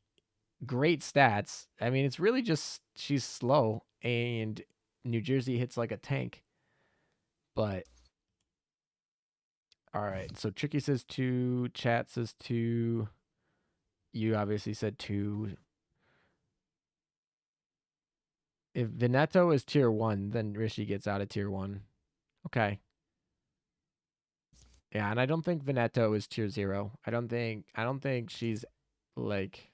great stats. I mean, it's really just she's slow and New Jersey hits like a tank. But all right, so Tricky says 2, chat says 2. You obviously said 2. If Veneto is tier 1, then Rishi gets out of tier 1. Okay. Yeah, and I don't think Veneto is tier 0. I don't think she's like,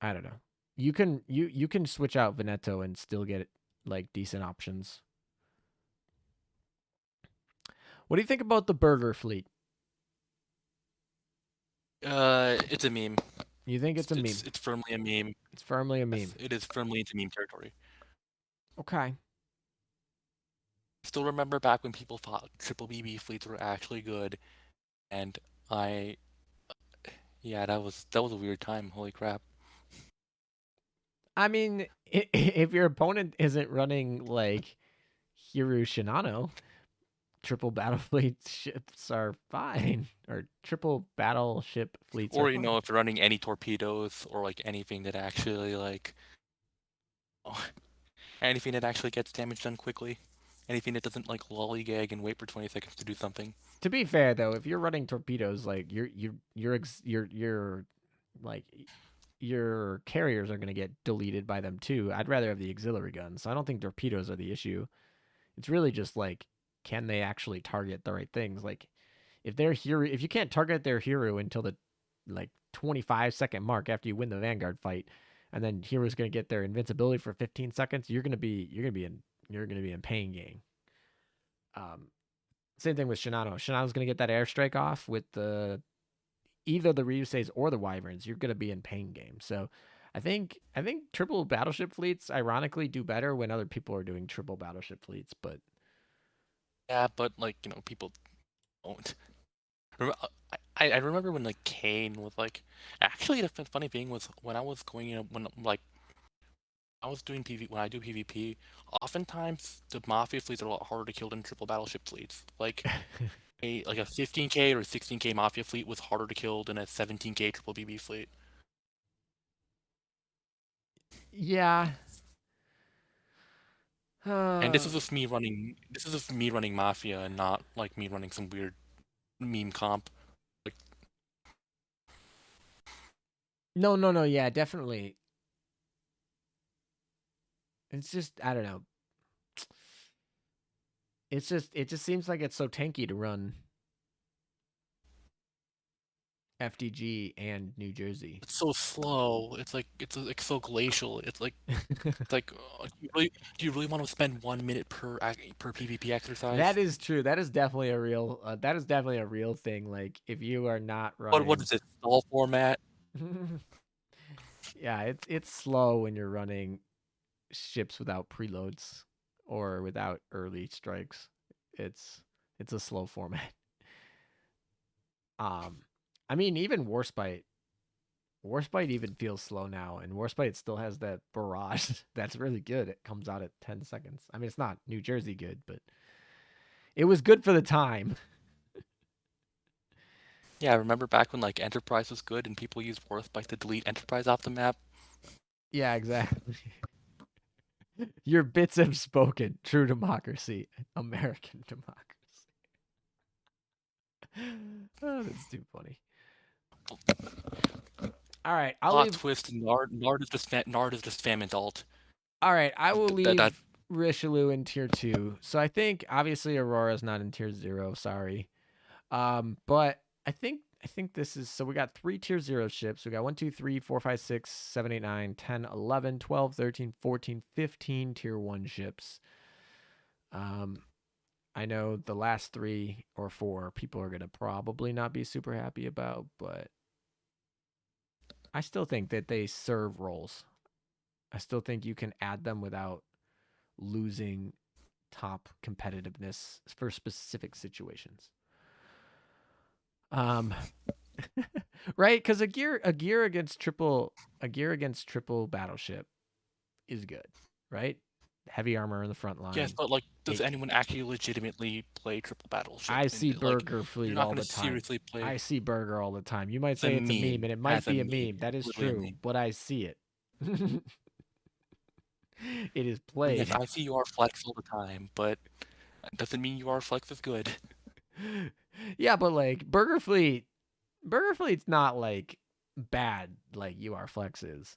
I don't know. You can switch out Veneto and still get like decent options. What do you think about the burger fleet?
It's a meme.
You think it's a meme?
It's firmly a meme.
It's firmly a meme.
Yes, it is firmly into meme territory.
Okay.
Still remember back when people thought triple BB fleets were actually good, and yeah, that was a weird time. Holy crap!
I mean, if your opponent isn't running like Hiru Shinano, triple battle fleet ships are fine, or triple battleship fleets are
Or
fine.
if you're running any torpedoes or like anything that actually anything that actually gets damage done quickly, anything that doesn't like lollygag and wait for 20 seconds to do something.
To be fair though, if you're running torpedoes, like like your carriers are going to get deleted by them too. I'd rather have the auxiliary guns. So I don't think torpedoes are the issue. It's really just like, can they actually target the right things? Like if you can't target their hero until the like 25-second mark after you win the Vanguard fight, and then hero's going to get their invincibility for 15 seconds, you're going to be in pain game. Same thing with Shinano. Shinano's going to get that airstrike off with either the Ryuseis or the Wyverns. You're going to be in pain game. So I think triple battleship fleets ironically do better when other people are doing triple battleship fleets, but
yeah, but people don't. I remember when like Kane was like, actually the funny thing was when I was going when like I was doing when I do PvP, oftentimes the Mafia fleets are a lot harder to kill than triple battleship fleets. Like a 15k or 16k Mafia fleet was harder to kill than a 17k triple BB fleet.
yeah.
And this is with me running. This is with me running Mafia and not like me running some weird meme comp. Like,
no, yeah, definitely. It's just, I don't know. It just seems like it's so tanky to run. FDG and New Jersey.
It's so slow. It's like so glacial. It's like do you really want to spend 1 minute per PvP
That
exercise?
is true. That is definitely a real. That is definitely a real thing. Like if you are not
What
running,
is it? Stall format?
yeah, it's slow when you're running ships without preloads or without early strikes. It's it's a slow format. Um, I mean, even Warspite even feels slow now, and Warspite still has that barrage that's really good. It comes out at 10 seconds. I mean, it's not New Jersey good, but it was good for the time.
Yeah, remember back when like Enterprise was good and people used Warspite to delete Enterprise off the map?
Yeah, exactly. Your bits have spoken. True democracy, American democracy. Oh, that's too funny. All right, I'll
Plot
leave.
twist: Nard is just Famine alt.
All right, I will
That
leave Richelieu in tier 2. So I think obviously Aurora's not in tier 0. Sorry. But I think this is so we got 3 tier 0 ships. We got 1, 2, 3, 4, 5, 6, 7, 8, 9, 10, 11, 12, 13, 14, 15 tier 1 ships. Um, I know the last 3 or 4 people are gonna probably not be super happy about, but I still think that they serve roles. I still think you can add them without losing top competitiveness for specific situations. Um, right? Because a gear against triple battleship is good, right? Heavy armor in the front
Yes,
line.
but like, does
It,
anyone actually legitimately play triple
I
battleship?
see
Like,
Burger
you're
Fleet
not
all
gonna
the time.
seriously play
I see Burger all the time. You might
a
say it's a meme,
meme
and it might
as a
be a
meme.
meme. That
It's
is
literally a
true,
meme.
but I see it. It is
And yes,
played.
I see you are flex all the time, but it doesn't mean you are flex is good.
Yeah, but like Burger Fleet's not like bad like UR Flex is,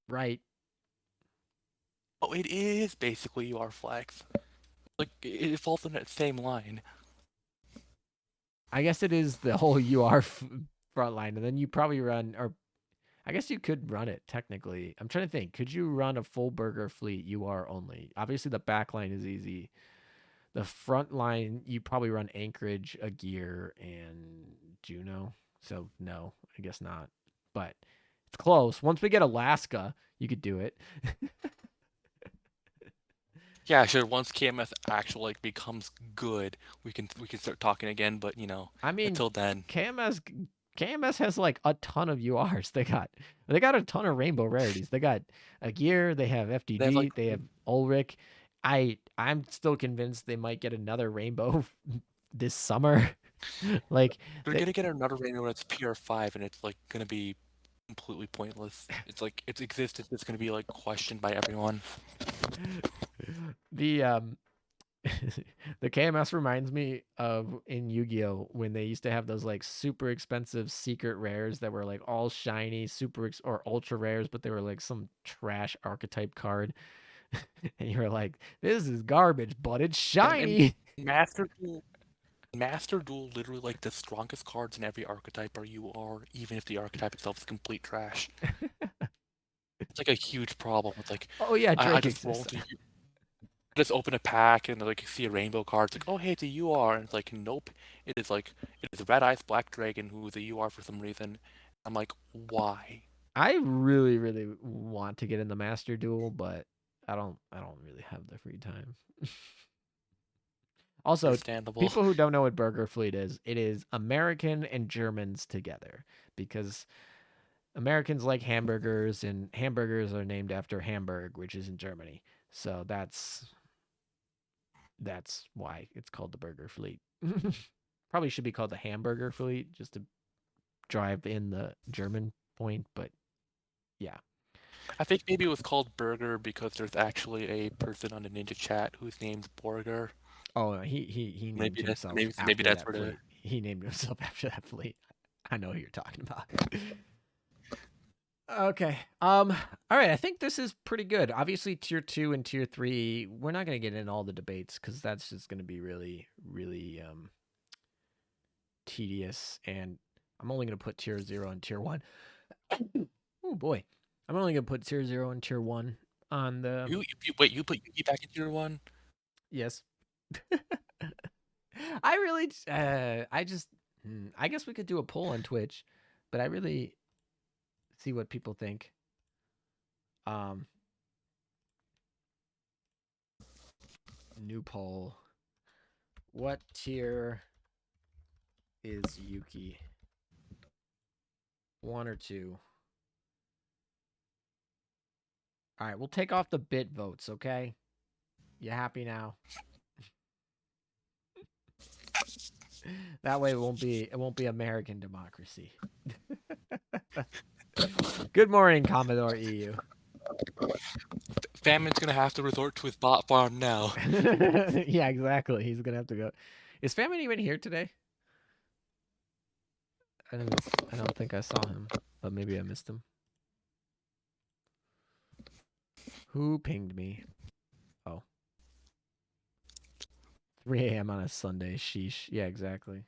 right?
Oh, it is basically you are flex. Like, it falls in that same line.
I guess it is the whole UR front line, and then you probably run, or I guess you could run it technically. I'm trying to think. Could you run a full Burger Fleet UR only? Obviously, the back line is easy. The front line, you probably run Anchorage, a gear, and Juno. So no, I guess not. But it's close. Once we get Alaska, you could do it.
Yeah, sure. Once KMS actually like becomes good, we can start talking again. But
I mean,
until then,
KMS KMS has like a ton of URs. They got a ton of rainbow rarities. They got a gear. They have
they have like
FDG. They have Ulrich. I'm still convinced they might get another rainbow this summer. Like
they're
they,
gonna get another rainbow that's PR5, and it's like gonna be completely pointless. It's like its existence is gonna be like questioned by everyone.
the the KMS reminds me of in Yu-Gi-Oh when they used to have those like super expensive secret rares that were like all shiny, or ultra rares, but they were like some trash archetype card, and you were like, "This is garbage, but it's
And
shiny."
Master Duel, Master Duel, literally like the strongest cards in every archetype are UR, even if the archetype itself is complete trash. It's like a huge problem. It's like
Oh yeah,
I
Drake
just roll
exists.
into just open a pack and like see a rainbow card. It's like, oh hey, it's a UR, and it's like, nope, it is Red Eyes Black Dragon who is a UR for some reason. I'm like, why?
I really, really want to get in the Master Duel, but I don't really have the free time. Also,
Understandable.
people who don't know what Burger Fleet is, it is American and Germans together because Americans like hamburgers and hamburgers are named after Hamburg, which is in Germany. So that's why it's called the Burger Fleet. Probably should be called the Hamburger Fleet just to drive in the German point, but yeah.
I think maybe it was called Burger because there's actually a person on the Ninja chat who's named Borger.
Oh, he named
Maybe that's
himself
maybe
after
that's
that
where the
fleet. He named himself after that fleet. I know who you're talking about. Okay. All right. I think this is pretty good. Obviously, tier 2 and tier 3. We're not gonna get in all the debates because that's just gonna be really, really tedious, and I'm only gonna put tier 0 and tier 1. Oh boy, I'm only gonna put tier 0 and tier 1 on the.
Wait, you put Yuki back in tier 1?
Yes. I really, I just, I guess we could do a poll on Twitch, but I really see what people think. New poll. What tier is Yuki? 1 or 2? All right, we'll take off the bit votes, okay? You happy now? That way it won't be American democracy. Good morning, Commodore EU.
Famine's gonna have to resort to his bot farm now.
Yeah, exactly. He's gonna have to go. Is Famine even here today? I don't think I saw him, but maybe I missed him. Who pinged me? Oh. 3 a.m. on a Sunday. Sheesh. Yeah, exactly.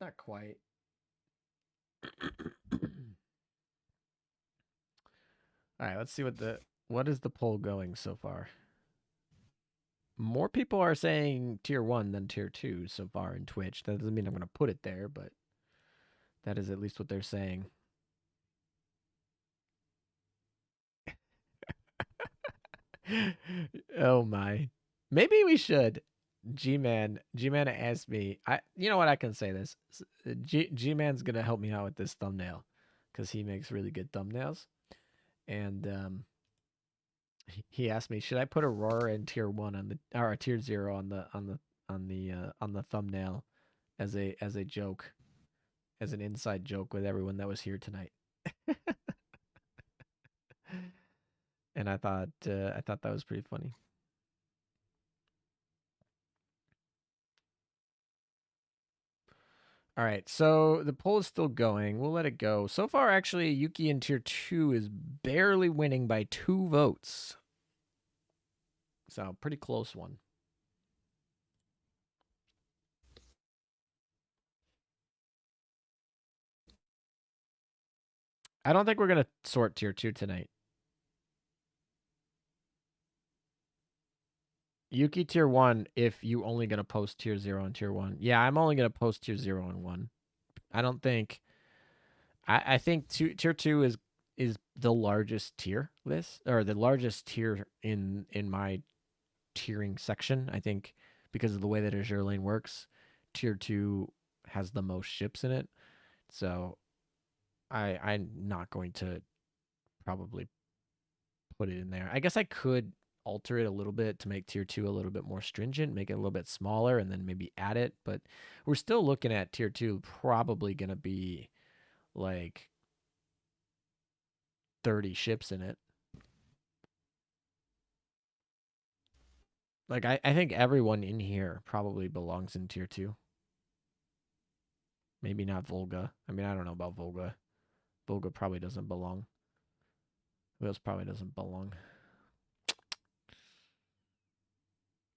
Not quite. All right, let's see what is the poll going so far. More people are saying tier 1 than tier 2 so far in Twitch. That doesn't mean I'm going to put it there, but that is at least what they're saying. Oh my. Maybe we should. G-Man asked me. You know what, I can say this. G-Man's going to help me out with this thumbnail cuz he makes really good thumbnails. And he asked me, should I put Aurora in tier 1 on the or tier 0 on the thumbnail as a joke, as an inside joke with everyone that was here tonight. And I thought that was pretty funny. All right, so the poll is still going. We'll let it go. So far, actually, Yuki in tier 2 is barely winning by 2 votes. So, pretty close one. I don't think we're going to sort tier 2 tonight. Yuki tier 1 if you only going to post tier 0 and tier 1. Yeah, I'm only going to post tier 0 and 1. I don't think... I think tier 2 is the largest tier list, or the largest tier in my tiering section. I think because of the way that Azure Lane works, tier 2 has the most ships in it. So I'm not going to probably put it in there. I guess I could alter it a little bit to make tier 2 a little bit more stringent, make it a little bit smaller, and then maybe add it. But we're still looking at tier 2 probably going to be like 30 ships in it. Like, I think everyone in here probably belongs in tier 2. Maybe not Volga. I mean, I don't know about Volga. Volga probably doesn't belong. Who else probably doesn't belong?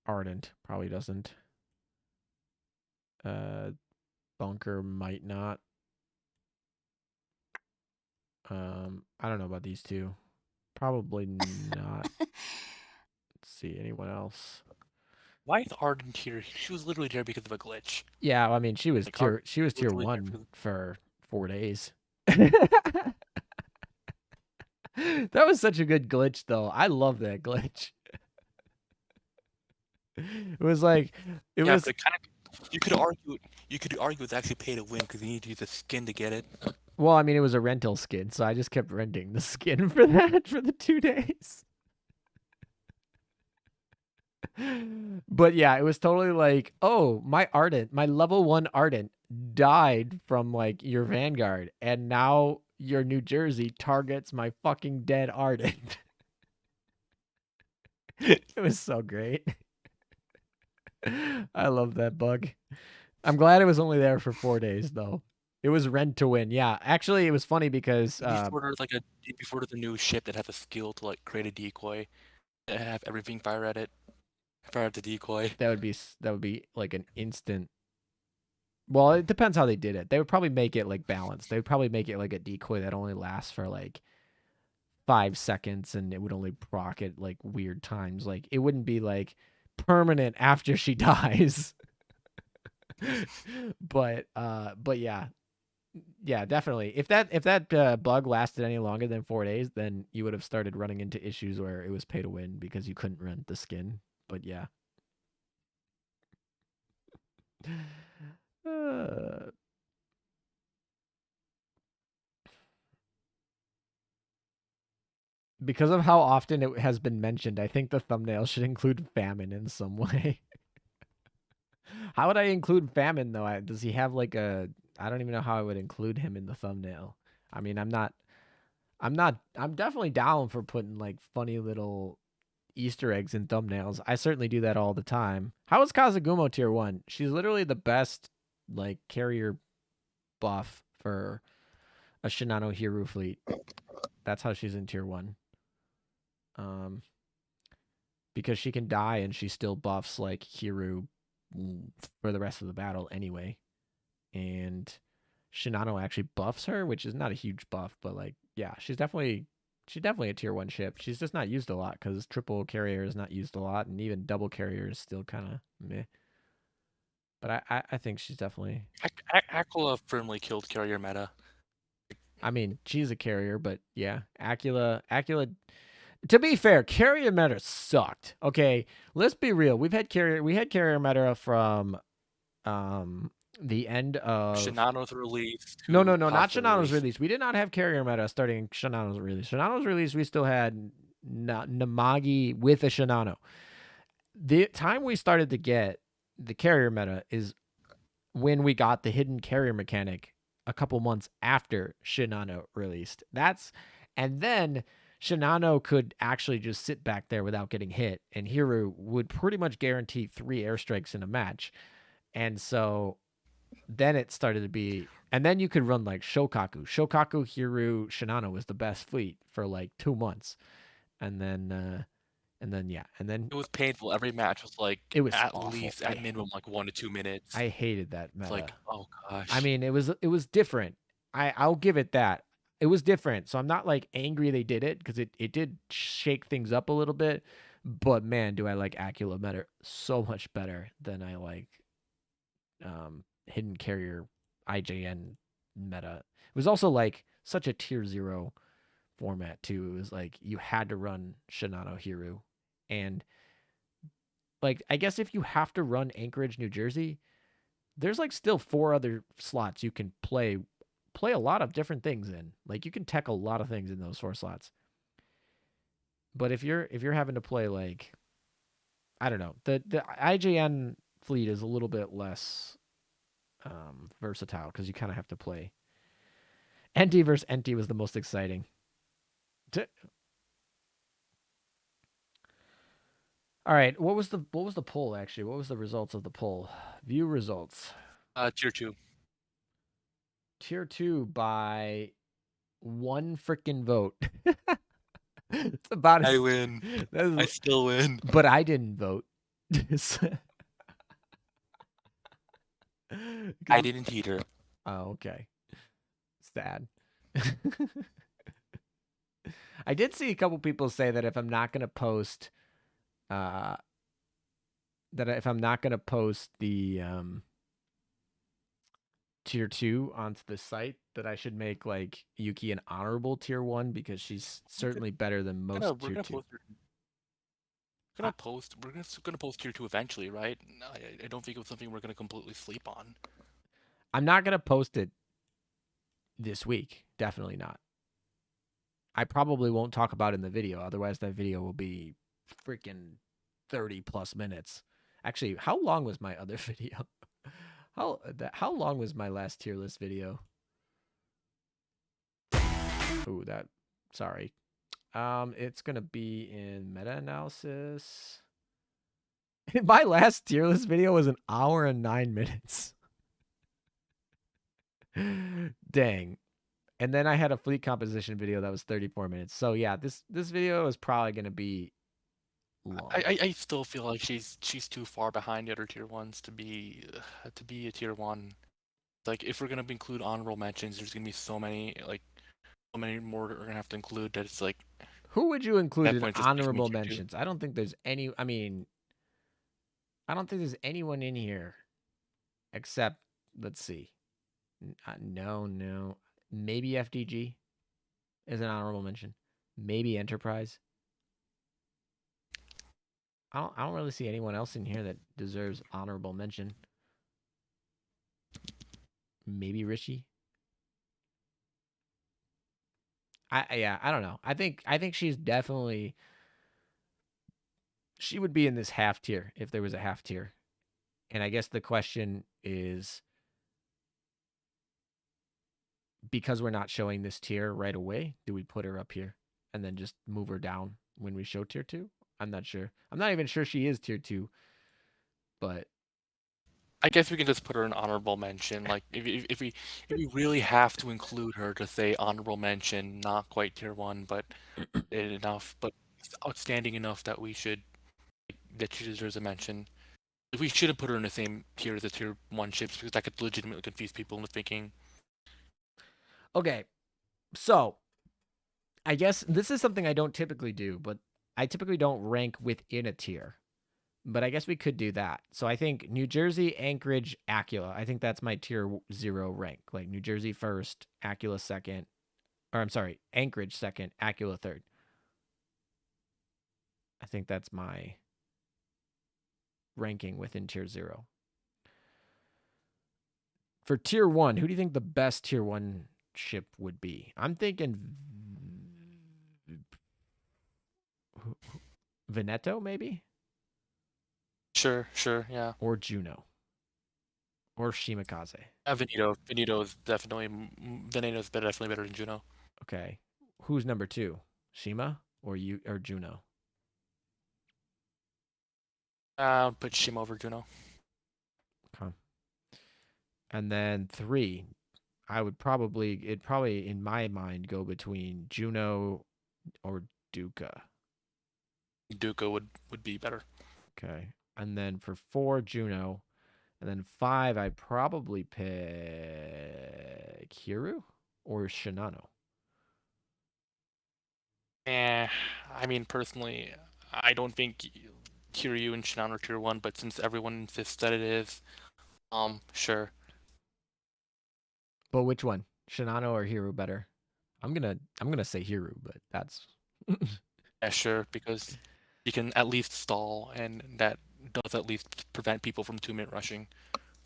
Ardent probably doesn't. Bunker might not. I don't know about these two. Probably not. Let's see, anyone else?
Why is Arden tier? She was literally there because of a glitch.
Yeah, I mean, she was
Like,
tier 1 for 4 days. That was such a good glitch, though. I love that glitch. It was like it was.
Kind of, you could argue it's actually pay to win because you need to use a skin to get it.
Well, I mean, it was a rental skin, so I just kept renting the skin for that for the 2 days. But yeah, it was totally like, oh, my level 1 Ardent died from like your Vanguard, and now your New Jersey targets my fucking dead Ardent. It was so great. I love that bug. I'm glad it was only there for 4 days, though. It was rent to win. Yeah, actually, it was funny because
before there's a new ship that has a skill to like create a decoy, and have everything fire at the decoy.
That would be like an instant Well, it depends how they did it. They would probably make it like balanced. They would probably make it like a decoy that only lasts for like 5 seconds and it would only proc at like weird times. Like it wouldn't be like permanent after she dies. But yeah. Yeah, definitely. If that bug lasted any longer than 4 days, then you would have started running into issues where it was pay to win because you couldn't rent the skin. But yeah. Uh, because of how often it has been mentioned, I think the thumbnail should include famine in some way. How would I include famine though? Does he have like a? I don't even know how I would include him in the thumbnail. I mean, I'm not. I'm not. I'm definitely down for putting like funny little Easter eggs in thumbnails. I certainly do that all the time. How is Kazugumo tier 1? She's literally the best like carrier buff for a Shinano Hiru fleet. That's how she's in tier 1. Um because she can die and she still buffs like Hiru for the rest of the battle anyway. And Shinano actually buffs her, which is not a huge buff, but like yeah, she's definitely a tier 1 ship. She's just not used a lot because triple carrier is not used a lot, and even double carrier is still kind of meh. But I think she's definitely.
Aquila firmly killed carrier meta.
I mean, she's a carrier, but yeah, Acula. To be fair, carrier meta sucked. Okay, let's be real. We had carrier meta from the end of.
Shinano's release
No, no,
to
no, not
Costa
Shinano's
release.
release. We did not have carrier meta starting Shinano's release. Shinano's release, we still had Namagi with a Shinano. The time we started to get the carrier meta is when we got the hidden carrier mechanic a couple months after Shinano released. And then Shinano could actually just sit back there without getting hit, and Hiru would pretty much guarantee 3 airstrikes in a match. And so then it started to be, and then you could run like Shokaku. Shokaku, Hiru, Shinano was the best fleet for like 2 months, and then yeah, and then
It was painful. Every match was like
it was
at
awful.
least at minimum like 1 to 2 minutes.
I hated that
It's
meta.
like, oh
I
gosh.
mean, it was different. I'll give it that. It was different. So I'm not like angry they did it because it did shake things up a little bit. But man, do I like Acula meta so much better than I like Hidden Carrier IJN meta. It was also like such a tier 0 format too. It was like you had to run Shinano Hiru. And like I guess if you have to run Anchorage, New Jersey, there's like still 4 other slots you can play a lot of different things in. Like you can tech a lot of things in those 4 slots. But if you're having to play like I don't know, the IJN fleet is a little bit less versatile because you kind of have to play. NT versus NT was the most exciting. All right, what was the poll actually? What was the results of the poll? View results.
Tier 2.
Tier 2 by one freaking vote. It's about
I
as
win.
that
I
is,
still win.
but I didn't vote.
I didn't either.
Oh, okay. Sad. I did see a couple people say that if I'm not gonna post, uh, that if I'm not gonna post the tier 2 onto the site, that I should make like Yuki an honorable tier 1 because she's certainly better than most
We're
tier
gonna
2.
post. We're gonna post tier 2 eventually, right? I don't think it was something we're gonna completely sleep on.
I'm not gonna post it this week. Definitely not. I probably won't talk about it in the video. Otherwise, that video will be freaking 30 plus minutes. Actually, how long was my other video? How long was my last tier list video? Ooh, that. Sorry. It's gonna be in meta analysis. My last tier list video was an hour and 9 minutes. Dang. And then I had a fleet composition video that was 34 minutes. So yeah, this video is probably gonna be long.
I still feel like she's too far behind the other tier 1s to be a tier 1. Like if we're gonna include honorable mentions, there's gonna be so many more we're gonna have to include that it's like
Who would you
at
include
that
in
point just making me
honorable
tier two.
mentions? I don't think there's any. I mean, I don't think there's anyone in here except, let's see. No. Maybe FDG is an honorable mention. Maybe Enterprise. I don't really see anyone else in here that deserves honorable mention. Maybe Rishi. I don't know. I think she's definitely, she would be in this half tier if there was a half tier. And I guess the question is, because we're not showing this tier right away, do we put her up here and then just move her down when we show tier 2? I'm not sure. I'm not even sure she is tier 2, but
I guess we can just put her in honorable mention. Like if we really have to include her to say honorable mention, not quite tier one, but enough, but outstanding enough that we should that she deserves a mention. We shouldn't put her in the same tier as the tier one ships because that could legitimately confuse people into thinking.
okay. So, I guess this is something I don't typically do, but I typically don't rank within a tier. But I guess we could do that. So I think New Jersey, Anchorage, Acula. I think that's my tier 0 rank. Like New Jersey first, Acula second. Or I'm sorry, Anchorage second, Acula third. I think that's my ranking within tier 0. For tier 1, who do you think the best tier 1 ship would be? I'm thinking Veneto, maybe?
Sure, yeah.
Or Juno. Or Shimakaze.
Venito is definitely Venito's definitely better than Juno.
Okay. Who's number 2? Shima or you or Juno?
I'll put Shima over Juno.
Okay. And then 3, it'd probably in my mind go between Juno or Duca.
Duca would be better.
Okay. And then for 4, Juno. And then 5, I'd probably pick Hiru or Shinano.
I mean personally, I don't think Kiryu and Shinano are tier one, but since everyone insists that it is, sure.
But which one? Shinano or Hiru better? I'm gonna say Hiru, but that's
Yeah, sure, because you can at least stall, and that does at least prevent people from 2-minute rushing.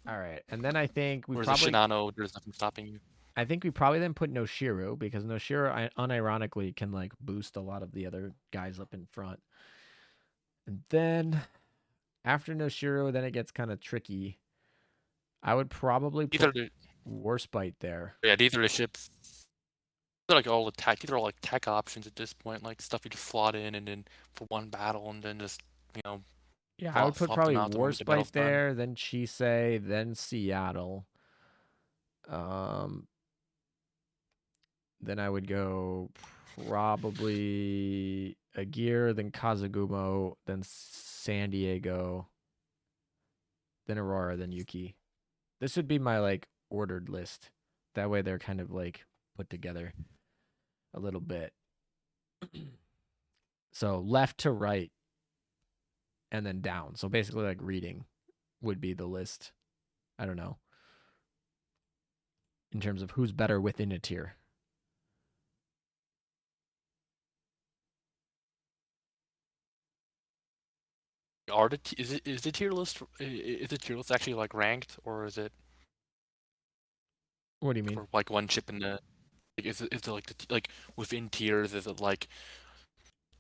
all right. And then I think
Whereas a Shinano, there's nothing stopping you.
we probably then put Noshiru, because Noshiru unironically can like boost a lot of the other guys up in front. And then after Noshiru, then it gets kind of tricky. I would probably
These are
put
the
Warspite there.
yeah, these are the ships. They're like all attack. These are all like tech options at this point, like stuff you just slot in and then for one battle, and then just you know
Yeah, I would put
swap them
probably
out the moment the battle's
Warspite
done.
there, then Chisei, then Seattle. Um, then I would go probably Agir, then Kazagumo, then San Diego, then Aurora, then Yuki. This would be my like ordered list. That way they're kind of like put together a little bit. So left to right and then down. So basically like reading would be the list. I don't know. In terms of who's better within a tier.
Is the tier list actually like ranked, or is it
What do you mean?
for like one chip in the like, is it like like within tiers? Is it like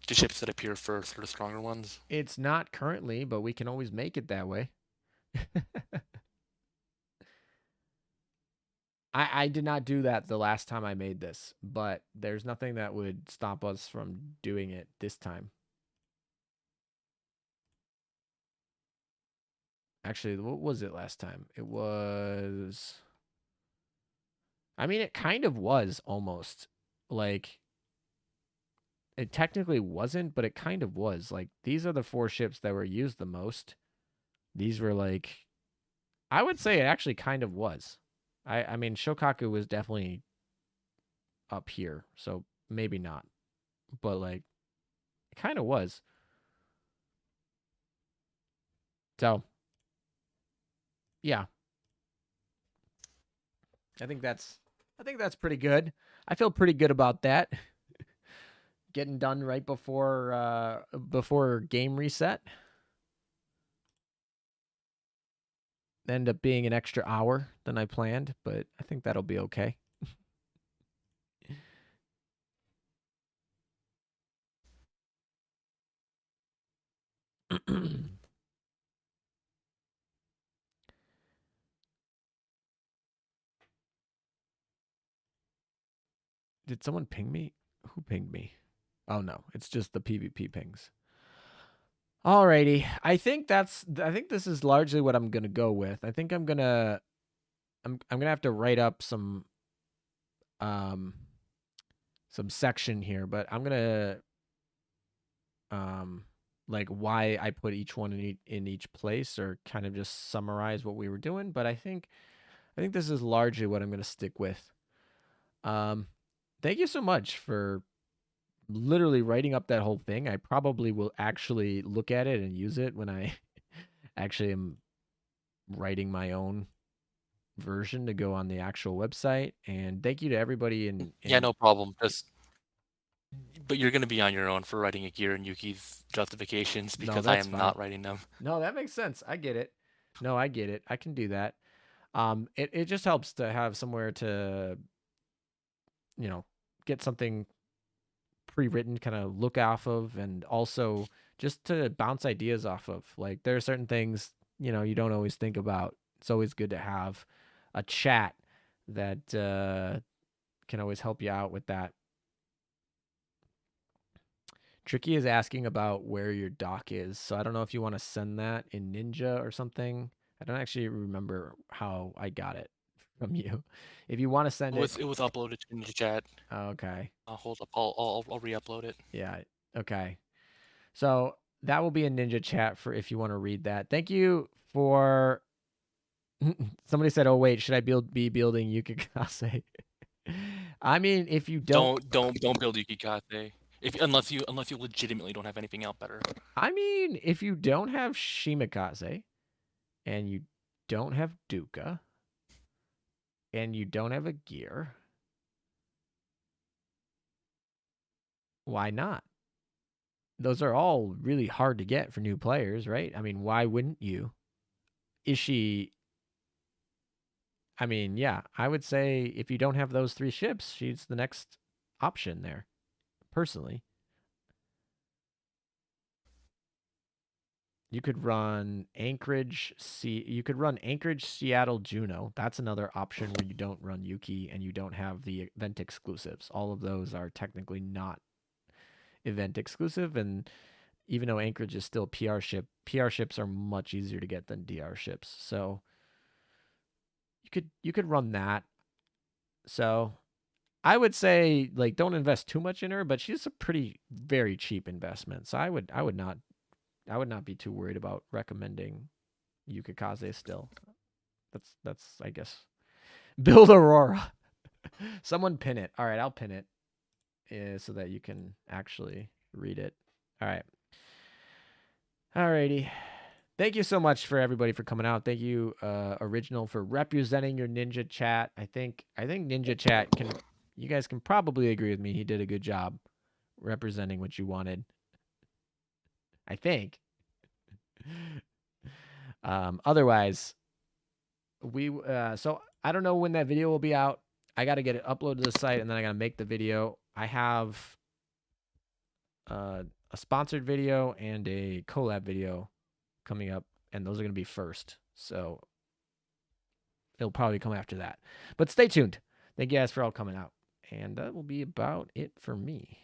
the ships that appear first are the stronger ones?
It's not currently, but we can always make it that way. I did not do that the last time I made this, but there's nothing that would stop us from doing it this time. Actually, what was it last time? It was. I mean, it kind of was almost. Like, it technically wasn't, but it kind of was. Like, these are the 4 ships that were used the most. These were like. I would say it actually kind of was. I mean, Shokaku was definitely up here, so maybe not. But like, it kind of was. So yeah, I think that's I think that's pretty good. I feel pretty good about that. Getting done right before game reset. End up being an extra hour than I planned, but I think that'll be okay. Did someone ping me? Who pinged me? Oh no, it's just the PvP pings. Alrighty. I think this is largely what I'm gonna go with. I think I'm gonna have to write up um some section here, but I'm gonna um like why I put each one in each place, or kind of just summarize what we were doing. But I think this is largely what I'm gonna stick with. Um, thank you so much for literally writing up that whole thing. I probably will actually look at it and use it when I actually am writing my own version to go on the actual website. And thank you to everybody
Yeah,
in
no problem. But you're gonna be on your own for writing Akira and Yuki's justifications
No,
because I
that's
am
fine.
not writing them.
No, that makes sense. I get it. No, I get it. I can do that. It just helps to have somewhere to, you know, get something pre-written, kind of look off of, and also just to bounce ideas off of. Like, there are certain things, you don't always think about. It's always good to have a chat that can always help you out with that. Tricky is asking about where your dock is, so I don't know if you want to send that in Ninja or something. I don't actually remember how I got it from you. If you want to send it,
It was uploaded to the chat.
okay.
Hold up, I'll re-upload it.
Yeah, okay. So that will be a Ninja chat for if you want to read that. Thank you for. Somebody said, "Oh wait, should I be building Yukikase?" I mean, if you don't,
Don't build Yukikate. If unless you legitimately don't have anything out better.
I mean, if you don't have Shimikaze, and you don't have Duka, and you don't have a gear, why not? Those are all really hard to get for new players, right? I mean, why wouldn't you? Ishii, I mean, yeah, I would say if you don't have those three ships, she's the next option there, personally. You could run you could run Anchorage, Seattle, Juneau. That's another option where you don't run Yuki and you don't have the event exclusives. All of those are technically not event exclusive, and even though Anchorage is still PR ship, PR ships are much easier to get than DR ships. So you could run that. So I would say, like, don't invest too much in her, but she's a pretty very cheap investment. So I would not be too worried about recommending Yukikaze still. That's I guess. Build Aurora. Someone pin it. All right, I'll pin it so that you can actually read it. All right. Alrighty. Thank you so much for everybody for coming out. Thank you, Original, for representing your Ninja Chat. I think Ninja Chat can. You guys can probably agree with me. He did a good job representing what you wanted. I think. Otherwise, so I don't know when that video will be out. I got to get it uploaded to the site, and then I got to make the video. I have a sponsored video and a collab video coming up, and those are going to be first. So it'll probably come after that. But stay tuned. Thank you guys for all coming out. And that will be about it for me.